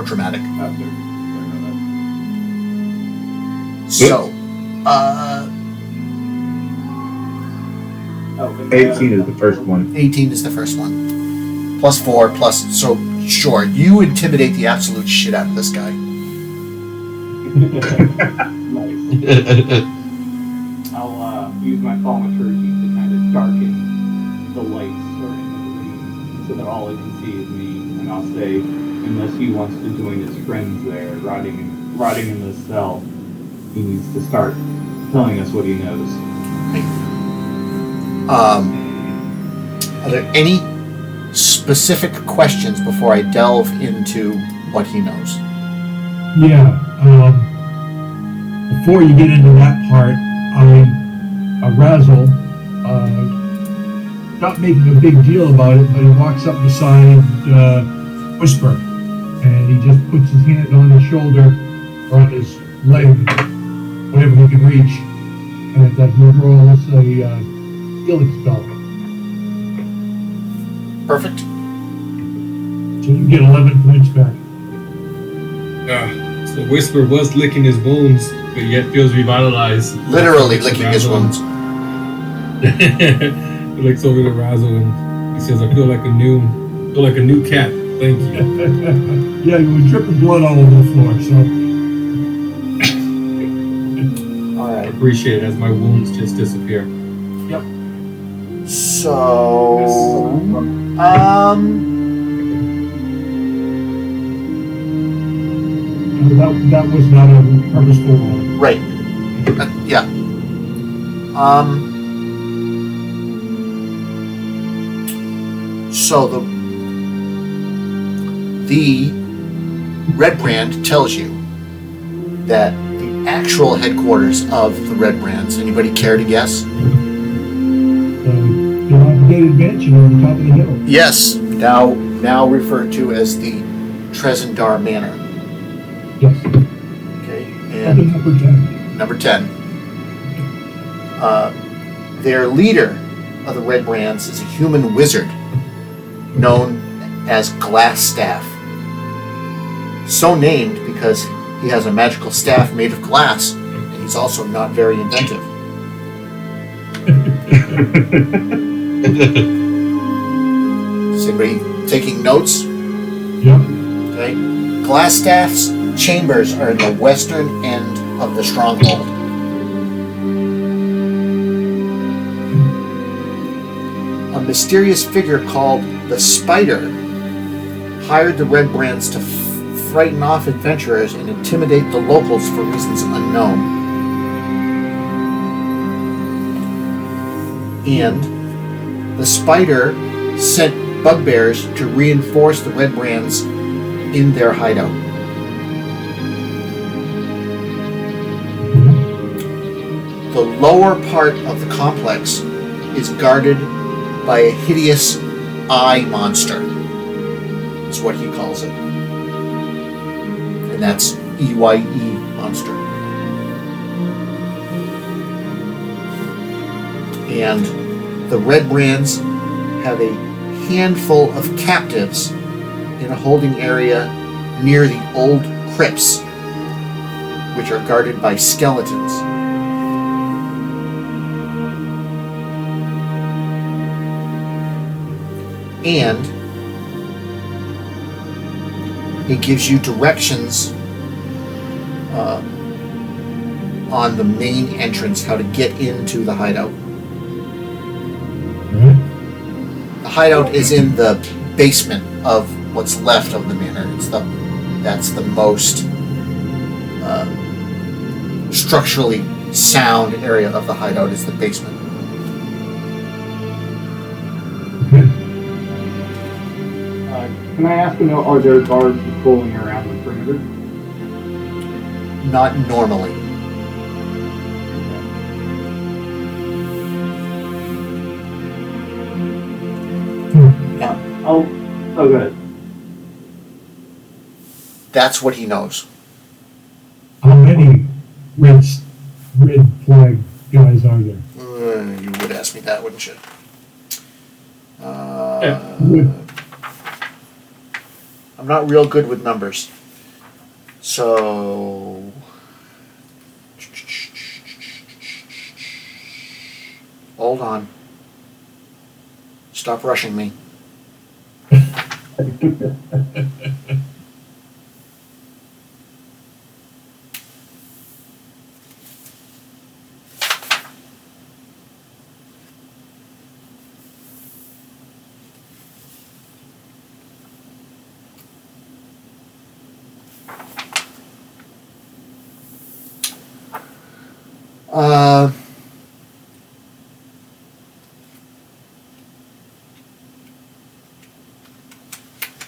dramatic. Sorry about So, that. 18 is the first one. 18 is the first one. Plus 4, plus... So, sure, you intimidate the absolute shit out of this guy. Nice. I'll use my thaumaturgy to kind of darken the lights or imagery so that all I can see is me. And I'll say, unless he wants to join his friends there, rotting in this cell, he needs to start telling us what he knows. Are there any specific questions before I delve into what he knows? Yeah. Before you get into that part, Razzle, not making a big deal about it, but he walks up beside Whisper, and he just puts his hand on his shoulder or on his leg, whatever he can reach, and he rolls a healing spell. Perfect. So you get 11 points back. So Whisper was licking his wounds, but yet feels revitalized. Literally licking his wounds. He looks over to Razzle and he says, "I feel like a new cat. Thank you." Yeah, you were dripping blood all over the floor, so... All I right. appreciate it as my wounds just disappear. So, That was not a purposeful roll. right. Yeah. So the Red Brand tells you that the actual headquarters of the Red Brands. Anybody care to guess? Dilapidated mansion on the top of the hill. Yes. Now referred to as the Trezendar Manor. Yes. Okay. Up in And number 10. number 10. Their leader of the Red Brands is a human wizard known as Glass Staff. So named because he has a magical staff made of glass, and he's also not very inventive. Is anybody taking notes? Yep. Okay. Glassstaff's chambers are in the western end of the stronghold. A mysterious figure called the Spider hired the Red Brands to frighten off adventurers and intimidate the locals for reasons unknown. And the Spider sent bugbears to reinforce the Red Brands in their hideout. The lower part of the complex is guarded by a hideous eye monster. That's what he calls it. And that's EYE monster. And the Red Brands have a handful of captives in a holding area near the old crypts, which are guarded by skeletons. And it gives you directions on the main entrance how to get into the hideout. Right? The hideout is in the basement of what's left of the manor. That's the most structurally sound area of the hideout is the basement. Okay. Can I ask, are there guards patrolling around the perimeter? Not normally. Oh, good. That's what he knows. How many red flag guys are there? You would ask me that, wouldn't you? I'm not real good with numbers. So... Hold on. Stop rushing me.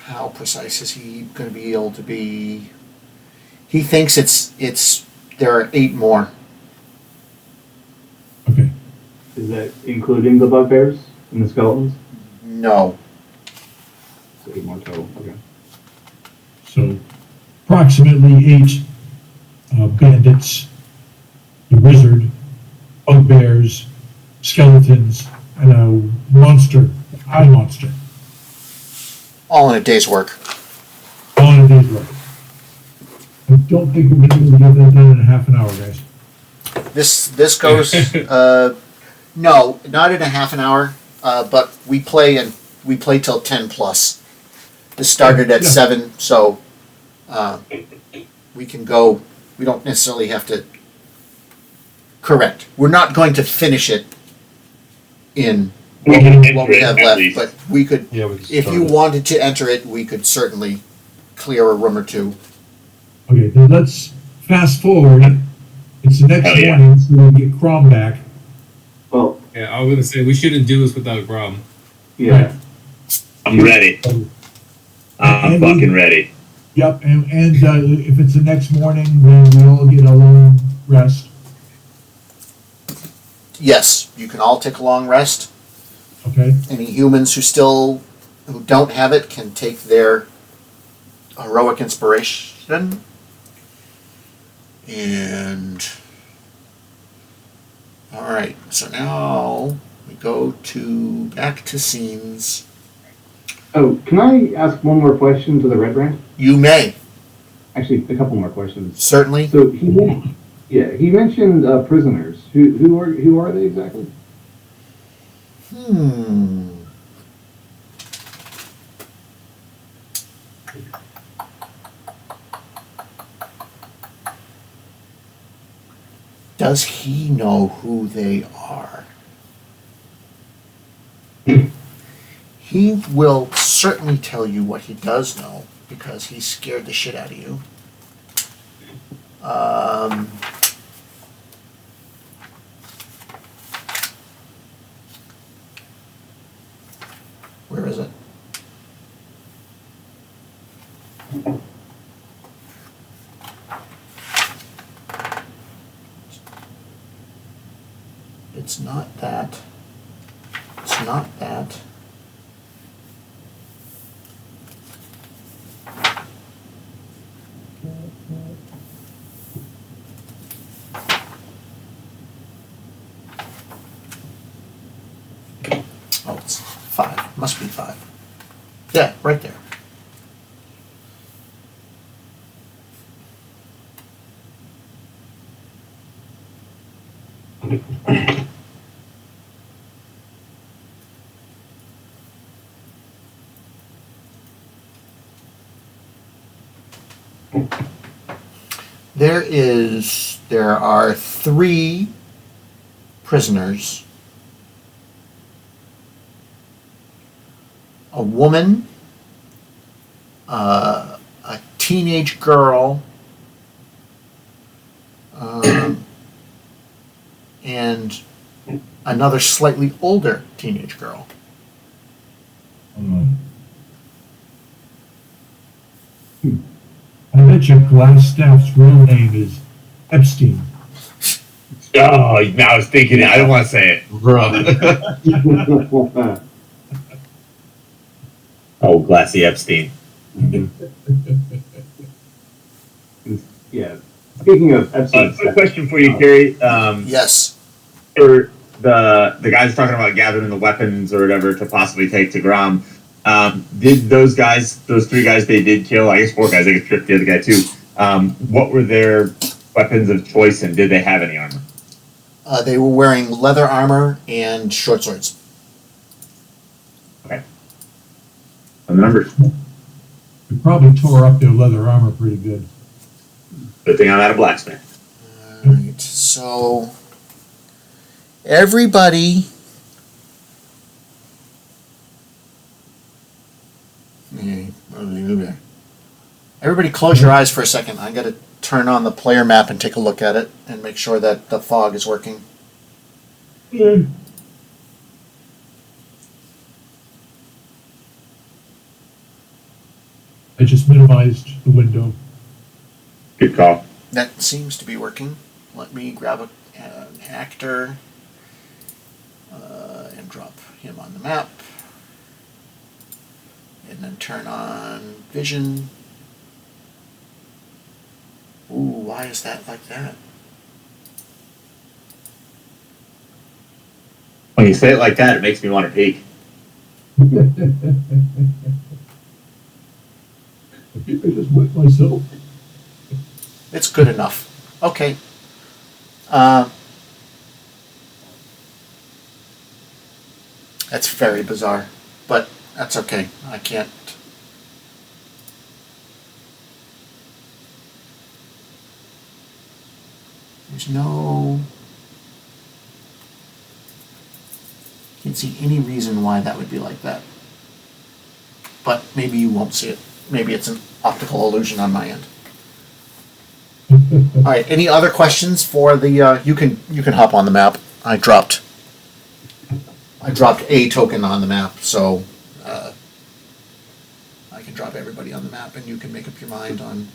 How precise is he going to be able to be? He thinks there are 8 more. Okay. Is that including the bugbears and the skeletons? No. So 8 more total. Okay. So approximately 8 bandits, the wizard, bugbears, skeletons, and a monster, eye monster. All in a day's work. All in a day's work. I don't think we're going to be able to get that done in a half an hour, guys. This goes no, not in a half an hour, but we play till 10 plus. This started at 7, so we can go. We don't necessarily have to. Correct. We're not going to finish it in We can enter what we it, have at left, least. but we could. Yeah, we can If start you it. wanted to enter it, we could certainly clear a room or two. Okay, then let's fast forward. It's the next Hell yeah. morning, so we get Crom back. Well, Yeah, I was gonna say we shouldn't do this without Grom. yeah. I'm ready. I'm fucking ready. Yep, and if it's the next morning, then we all get a long rest. Yes, you can all take a long rest. Okay, Any humans who don't have it can take their heroic inspiration. And all right, so now we go back to scenes. Oh, can I ask one more question to the Red Brand? You may Actually, a couple more questions. certainly. So he mentioned prisoners. Who are they exactly? Does he know who they are? He will certainly tell you what he does know because he scared the shit out of you. Where is it? It's not that. It's not that. Oh, it's 5. Must be 5. Yeah, right there. There are 3 prisoners. A woman, a teenage girl, and another slightly older teenage girl. I bet you Glassstaff's real name is Epstein. Oh, I was thinking it. I don't want to say it. Oh, Glassy Epstein. Yeah. Speaking of Epstein, Quick question for you, Kerry. Yes. For the guys talking about gathering the weapons or whatever to possibly take to Grom, did those 3 guys they did kill, I guess 4 guys, they could trip the other guy too, what were their weapons of choice and did they have any armor? They were wearing leather armor and short swords. Okay. On the numbers. They probably tore up their leather armor pretty good. Good thing I'm not a blacksmith. Alright, so everybody close your eyes for a second. I gotta turn on the player map and take a look at it and make sure that the fog is working. I just minimized the window. Good call. That seems to be working. Let me grab an actor and drop him on the map. And then turn on vision. Ooh, why is that like that? When you say it like that, it makes me want to peek. I think I just wet myself. It's good enough. Okay. That's very bizarre, but that's okay. I can't. There's no. Can't see any reason why that would be like that. But maybe you won't see it. Maybe it's an optical illusion on my end. All right. Any other questions for the? You can hop on the map. I dropped a token on the map, so I can drop everybody on the map, and you can make up your mind on.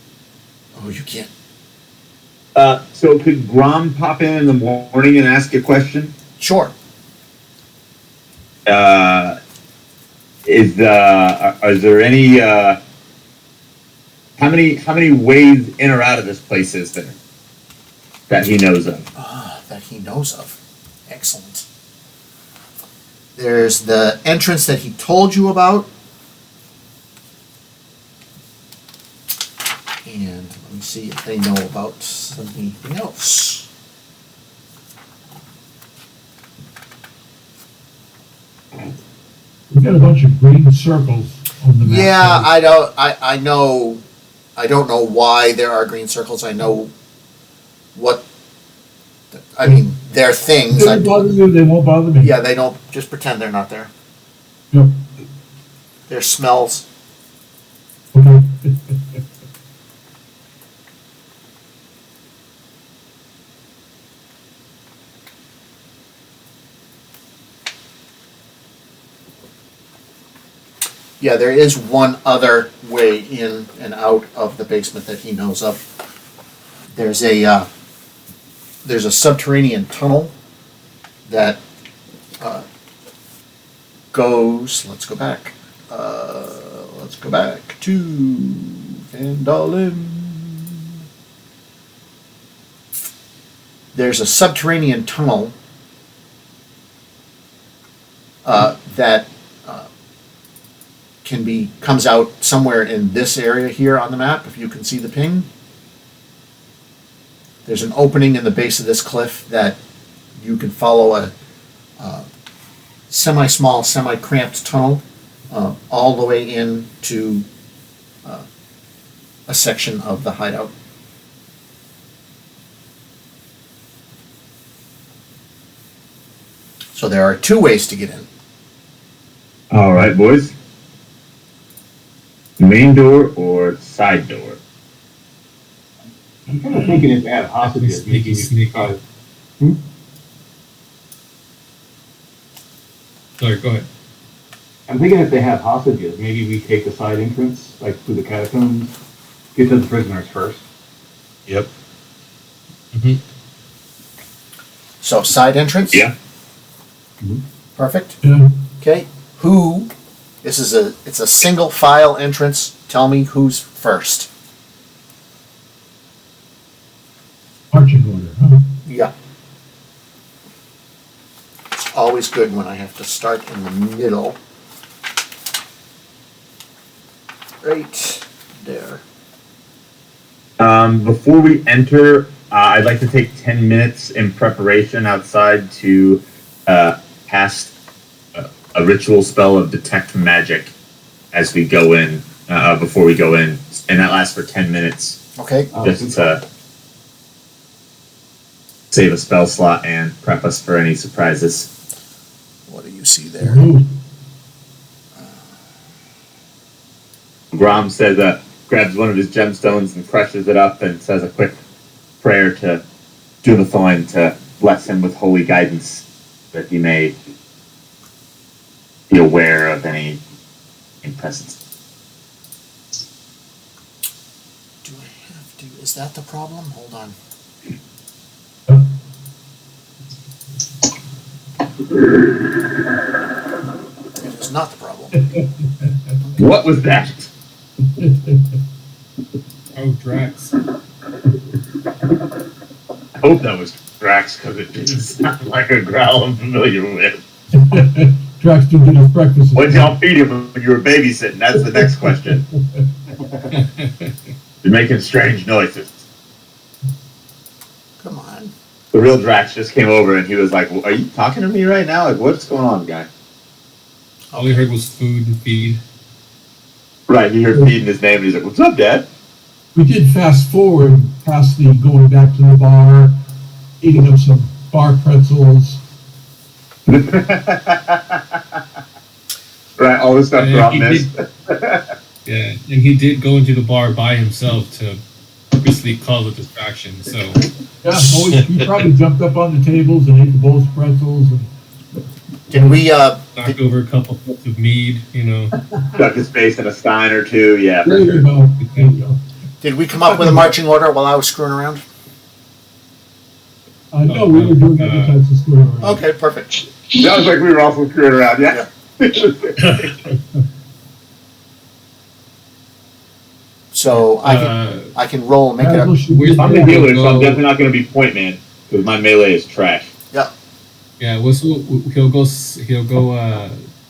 Oh, you can't. So could Grom pop in the morning and ask a question? Sure. Is there any how many ways in or out of this place is there that he knows of? That he knows of. Excellent. There's the entrance that he told you about. And let me see if they know about anything else. We've got a bunch of green circles on the map. Yeah, I know. I don't know why there are green circles. I know what. I mean, they're things. They won't bother you. They won't bother me. Yeah, they don't. Just pretend they're not there. Yep. They're smells. Okay. Yeah, there is one other way in and out of the basement that he knows of. There's a subterranean tunnel that goes. Let's go back. Let's go back to Phandalin. There's a subterranean tunnel that comes out somewhere in this area here on the map, if you can see the ping. There's an opening in the base of this cliff that you can follow a semi-small, semi-cramped tunnel all the way into a section of the hideout. So there are two ways to get in. All right, boys. Main door or side door? I'm kind of thinking if they have hostages, maybe Sneaky. Sorry, go ahead. I'm thinking if they have hostages, maybe we take the side entrance, like through the catacombs, get to the prisoners first. Yep. So side entrance? Yeah. Perfect. Yeah. Okay. It's a single file entrance. Tell me who's first. Marching order, huh? Yeah. It's always good when I have to start in the middle. Right there. Before we enter, I'd like to take 10 minutes in preparation outside to cast a ritual spell of detect magic as we go in, before we go in, and that lasts for 10 minutes, Okay. just to save a spell slot and prep us for any surprises. What do you see there? Ooh, Grom says, grabs one of his gemstones and crushes it up and says a quick prayer to Dumathoin to bless him with holy guidance, that he may be aware of any presence. Do I have to? Is that the problem? Hold on. It is not the problem. What was that? Oh, Drax. I hope that was Drax, because it didn't sound like a growl I'm familiar with. Drax didn't get his breakfast. What did y'all feed him when you were babysitting? That's the next question. You're making strange noises. Come on. The real Drax just came over and he was like, "Are you talking to me right now? Like, what's going on, guy?" All he heard was food and feed. Right, he heard feeding his name and he's like, "What's up, Dad?" We did fast forward past the going back to the bar, eating up some bar pretzels. Right, all the stuff And Rob he missed. Yeah, and he did go into the bar by himself to purposely cause a distraction. So Yeah, always, he probably jumped up on the tables and ate the bowls of pretzels. And Did we, knocked over a couple cups of mead, you know. Stuck his face in a stein or two, yeah. there you go. There you go. did we come up with a marching order while I was screwing around? No, we were doing other types of story. Okay, perfect. Sounds like we were also screwing around, yeah. So I can roll and make it Basil up. should Where's be I'm the there. healer, so I'm definitely not going to be point man, because my melee is trash. Yeah, he'll go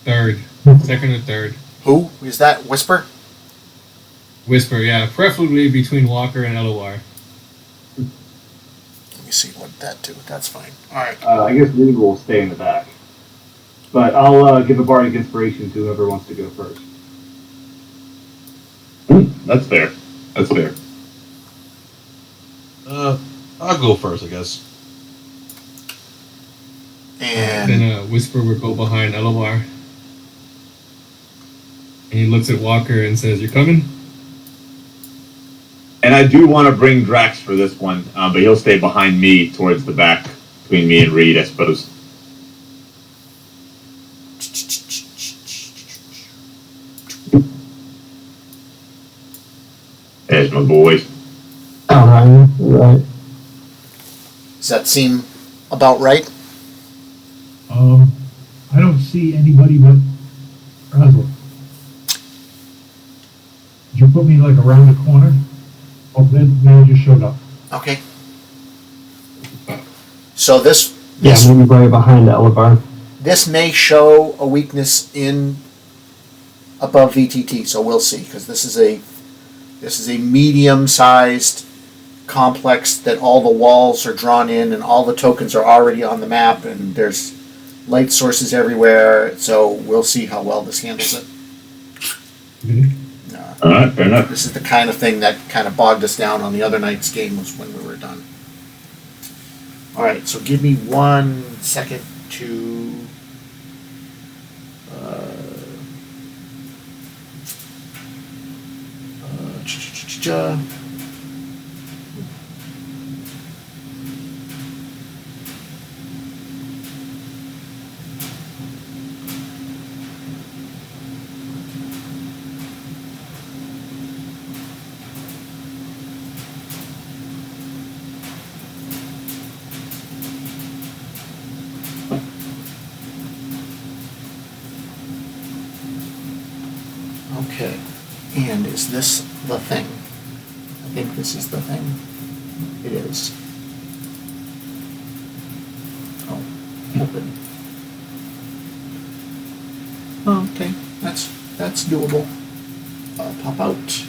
third, second or third. Who is that? Whisper? Whisper, yeah, preferably between Walker and Elowar. Let me see what that do. That's fine. All right. I guess Reed will stay in the back. But I'll give a bardic inspiration to whoever wants to go first. That's fair. That's fair. I'll go first, I guess. And Then Whisper will go behind Elowar. And he looks at Walker and says, "You're coming?" And I do want to bring Drax for this one, but he'll stay behind me towards the back, between me and Reed, I suppose. There's my boys. Right. does that seem about right? I don't see anybody but Basil. Did you put me like around the corner? Oh, then you just showed up. Okay. So this Yeah, I'm gonna be right behind Elowar. this may show a weakness in above VTT, so we'll see, because this is a medium-sized complex that all the walls are drawn in and all the tokens are already on the map and there's light sources everywhere, so we'll see how well this handles it. All right, fair enough. This is the kind of thing that kind of bogged us down on the other night's game was when we were done. All right, so give me 1 second to just okay. And is this the thing? I think this is the thing. It is. Oh, open. Oh, okay, that's doable. Pop out.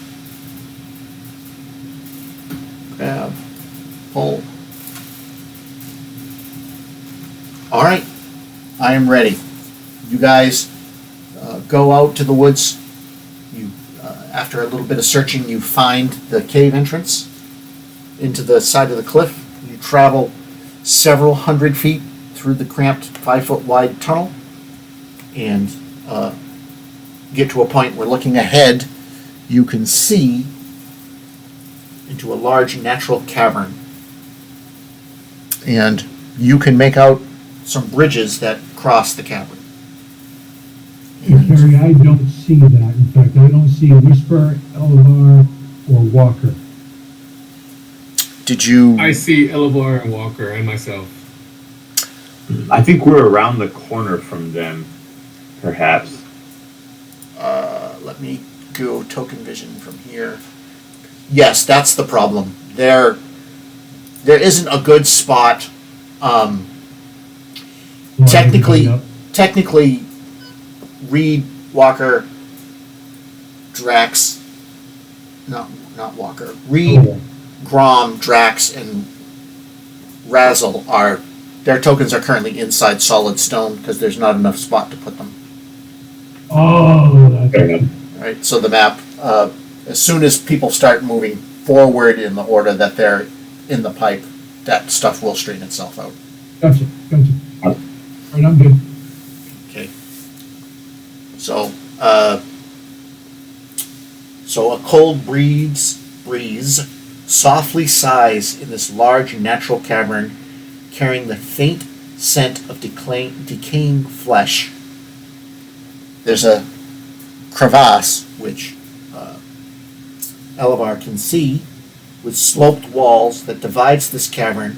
Grab. Pull. All right, I am ready. You guys go out to the woods. You, after a little bit of searching, you find the cave entrance into the side of the cliff. You travel several hundred feet through the cramped 5-foot wide tunnel and get to a point where, looking ahead, you can see into a large natural cavern. And you can make out some bridges that cross the cavern. And Carrie, I don't see that. In fact, I don't see Whisper, Elvar, or Walker. Did you? I see Elvar and Walker and myself. I think we're around the corner from them, perhaps. Let me go token vision from here. Yes, that's the problem. There isn't a good spot. Technically, Reed, Walker, Drax, not Walker. Reed, Grom, Drax, and Razzle their tokens are currently inside solid stone because there's not enough spot to put them. Oh, that's Fair enough. Right. So the map, as soon as people start moving forward in the order that they're in the pipe, that stuff will straighten itself out. Gotcha. All right, I'm good. Okay. So, a cold breeze softly sighs in this large natural cavern, carrying the faint scent of decaying flesh. There's a crevasse, which Elvar can see, with sloped walls that divides this cavern.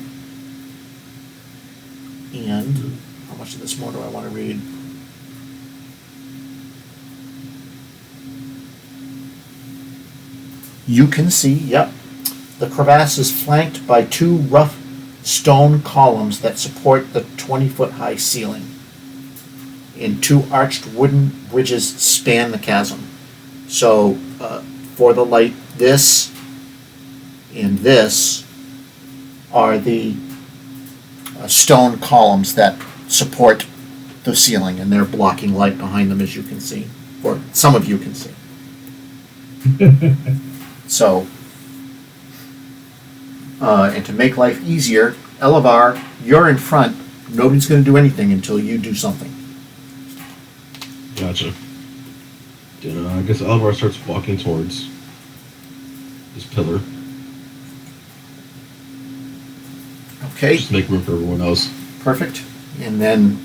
And how much of this more do I want to read? You can see, yep, the crevasse is flanked by two rough stone columns that support the 20-foot high ceiling, and two arched wooden bridges span the chasm. So, for the light, this and this are the stone columns that support the ceiling, and they're blocking light behind them, as you can see, or some of you can see. So, and to make life easier, Elvar, you're in front. Nobody's going to do anything until you do something. Gotcha. Then I guess Elvar starts walking towards this pillar. Okay, Just make room for everyone else. perfect. And then,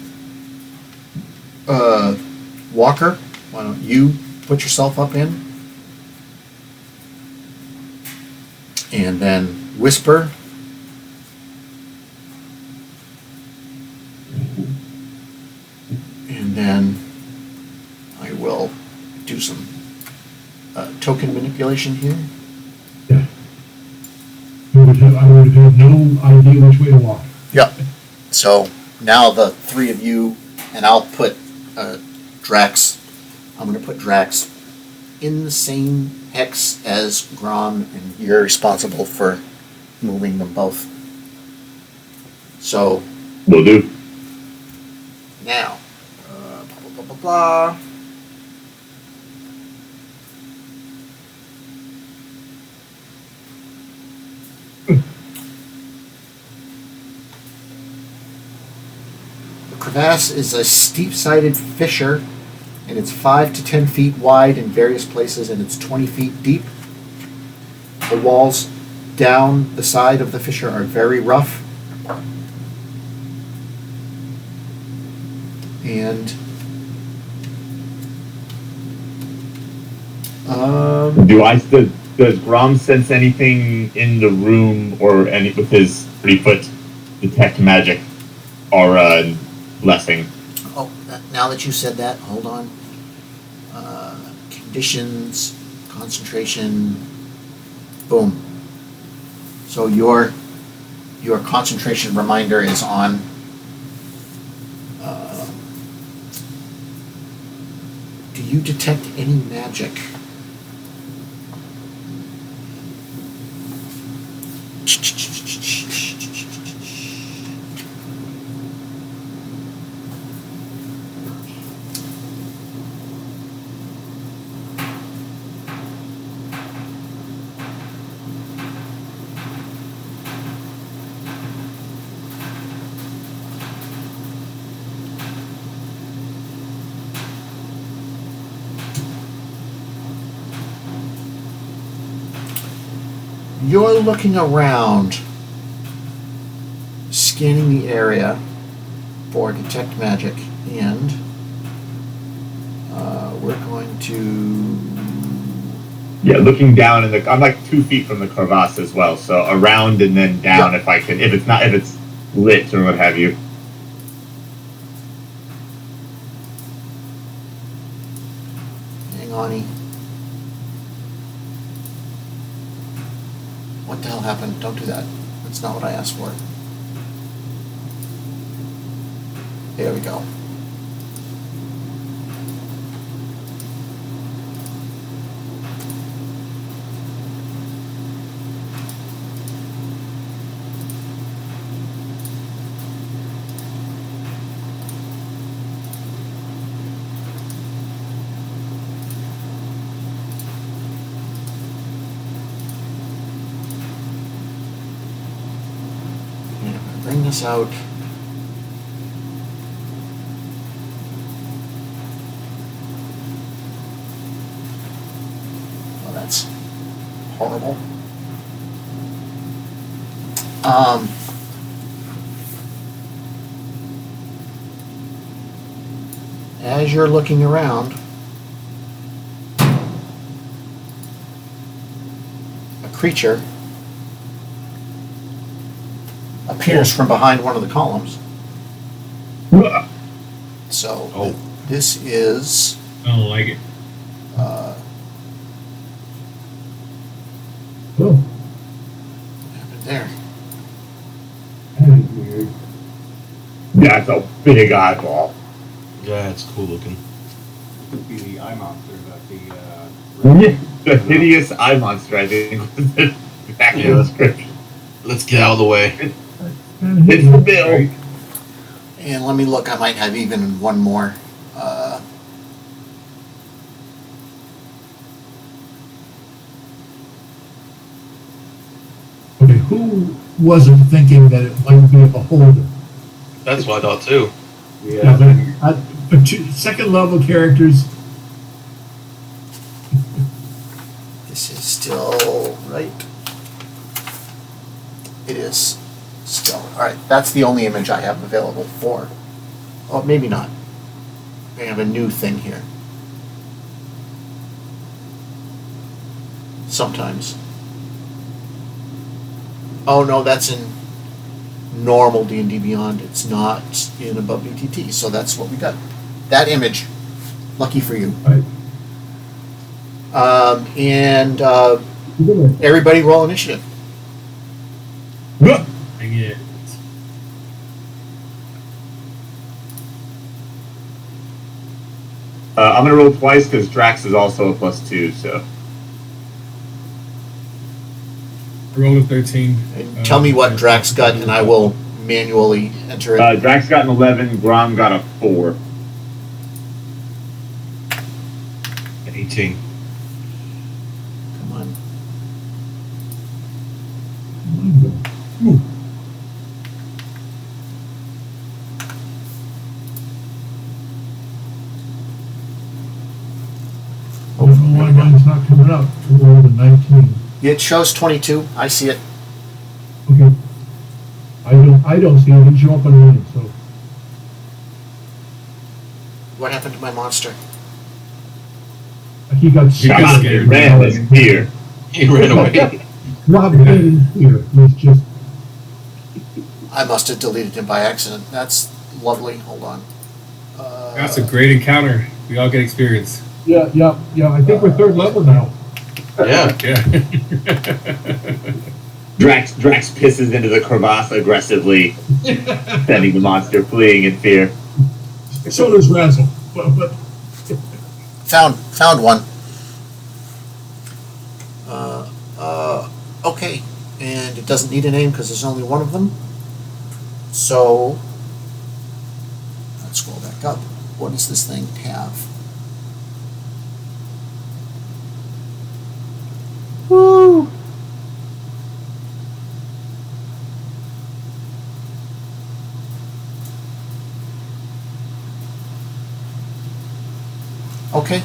Walker, why don't you put yourself up in? And then Whisper. And then I will do some token manipulation here. Yeah. I would have no idea which way to walk. Yep. So now the three of you, and I'll put Drax. I'm going to put Drax in the same hex as Grom, and you're responsible for moving them both. So Will do. now, blah, blah, blah, blah. The crevasse is a steep-sided fissure, and it's 5 to 10 feet wide in various places, and it's 20 feet deep. The walls down the side of the fissure are very rough. And does Grom sense anything in the room or any with his 3-foot detect magic aura blessing? oh, now that you said that, hold on. Conditions, concentration, boom. So your concentration reminder is on. Do you detect any magic? You're looking around, scanning the area for detect magic, and we're going to. Yeah, looking down I'm like 2 feet from the crevasse as well, so around and then down if I can, if it's lit or what have you. Hang on. What the hell happened? Don't do that. That's not what I asked for. There we go. Bring this out. Oh, that's horrible. As you're looking around, a creature appears from behind one of the columns. So this is. I don't like it. What happened there? That is weird. That's a big eyeball. Yeah, it's cool looking. Could be the eye monster, but The hideous eye monster, I think, was the exact description. Let's get out of the way. It's the bill. And let me look. I might have even one more. Okay, who wasn't thinking that it might be a beholder? That's what I thought too. But second level characters. This is still right. It is still. All right, that's the only image I have available for. Oh, maybe not. I have a new thing here. Sometimes. Oh no, that's in normal D&D Beyond. It's not in above VTT, so that's what we got. That image. Lucky for you. Right. And everybody roll initiative. I get. I'm gonna roll twice because Drax is also a +2, so. Roll a 13. And tell me what Drax got, and I will manually enter it. Drax got an 11, Grom got a 4. 18. Come on. Ooh. I don't know why mine's not coming up. I rolled a 19. It shows 22. I see it. Okay. I don't see it. It didn't show up on mine, so. What happened to my monster? He got got scared. Ran in fear. He ran away. Rob ran in here. He's just, I must have deleted him by accident. That's lovely. Hold on. That's a great encounter. We all get experience. yeah. I think we're third level now. Yeah. Yeah. Drax pisses into the crevasse aggressively, sending the monster fleeing in fear. So does Razzle. But Found one. Okay, and it doesn't need a name because there's only one of them. So let's scroll back up. What does this thing have? Woo! Okay.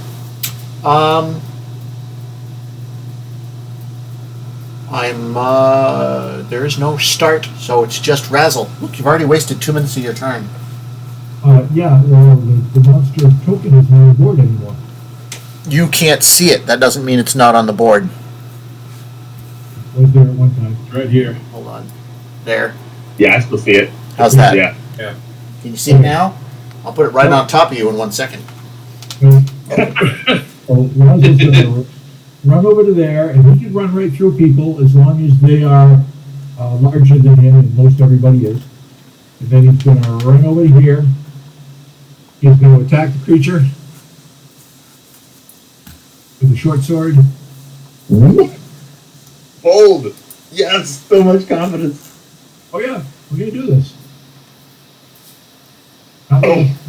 There's no start, so it's just Razzle. Look, you've already wasted 2 minutes of your turn. the monster token isn't on the board anymore. You can't see it. That doesn't mean it's not on the board. It was there at one time. It's right here. Hold on. There. Yeah, I still see it. How's that? Yeah. Can you see it now? I'll put it right on top of you in 1 second. So Razzle's gonna run over to there, and he can run right through people as long as they are larger than him, and most everybody is. And then he's gonna run over here. He's gonna attack the creature with a short sword. Bold. Yes, so much confidence. Oh yeah, we're gonna do this.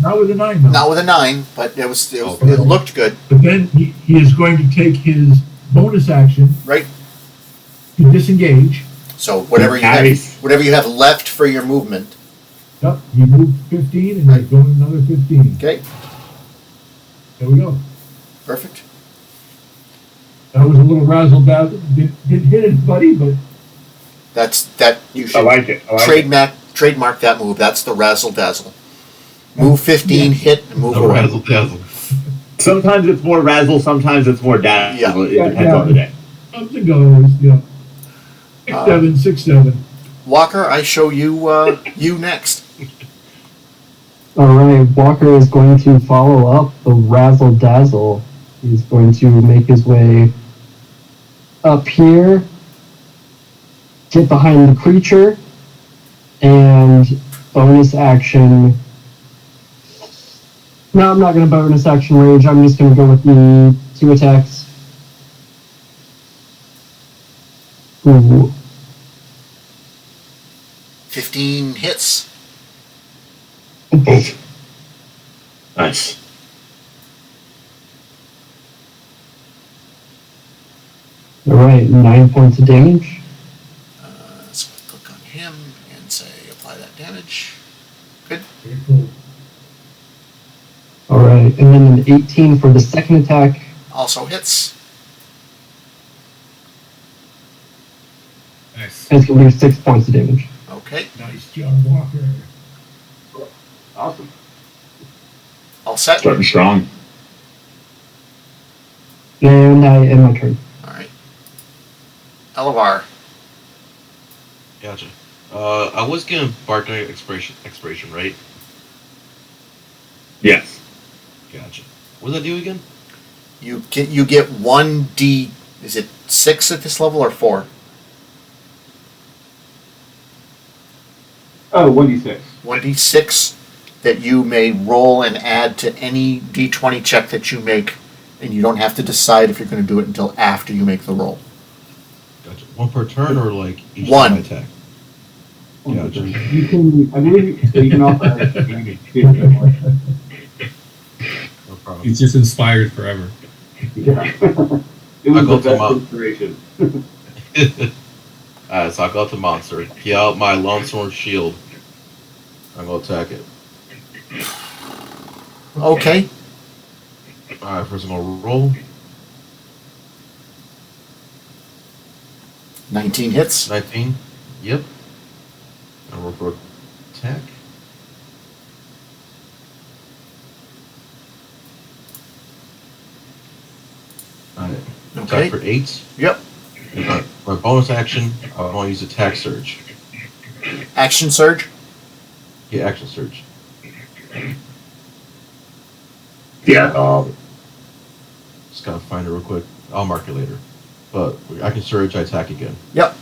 Not with a 9 though. Not with a 9, but it looked good. But then he is going to take his bonus action Right. to disengage. So whatever you Nice. have left for your movement. Yep, he moved 15 and he's going another 15. Okay. There we go. Perfect. That was a little razzle dazzle. Didn't hit anybody, but You I should like it. trademark that move. That's the razzle dazzle. Move 15, hit, and move The away. razzle dazzle. Sometimes it's more razzle, sometimes it's more dazzle. Yeah. It depends on the day. something goes, yeah. 6-7, 6-7. Walker, I show you you next. Alright, Walker is going to follow up the Razzle Dazzle. He's going to make his way up here, get behind the creature, and bonus action. No, I'm not going to bonus action rage. I'm just going to go with the 2 attacks. Ooh. 15 hits. Nice. Alright, 9 points of damage. So click on him and say apply that damage. Good. Very cool. Alright, and then an 18 for the second attack. Also hits. Nice. And it's going to do 6 points of damage. Okay. Nice job, Walker. Awesome. All set. Starting strong. And I end my turn. All right. Elevar. Gotcha. I was given Bardic expiration, right? Yes. Gotcha. What does that do again? You get 1d. Is it 6 at this level or 4? Oh, 1d6. 1d6 that you may roll and add to any d20 check that you make, and you don't have to decide if you're going to do it until after you make the roll. Gotcha. One per turn or like each One. time I attack? Gotcha. You can, I believe, so you can also add advantage too. No problem. He's just inspired forever. Yeah. It was I go the to best mom. inspiration. Alright, so I go up to monster. Pull out my longsword shield. I'm gonna attack it. Okay. Alright, first I'm gonna roll. 19 hits. 19. Yep. And roll for attack. Alright. Okay. Attack for 8. Yep. And my bonus action, I want to use attack surge. Action surge. Yeah, action surge. Yeah. Just gotta find it real quick. I'll mark it later. But I can surge, I attack again. Yep.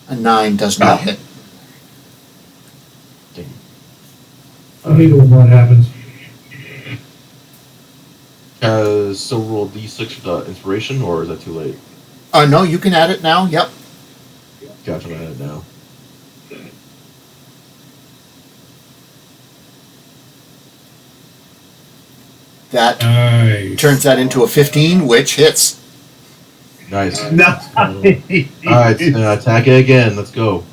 A 9 does not hit. Dang. I hate it when that happens. Still roll D6 for the inspiration, or is that too late? No, you can add it now. Yep. Gotcha, I'm at it now. That Nice. turns that into a 15, which hits. Nice. Nice. Alright, attack it again. Let's go.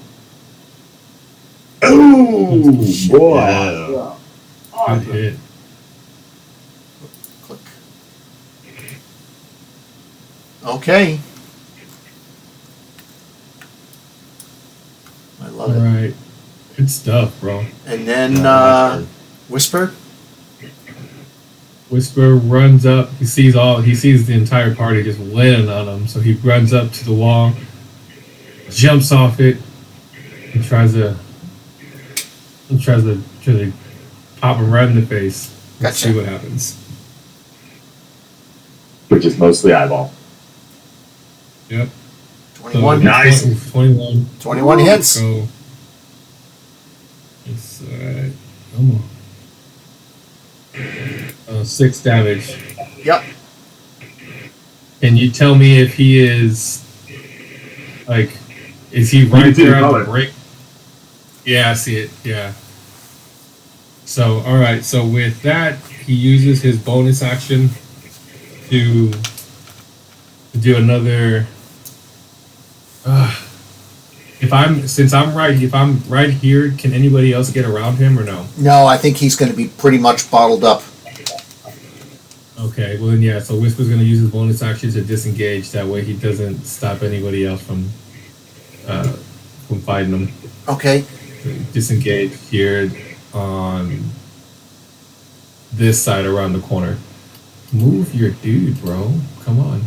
Ooh, boy. Yeah. Good hit. Click. Okay. I love All it. right. Good stuff, bro. And then Yeah, Whisper. Whisper runs up. He sees the entire party just wailing on him. So he runs up to the wall, jumps off it, and tries to pop him right in the face. Let's Gotcha. see what happens. Which is mostly eyeball. Yep. 21. Nice. 21. 21 hits. So it's alright. Come on. 6 damage. Yep. Can you tell me if he is is he right can see the there at color. the break? Yeah, I see it. Yeah. So alright, so with that, he uses his bonus action to do another. If I'm right here, can anybody else get around him or no? No, I think he's going to be pretty much bottled up. Okay, well then yeah, so Whisper's gonna use his bonus action to disengage. That way he doesn't stop anybody else from fighting him. Okay. Disengage here on this side around the corner. Move your dude, bro. Come on.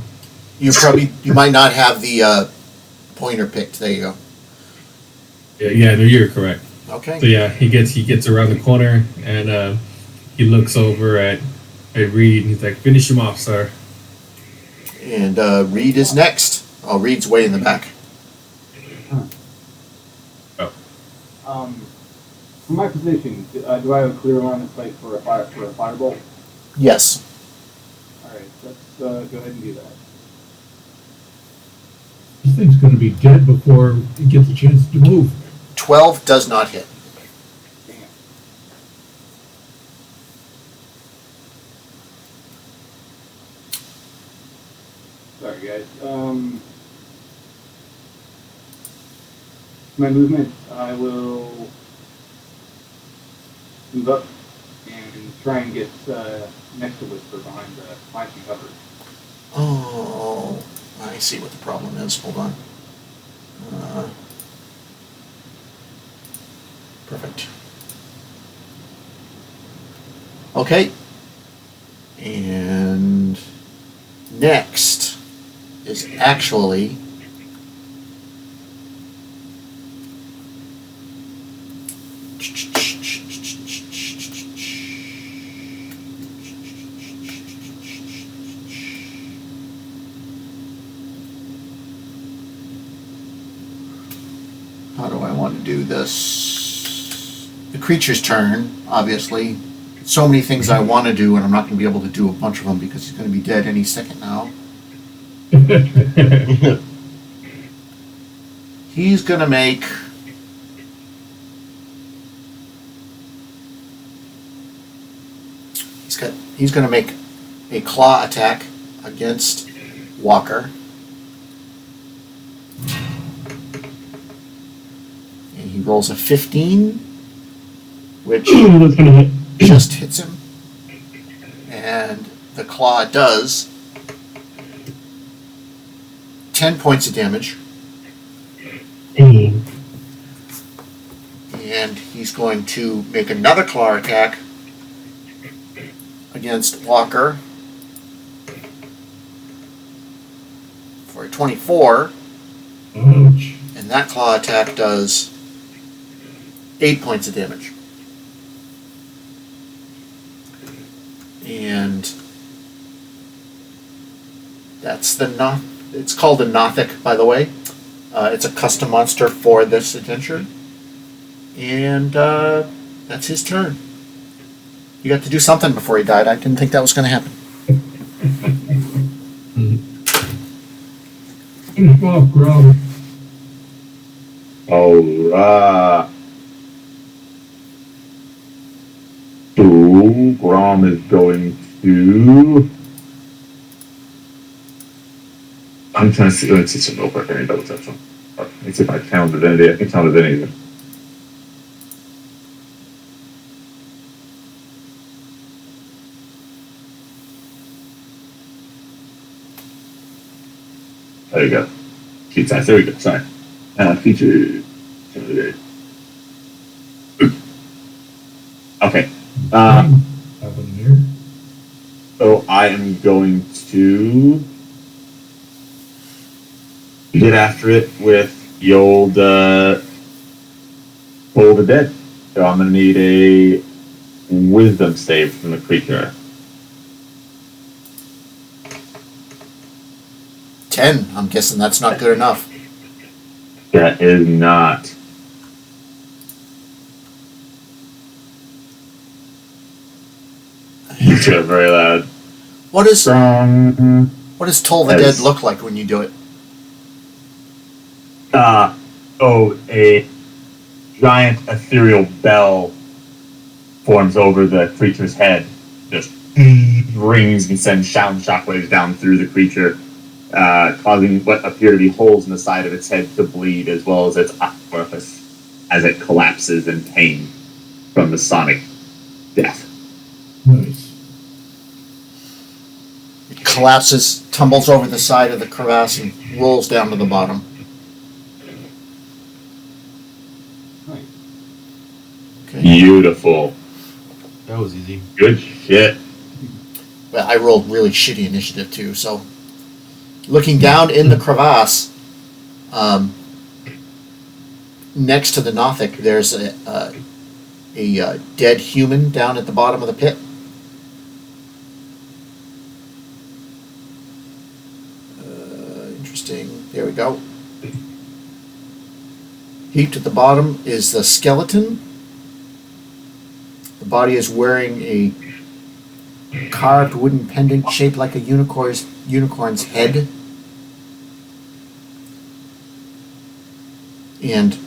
You might not have the pointer picked. There you go. Yeah, no, you're correct. Okay. So yeah, he gets around the corner and he looks over at Reed and he's like, "Finish him off, sir." And Reed is next. Oh, Reed's way in the back. From my position, do I have a clear line of sight for a firebolt? Yes. All right, let's go ahead and do that. This thing's going to be dead before it gets a chance to move. 12 does not hit. Damn. Sorry, guys. My movement, I will move up and try and get next to Whisper behind some cover. Oh, I see what the problem is. Hold on. Perfect. Okay. And next is actually how do I want to do this? The creature's turn, obviously. So many things I want to do, and I'm not going to be able to do a bunch of them because he's going to be dead any second now. He's going to make... He's going to make a claw attack against Walker. And he rolls a 15, which That's gonna hit. just hits him. And the claw does 10 points of damage. Dang. And he's going to make another claw attack against Walker for a 24. Ouch. And that claw attack does 8 points of damage. And that's the it's called a Nothic, by the way. It's a custom monster for this adventure. And that's his turn. You got to do something before he died. I didn't think that was going to happen. Finish off, Grom. Oh, so Grom is going to. I'm trying to see. Let's see some real quick. I need to double check some. Let's see if I found Divinity. I think I found Divinity. There you go. Feat size. There we go. Sorry. Feature. Okay. Happened here. So I am going to get after it with the old Toll the Dead. So I'm going to need a Wisdom save from the creature. 10. I'm guessing that's not good enough. That is not. You said very loud. What does Strong. Toll the Dead look like when you do it? A giant ethereal bell forms over the creature's head, just rings and sends shockwaves down through the creature, causing what appear to be holes in the side of its head to bleed, as well as its orifice, as it collapses in pain from the sonic death. Nice. It collapses, tumbles over the side of the crevasse, and rolls down to the bottom. Right. Okay. Beautiful. That was easy. Good shit. Well, I rolled really shitty initiative too, so looking down in the crevasse, next to the Nothic, there's a dead human down at the bottom of the pit. Interesting. There we go. Heaped at the bottom is the skeleton. The body is wearing a carved wooden pendant shaped like a unicorn's head. And,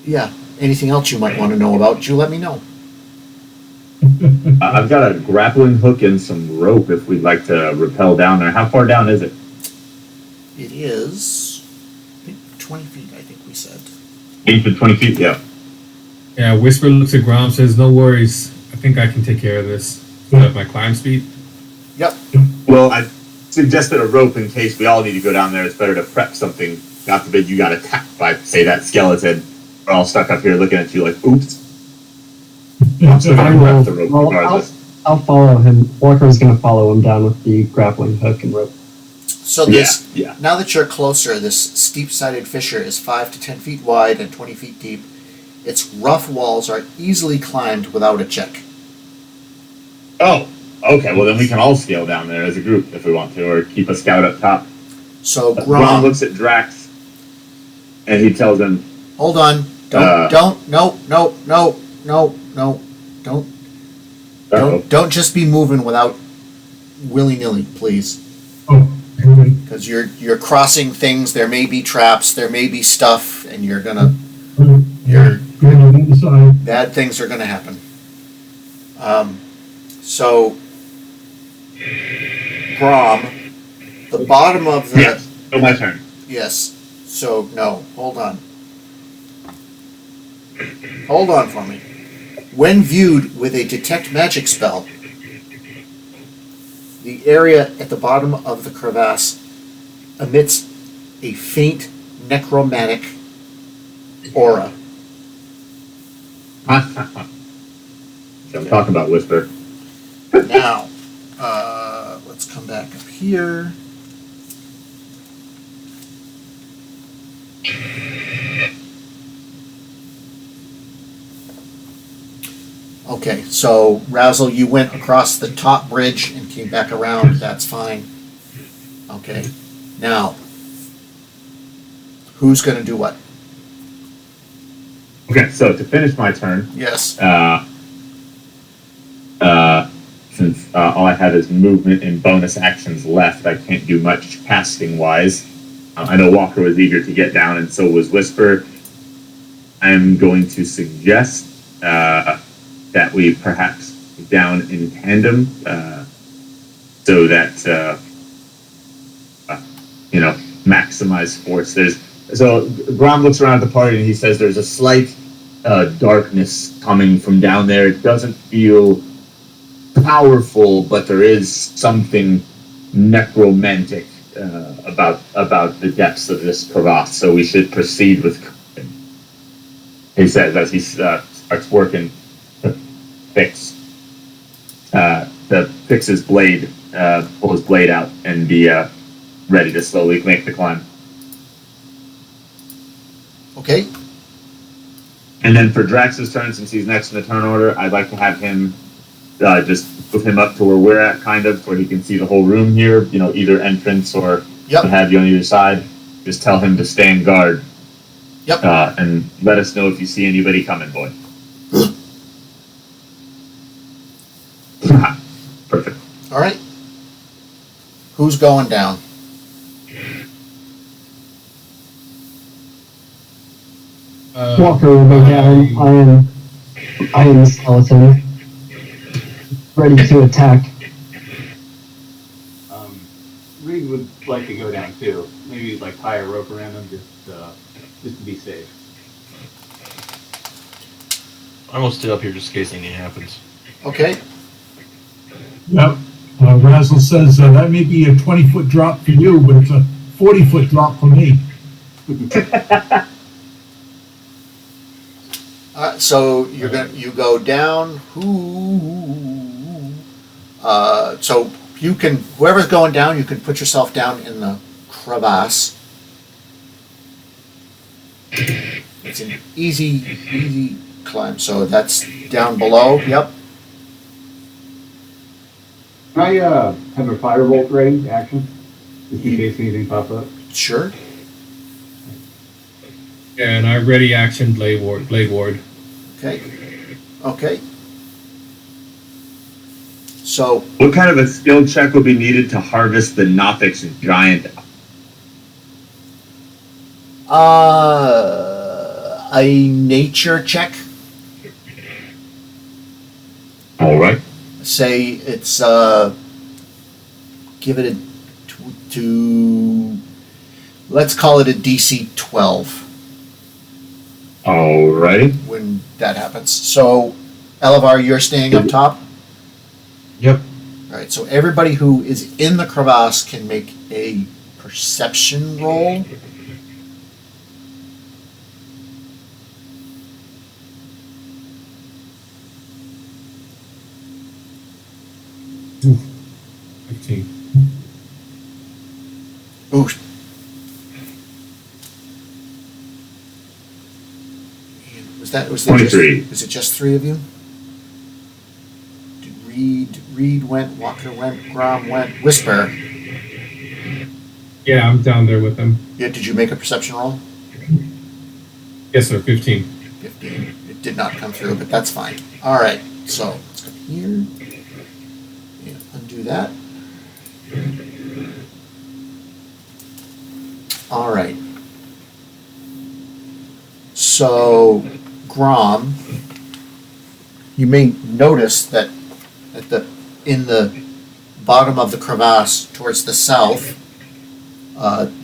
yeah, anything else you might want to know about, you let me know. I've got a grappling hook and some rope if we'd like to rappel down there. How far down is it? It is, I think, 20 feet, I think we said. 8 to 20 feet, yeah. Yeah, Whisper looks at Grom, says, "No worries. I think I can take care of this. I have my climb speed." Yep. Well, I suggested a rope in case we all need to go down there. It's better to prep something. God forbid you got attacked by, say, that skeleton. We're all stuck up here looking at you like, oops. I'm still going to prep the rope regardless. I'll follow him. Walker's going to follow him down with the grappling hook and rope. So this, Yeah. now that you're closer, this steep-sided fissure is 5 to 10 feet wide and 20 feet deep. Its rough walls are easily climbed without a check. Oh, okay. Well, then we can all scale down there as a group if we want to, or keep a scout up top. So Ron Grom, looks at Drax, and he tells him, hold on. Don't, don't just be moving without willy-nilly, please. Oh, okay. Because you're crossing things, there may be traps, there may be stuff, and you're gonna, Going on the side. bad things are gonna happen. So, Grom, the bottom of the... yes, so my turn. Yes. So, no, hold on. Hold on for me. When viewed with a detect magic spell, the area at the bottom of the crevasse emits a faint necromantic aura. So I'm talking about Whisper. Now, let's come back up here. Okay, so Razzle, you went across the top bridge and came back around. That's fine. Okay, now, who's going to do what? Okay, so to finish my turn, Yes. Since all I have is movement and bonus actions left, I can't do much casting wise. I know Walker was eager to get down, and so was Whisper. I'm going to suggest that we perhaps down in tandem, so that maximize force. So Grom looks around at the party and he says there's a slight darkness coming from down there. It doesn't feel powerful, but there is something necromantic about the depths of this crevasse. So we should proceed with caution, he says as he starts working to fix his blade, pull his blade out, and be ready to slowly make the climb. Okay. And then for Drax's turn, since he's next in the turn order, I'd like to have him just move him up to where we're at, kind of, where he can see the whole room here, either entrance or Yep. what have you on either side. Just tell him to stand guard. Yep. And let us know if you see anybody coming, boy. Perfect. All right. Who's going down? Walker will go down. I am the skeleton. Ready to attack. Reed would like to go down too. Maybe like tie a rope around him just to be safe. I'm gonna stay up here just in case anything happens. Okay. Yep. Razzle says that may be a 20-foot drop for you, but it's a 40-foot drop for me. So you go down. So you can, whoever's going down, you can put yourself down in the crevasse. It's an easy climb. So that's down below. Yep. Can I have a firebolt ready action just in case anything pops up? Sure. Yeah, and I ready action Blade Ward. Okay. Okay. So What kind of a skill check would be needed to harvest the Nothic's giant? a nature check. All right. Say it's give it to let's call it a DC 12 All righty. when that happens. So Elevar, you're staying up top. Yep. All right. So everybody who is in the crevasse can make a perception roll. Ooh, 15. Ooh. Was it 23. Was it just three of you? Did Reed went, Walker went, Grom went, Whisper. Yeah, I'm down there with them. Yeah, did you make a perception roll? Yes, sir. 15. 15. It did not come through, but that's fine. All right, so let's go here. Yeah, undo that. All right. So, Grom, you may notice that in the bottom of the crevasse towards the south,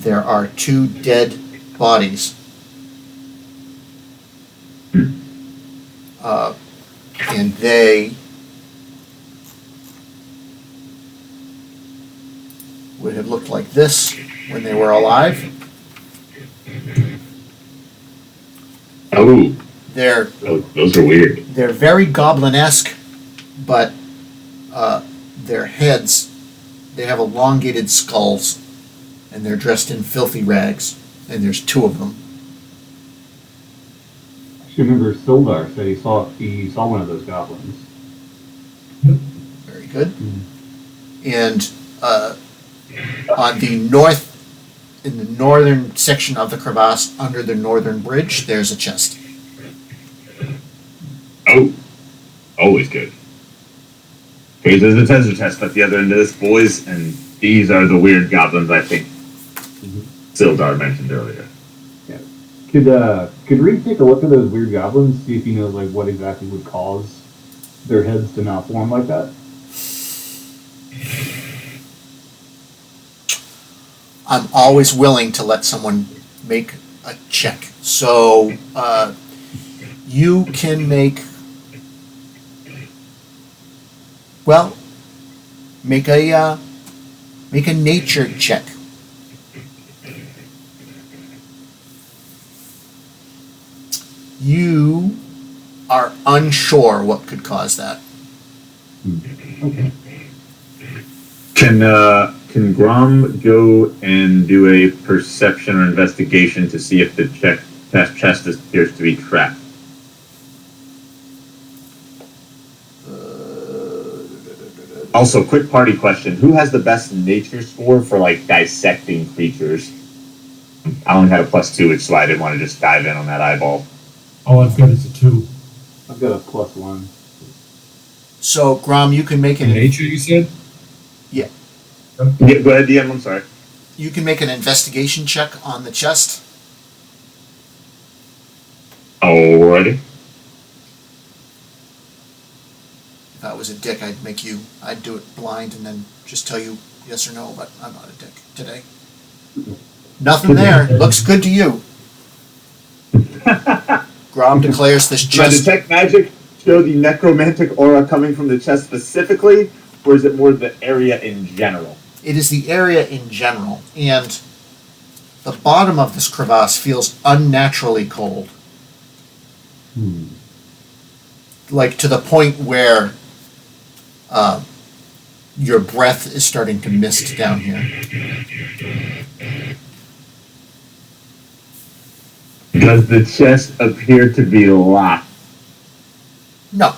there are two dead bodies. And they would have looked like this when they were alive. Oh, They're those are weird. They're very goblin-esque, but their heads, they have elongated skulls, and they're dressed in filthy rags, and there's two of them. I actually remember Sildar said he saw one of those goblins. Very good. And on the in the northern section of the crevasse, under the northern bridge, there's a chest. Oh, always good. Okay, there's a treasure chest at the other end of this, boys, and these are the weird goblins I think Sildar mentioned earlier. Yeah. Could Reed take a look at those weird goblins, see if he knows like what exactly would cause their heads to malform like that? I'm always willing to let someone make a check. So you can make make a nature check. You are unsure what could cause that. Okay. Can Grom go and do a perception or investigation to see if the chest appears to be trapped? Also, quick party question. Who has the best nature score for, like, dissecting creatures? I only had a +2, which is why I didn't want to just dive in on that eyeball. All I've got is a 2. I've got a +1. So Grom, you can make Nature, you said? Yeah. Yeah, go ahead, DM, I'm sorry. You can make an investigation check on the chest. Alrighty. If I was a dick, I'd do it blind and then just tell you yes or no, but I'm not a dick today. Nothing there. Looks good to you. Grom declares this Does my chest. detect magic show the necromantic aura coming from the chest specifically, or is it more the area in general? It is the area in general, and the bottom of this crevasse feels unnaturally cold. Like to the point where your breath is starting to mist down here. Does the chest appear to be locked? No.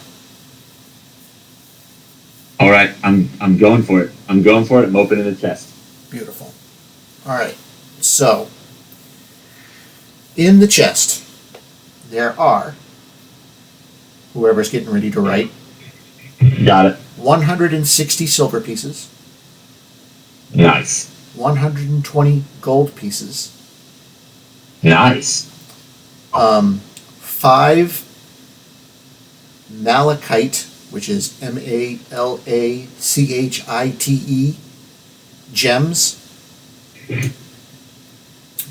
All right, I'm going for it. I'm opening the chest. Beautiful. All right. So, in the chest, there are, whoever's getting ready to write, Got it. 160 silver pieces, Nice. 120 gold pieces, Nice. 5 malachite, which is malachite gems.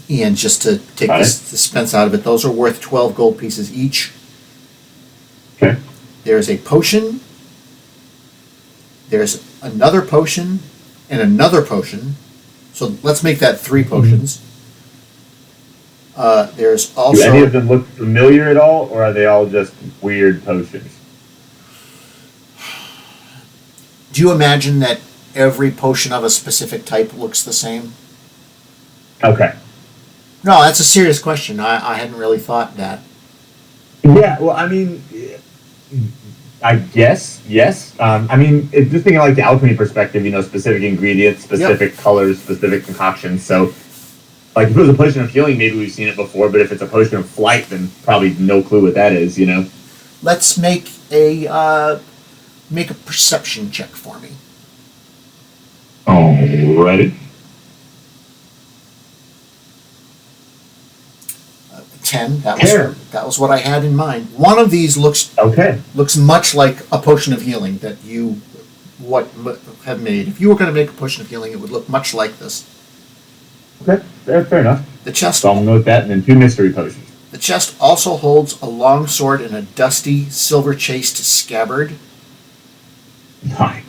And just to take the suspense out of it, those are worth 12 gold pieces each. Okay. There's a potion. There's another potion and another potion. So let's make that 3 potions. There's also. Do any of them look familiar at all, or are they all just weird potions? Do you imagine that every potion of a specific type looks the same? Okay. No, that's a serious question. I hadn't really thought that. Yeah, well, I mean, I guess, yes. I mean, just thinking like the alchemy perspective, specific ingredients, specific colors, specific concoctions. So, like, if it was a potion of healing, maybe we've seen it before, but if it's a potion of flight, then probably no clue what that is, Let's make a perception check for me. Alrighty. 10. That was what I had in mind. One of these looks much like a potion of healing that you have made. If you were going to make a potion of healing, it would look much like this. Okay, fair enough. The chest. So I'm going to go with that, and then 2 mystery potions. The chest also holds a long sword in a dusty, silver-chased scabbard. Hi.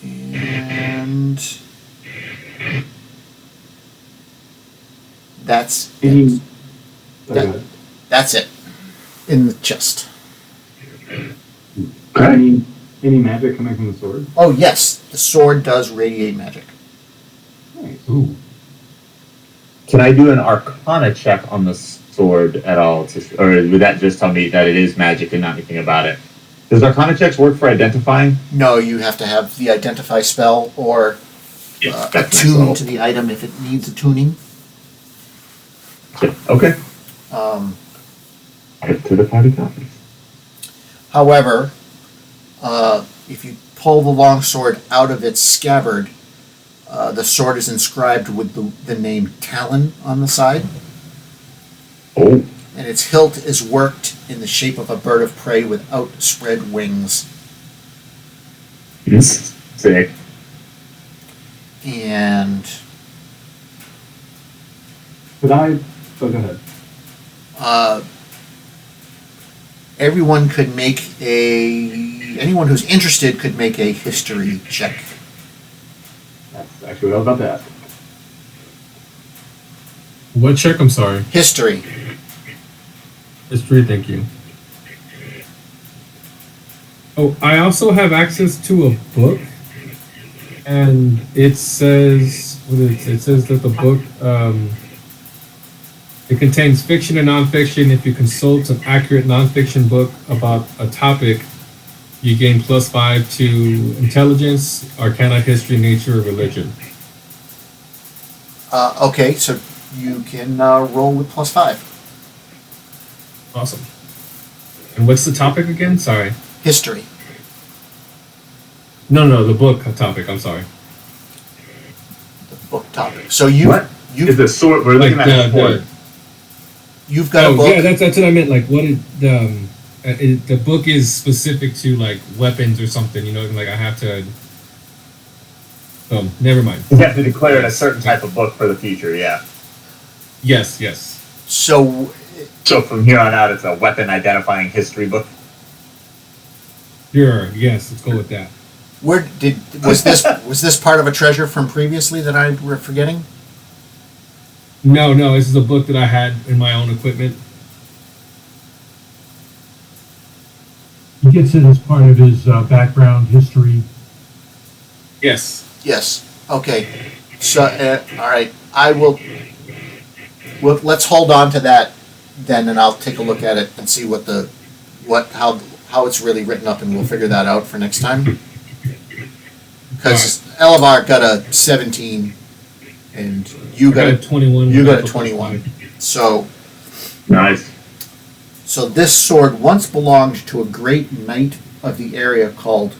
And that's Any, That- that's it in the chest. any magic coming from the sword? Oh yes, the sword does radiate magic. Nice. Ooh. Can I do an Arcana check on the sword at all, or would that just tell me that it is magic and not anything about it? Does Arcana checks work for identifying? No, you have to have the identify spell or attune to the item if it needs attuning. Okay. Um, To the party copies. however, if you pull the long sword out of its scabbard, the sword is inscribed with the name Talon on the side, Oh. and its hilt is worked in the shape of a bird of prey with outspread wings. Sick. And Could I? Oh, go ahead. Everyone could make anyone who's interested could make a history check. That's actually what I was about to ask. What check? I'm sorry. History. History, thank you. Oh, I also have access to a book, and it says it says that the book it contains fiction and nonfiction. If you consult an accurate nonfiction book about a topic, you gain +5 to intelligence, arcana, history, nature, or religion. Okay, so you can roll with +5. Awesome. And what's the topic again? Sorry. History. No, the book topic. I'm sorry. The book topic. So you What? you Is the sword? We're looking Like at the sword. you've got a Oh book. yeah, that's what I meant. Like, what is the book is specific to like weapons or something. You know, like I have to. Oh, never mind. You have to declare it a certain type of book for the future. Yeah. Yes. So So from here on out, it's a weapon identifying history book. Sure. Yes. Let's go with that. was this part of a treasure from previously that I were forgetting? No, this is a book that I had in my own equipment. He gets it as part of his background history. Yes. Yes. Okay. So all right, I will. Well, let's hold on to that then, and I'll take a look at it and see how it's really written up, and we'll figure that out for next time. Because Elevar got a 17, and you got a 21. you got a 21. So Nice. this sword once belonged to a great knight of the area called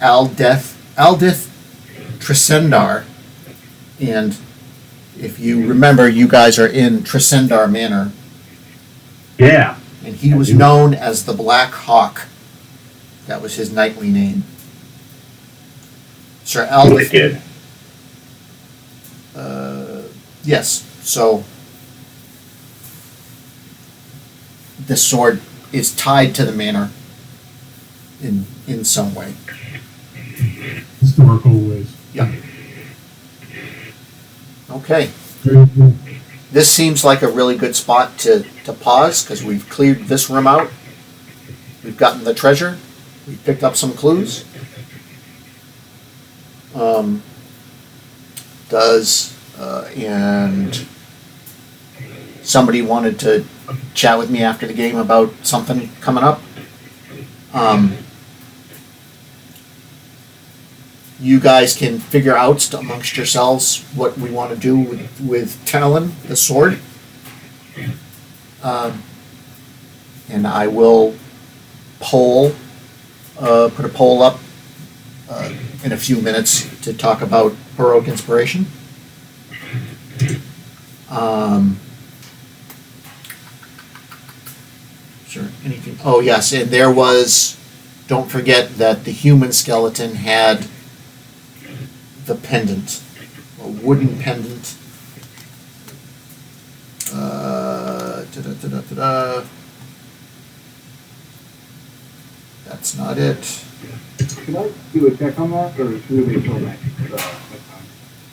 Aldith Tresendar, and if you remember, you guys are in Tresendar Manor, Yeah. and he was known as the Black Hawk. That was his knightly name. Sir Aldith. Wicked. Yes. So this sword is tied to the manor in some way. Historical ways. Yeah. Okay. Very cool. This seems like a really good spot to pause because we've cleared this room out. We've gotten the treasure. We've picked up some clues. And somebody wanted to chat with me after the game about something coming up. You guys can figure out amongst yourselves what we want to do with Talon, the sword. And I will put a poll up in a few minutes to talk about Baroque inspiration. Sure. Anything? Oh yes, and there was. Don't forget that the human skeleton had the pendant, a wooden pendant. Da-da-da. That's not it. Can I do a check on that, or should we wait till next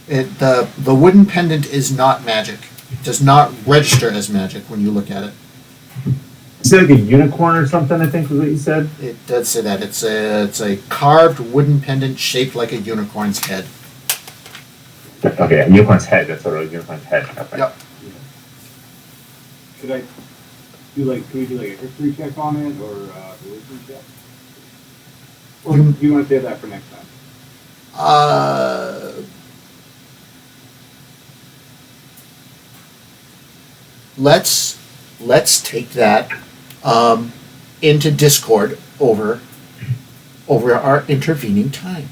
time? The wooden pendant is not magic. It does not register as magic when you look at it. Is it like a unicorn or something? I think was what you said. It does say that. It's a carved wooden pendant shaped like a unicorn's head. Okay, a unicorn's head. That's what it was. Unicorn's head. Okay. Yep. Should I do like, could we do like a history check on it, or a wisdom check? Or do you want to save that for next time? Let's take that into Discord over our intervening time.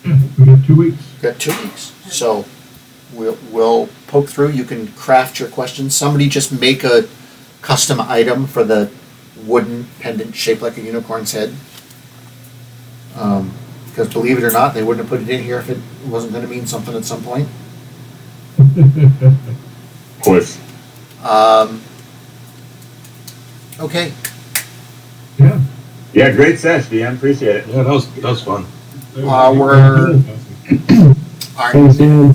Yeah, we got 2 weeks. We've got 2 weeks, so we'll poke through. You can craft your questions. Somebody just make a custom item for the wooden pendant shaped like a unicorn's head. Because believe it or not, they wouldn't have put it in here if it wasn't going to mean something at some point. Of course. Okay. Yeah. Yeah, great sesh, DM. Appreciate it. Yeah, that was fun. Our Thanks, Dan.